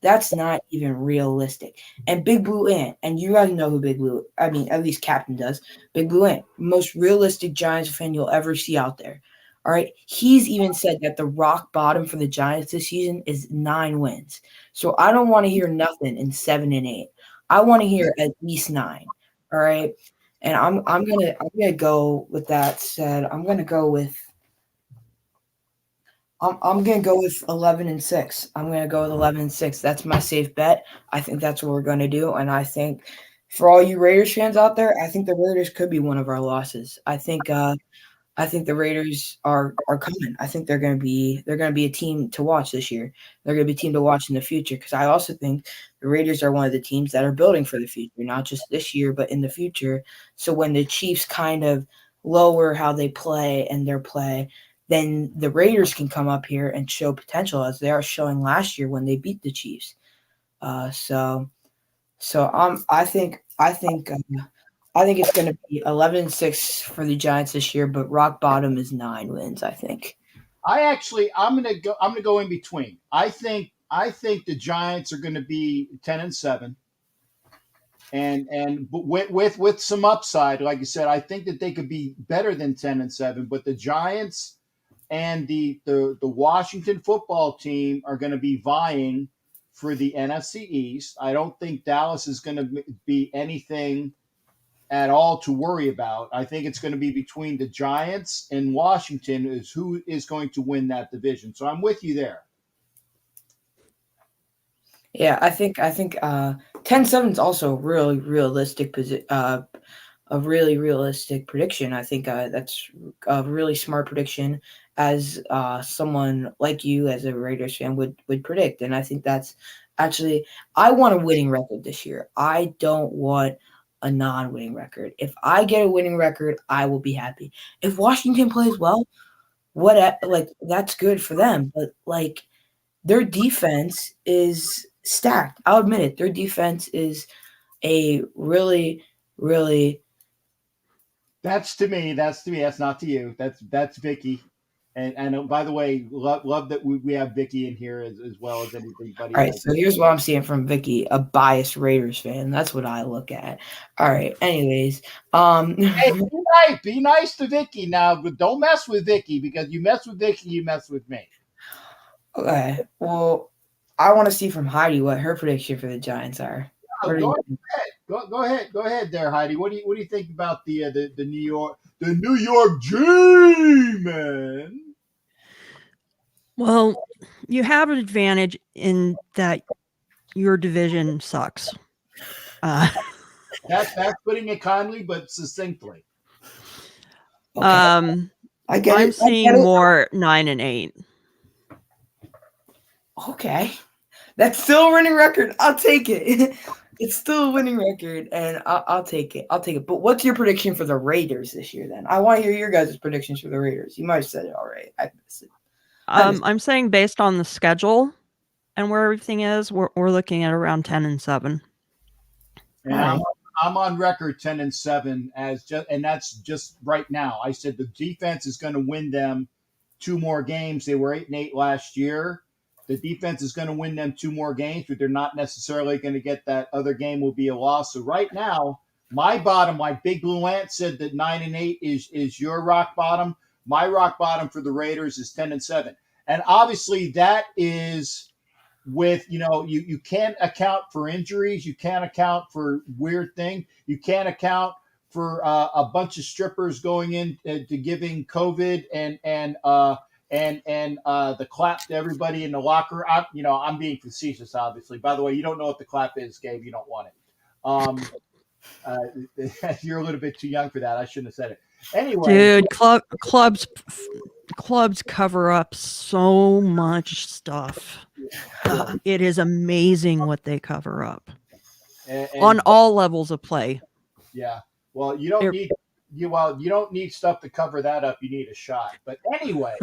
That's not even realistic. And Big Blue Ant, and you guys know who Big Blue, I mean, at least Captain does. Big Blue Ant, most realistic Giants fan you'll ever see out there. All right. He's even said that the rock bottom for the Giants this season is 9 wins. So I don't want to hear nothing in 7 and 8. I want to hear at least 9. All right. And I'm gonna go with that said. I'm gonna go with 11 and 6. I'm gonna go with 11 and 6. That's my safe bet. I think that's what we're gonna do. And I think for all you Raiders fans out there, I think the Raiders could be one of our losses. I think the Raiders are coming. I think they're gonna be a team to watch this year. They're gonna be a team to watch in the future because I also think the Raiders are one of the teams that are building for the future, not just this year, but in the future. So when the Chiefs kind of lower how they play and their play, then the Raiders can come up here and show potential as they are showing last year when they beat the Chiefs. I think it's going to be 11-6 for the Giants this year, but rock bottom is 9 wins. I think. I'm going to go in between. I think the Giants are going to be 10-7, and with some upside, like you said, I think that they could be better than 10-7. But the Giants and the Washington football team are going to be vying for the NFC East. I don't think Dallas is going to be anything at all to worry about. I think it's going to be between the Giants and Washington is who is going to win that division. So I'm with you there. Yeah, I think 10-7 is also a really realistic a really realistic prediction. I think that's a really smart prediction, as someone like you, as a Raiders fan, would predict. And I think that's actually, I want a winning record this year. I don't want a non-winning record. If I get a winning record, I will be happy. If Washington plays well, that's good for them. But like, their defense is stacked. I'll admit it. Their defense is a really, really. That's to me. That's not to you. That's Vicky. And by the way, love that we have Vicky in here as well as anybody. All right, so here's what I'm seeing from Vicky, a biased Raiders fan. That's what I look at. All right. Anyways, hey, be nice to Vicky now, but don't mess with Vicky, because you mess with Vicky, you mess with me. Okay. Well, I want to see from Heidi what her prediction for the Giants are. Go ahead there, Heidi. What do you think about the New York G-Men? Well, you have an advantage in that your division sucks. That's putting it kindly but succinctly. Okay. I'm seeing more 9-8. Okay. That's still a winning record. I'll take it. It's still a winning record, and I'll take it. But what's your prediction for the Raiders this year, then? I want to hear your guys' predictions for the Raiders. You might have said it already. I missed it. I'm saying based on the schedule and where everything is, we're looking at around 10-7. And I'm on record 10-7 and that's just right now. I said the defense is going to win them 2 more games. They were 8-8 last year. The defense is going to win them 2 more games, but they're not necessarily going to get that other game will be a loss. So right now, my Big Blue Ant said that 9-8 is your rock bottom. My rock bottom for the Raiders is 10-7. And obviously that is with, you can't account for injuries. You can't account for weird things. You can't account for a bunch of strippers going in to giving COVID and the clap to everybody in the locker. I'm being facetious, obviously. By the way, you don't know what the clap is, Gabe. You don't want it. You're a little bit too young for that. I shouldn't have said it. Anyway, dude, clubs cover up so much stuff. It is amazing what they cover up on all levels of play. Yeah. Well, you don't need stuff to cover that up. You need a shot. But anyway,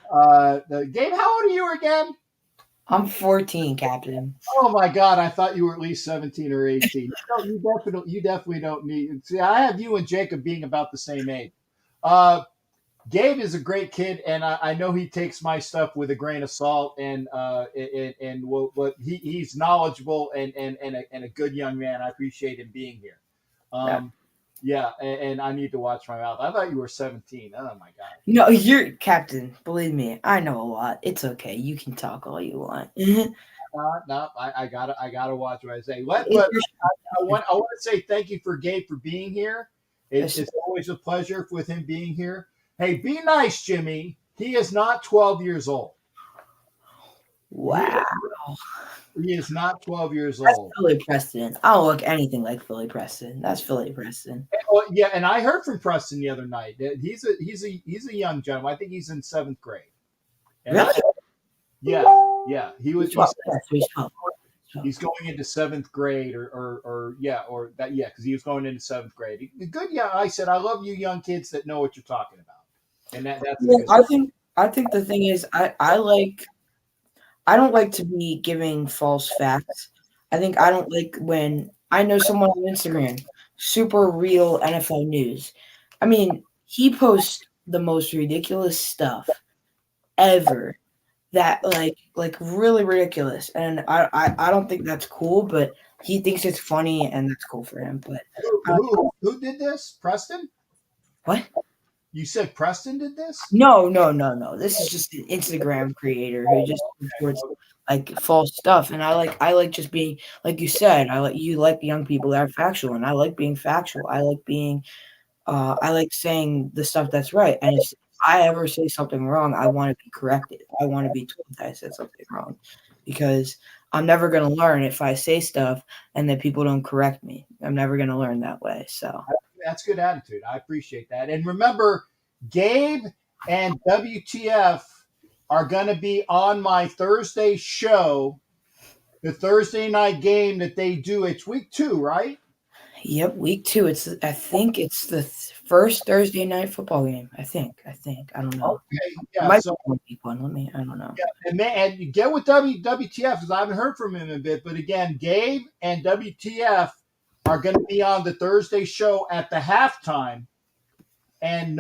Gabe, how old are you again? I'm 14, Captain. Oh my God! I thought you were at least 17 or 18. You definitely don't need. See, I have you and Jacob being about the same age. Gabe is a great kid, and I know he takes my stuff with a grain of salt, and he's knowledgeable and a good young man. I appreciate him being here. Yeah, and I need to watch my mouth. I thought you were 17. Oh my God. No, you're Captain. Believe me, I know a lot. It's okay. You can talk all you want. No, I gotta watch what I say. I want to say thank you for Gabe for being here. It's always a pleasure with him being here. Hey, be nice, Jimmy. He is not 12 years old. Wow. He is not 12 years That's old. Philly Preston. I don't look anything like Philly Preston. That's Philly Preston. Well, yeah, and I heard from Preston the other night. He's a young gentleman. I think he's in 7th grade. And Really? Yeah. He's going into 7th grade because he was going into 7th grade. Good, yeah. I said I love you, young kids that know what you're talking about, and that's. Yeah, I think the thing is I don't like to be giving false facts. I don't like when I know someone on Instagram, super real NFL news. I mean, he posts the most ridiculous stuff ever. That like really ridiculous, and I don't think that's cool, but he thinks it's funny, and that's cool for him. But who did this? Preston? What? You said Preston did this? No. This is just an Instagram creator who just reports like false stuff. And I like just being, like you said, you like young people that are factual, and I like being factual. I like saying the stuff that's right. And if I ever say something wrong, I want to be corrected. I want to be told that I said something wrong, because I'm never going to learn if I say stuff and then people don't correct me. I'm never going to learn that way. So That's good attitude. I appreciate that. And remember, Gabe and WTF are going to be on my Thursday show, the Thursday night game that they do. It's week 2, right? Yep, week 2. I think it's the first Thursday night football game. I think. I don't know. Okay, yeah. Might So be week 1. I don't know. yeah, and you get with WTF, because I haven't heard from him in a bit. But again, Gabe and WTF are going to be on the Thursday show at the halftime. And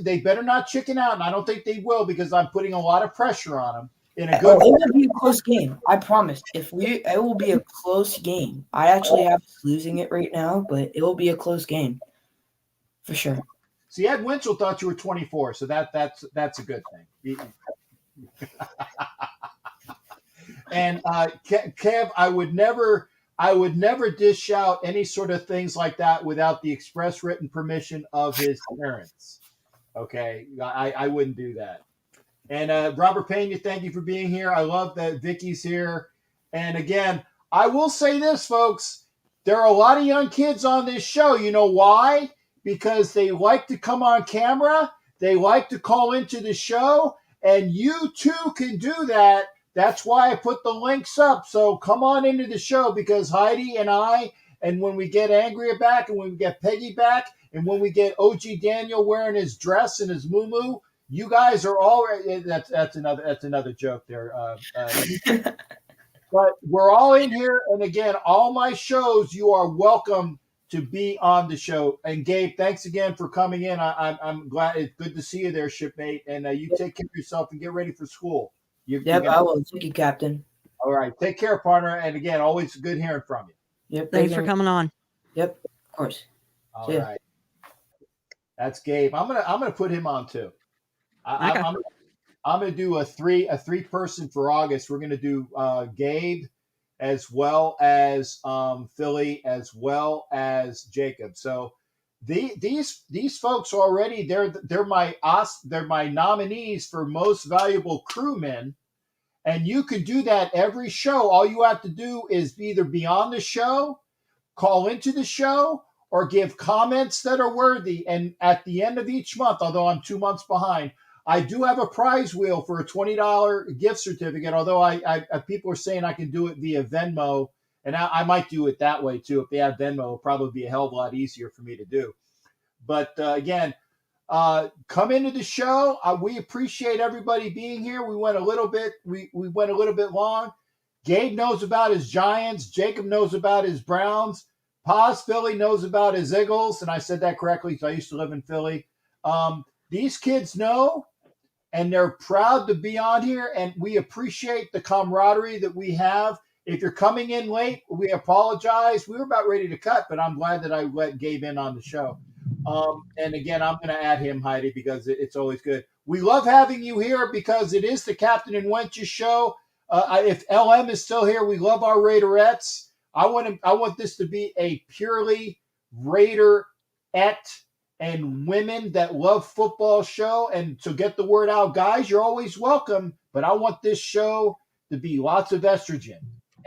they better not chicken out, and I don't think they will, because I'm putting a lot of pressure on them in a good way. It will be a close game. I promise. It will be a close game. I actually have us losing it right now, but it will be a close game for sure. See, Ed Winchell thought you were 24, so that's a good thing. And Kev, I would never dish out any sort of things like that without the express written permission of his parents. Okay, I wouldn't do that. And Robert Pena, thank you for being here. I love that Vicky's here. And again, I will say this, folks. There are a lot of young kids on this show. You know why? Because they like to come on camera. They like to call into the show. And you too can do that. That's why I put the links up. So come on into the show, because Heidi and I, and when we get Andrea back, and when we get Peggy back, and when we get OG Daniel wearing his dress and his muumuu, you guys are all that's another joke there. But we're all in here, and again, all my shows, you are welcome to be on the show. And Gabe, thanks again for coming in. I'm glad. It's good to see you there, shipmate. And you take care of yourself and get ready for school. I will. Thank you, Captain. All right, take care, partner. And again, always good hearing from you. Yep. Thanks for coming on. Yep, of course. All right. That's Gabe. I'm gonna put him on too. I'm gonna do a three person for August. We're gonna do Gabe, as well as Philly, as well as Jacob. So these folks already they're my nominees for most valuable crewmen, and you can do that every show. All you have to do is either be on the show, call into the show, or give comments that are worthy. And at the end of each month, although I'm 2 months behind, I do have a prize wheel for a $20 gift certificate, although I people are saying I can do it via Venmo, and I might do it that way too. If they have Venmo, it'll probably be a hell of a lot easier for me to do. But again, come into the show. We appreciate everybody being here. We went a little bit long. Gabe knows about his Giants. Jacob knows about his Browns. Paz Philly knows about his Eagles, and I said that correctly because I used to live in Philly. These kids know, and they're proud to be on here, and we appreciate the camaraderie that we have. If you're coming in late, we apologize. We were about ready to cut, but I'm glad that I let Gabe in on the show. And again, I'm going to add him, Heidi, because it's always good. We love having you here because it is the Captain and Wenches show. If LM is still here, we love our Raiderettes. I want this to be a purely Raiderette and women that love football show. And to get the word out, guys, you're always welcome. But I want this show to be lots of estrogen.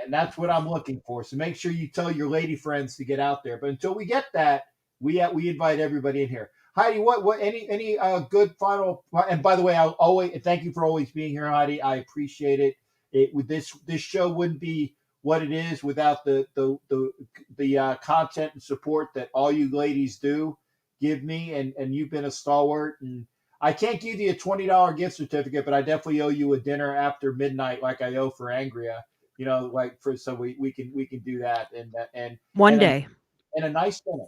And that's what I'm looking for. So make sure you tell your lady friends to get out there. But until we get that, we invite everybody in here. Heidi, what any good final? And by the way, I'll always thank you for always being here, Heidi. I appreciate it. This show wouldn't be what it is without the content and support that all you ladies do give me, and you've been a stalwart. And I can't give you a $20 gift certificate, but I definitely owe you a dinner after midnight, like I owe for Angria. You know, so we can do that, and one day. And a nice dinner,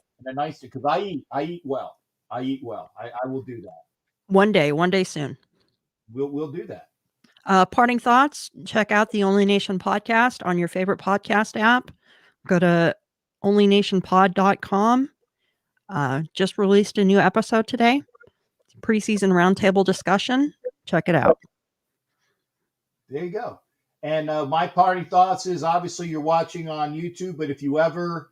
because I eat well. I will do that. One day soon. We'll do that. Parting thoughts, check out the Only Nation podcast on your favorite podcast app. Go to onlynationpod.com. Just released a new episode today. Preseason roundtable discussion. Check it out. There you go. And my parting thoughts is obviously you're watching on YouTube, but if you ever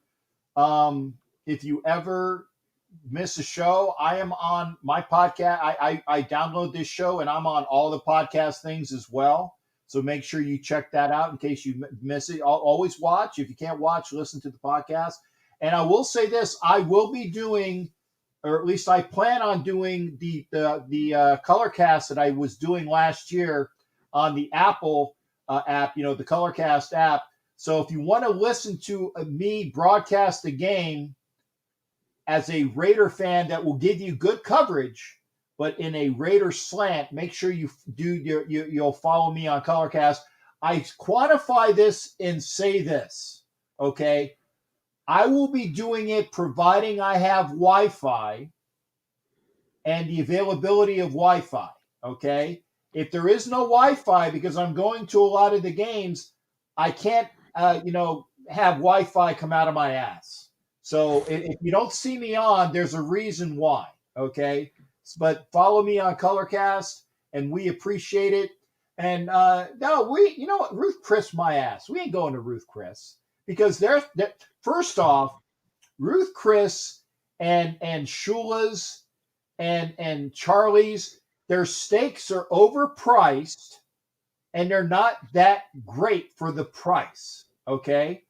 miss a show, I am on my podcast. I download this show and I'm on all the podcast things as well. So make sure you check that out in case you miss it. I'll always watch. If you can't watch, listen to the podcast. And I will say this, I will be doing, or at least I plan on doing the color cast that I was doing last year on the Apple app, the Colorcast app. So if you want to listen to me broadcast the game as a Raider fan that will give you good coverage, but in a Raider slant, make sure you'll follow me on Colorcast. I quantify this and say this, okay? I will be doing it providing I have Wi-Fi and the availability of Wi-Fi, okay? If there is no Wi-Fi, because I'm going to a lot of the games, I can't, have Wi-Fi come out of my ass. So if you don't see me on, there's a reason why, okay? But follow me on Colorcast, and we appreciate it. And Ruth Chris my ass. We ain't going to Ruth Chris because first off, Ruth Chris and Shula's and Charlie's, their steaks are overpriced and they're not that great for the price. Okay.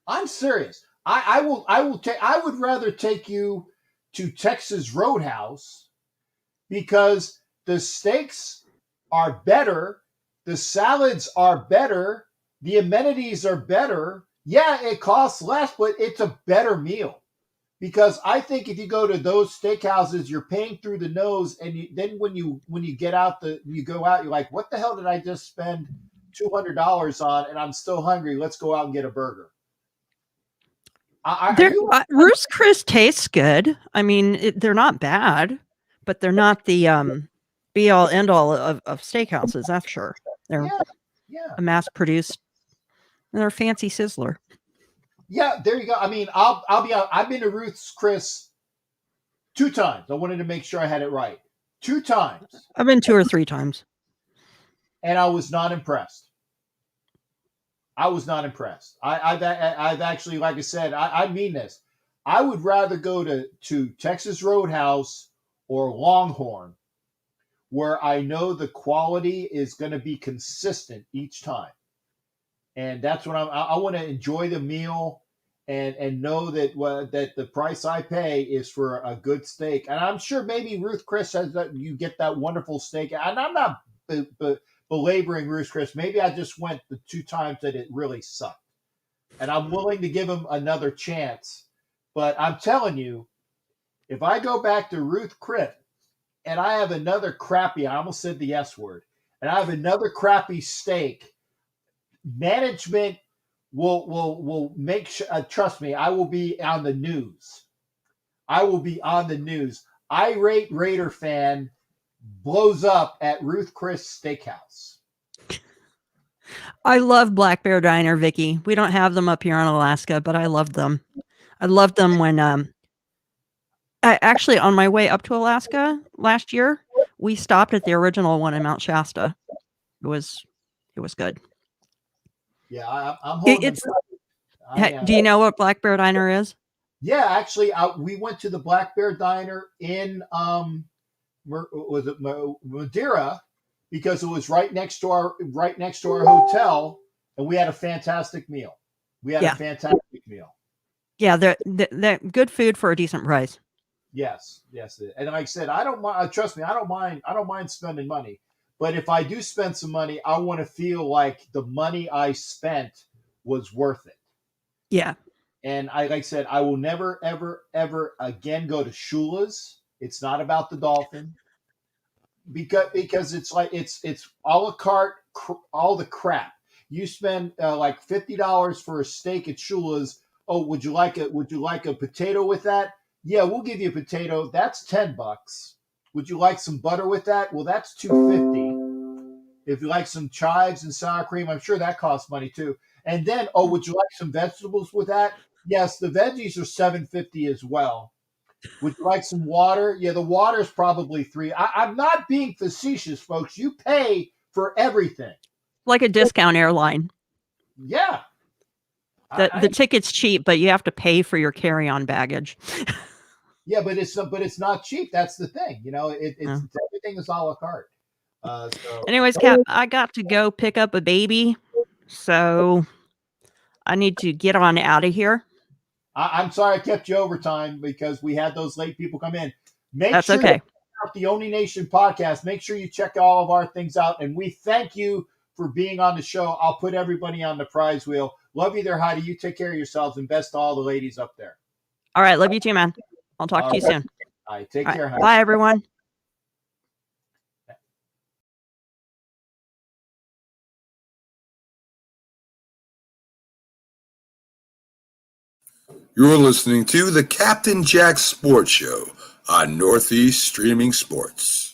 I'm serious. I would rather take you to Texas Roadhouse because the steaks are better. The salads are better. The amenities are better. Yeah, it costs less, but it's a better meal. Because I think if you go to those steakhouses, you're paying through the nose, and then when you get out, you go out, you're like, what the hell did I just spend $200 on? And I'm still hungry. Let's go out and get a burger. Ruth's Chris tastes good. I mean, they're not bad, but they're not the be all end all of steakhouses. That's for sure. They're a mass produced. They're a fancy sizzler. Yeah, there you go. I mean, I'll be out. I've been to Ruth's Chris 2 times. I wanted to make sure I had it right. 2 times. I've been 2 or 3 times. And I was not impressed. I've actually, like I said, I mean this. I would rather go to Texas Roadhouse or Longhorn, where I know the quality is going to be consistent each time. And that's what I want to enjoy the meal and know that that the price I pay is for a good steak. And I'm sure maybe Ruth Chris says that you get that wonderful steak. And I'm not belaboring Ruth Chris. Maybe I just went the 2 times that it really sucked. And I'm willing to give him another chance. But I'm telling you, if I go back to Ruth Chris and I have another crappy, I almost said the S word, and I have another crappy steak, management will make sure, trust me, I will be on the news. Irate Raider fan blows up at Ruth Chris Steakhouse. I love Black Bear Diner, Vicky. We don't have them up here in Alaska, but I love them. I loved them when actually on my way up to Alaska last year, we stopped at the original one in Mount Shasta. It was good. Yeah, I'm holding. Do you know what Black Bear Diner is? Yeah, actually, we went to the Black Bear Diner in Madeira because it was right next to our hotel, and we had a fantastic meal. Yeah, they're good food for a decent price. Yes. And like I said, I don't mind. Trust me, I don't mind spending money. But if I do spend some money, I want to feel like the money I spent was worth it. Yeah. And like I said, I will never, ever, ever again go to Shula's. It's not about the dolphin. Because it's like it's a la carte, all the crap. You spend like $50 for a steak at Shula's. Oh, would you like a potato with that? Yeah, we'll give you a potato. That's $10. Would you like some butter with that? Well, that's $2.50. If you like some chives and sour cream, I'm sure that costs money too. And then, would you like some vegetables with that? Yes, the veggies are $7.50 as well. Would you like some water? Yeah, the water is probably $3. I'm not being facetious, folks. You pay for everything. Like a discount airline. Yeah. The ticket's cheap, but you have to pay for your carry-on baggage. Yeah, but it's not cheap. That's the thing. You know, it's everything is a la carte. So. Anyways, Cap, I got to go pick up a baby, so I need to get on out of here. I'm sorry I kept you overtime because we had those late people come in. That's okay. Out the Only Nation podcast. Make sure you check all of our things out, and we thank you for being on the show. I'll put everybody on the prize wheel. Love you there, Heidi. You take care of yourselves, and best to all the ladies up there. All right, love you too, man. I'll talk to you soon. All right, take care. Heidi. Bye, everyone. You're listening to the Captain Jack Sports Show on Northeast Streaming Sports.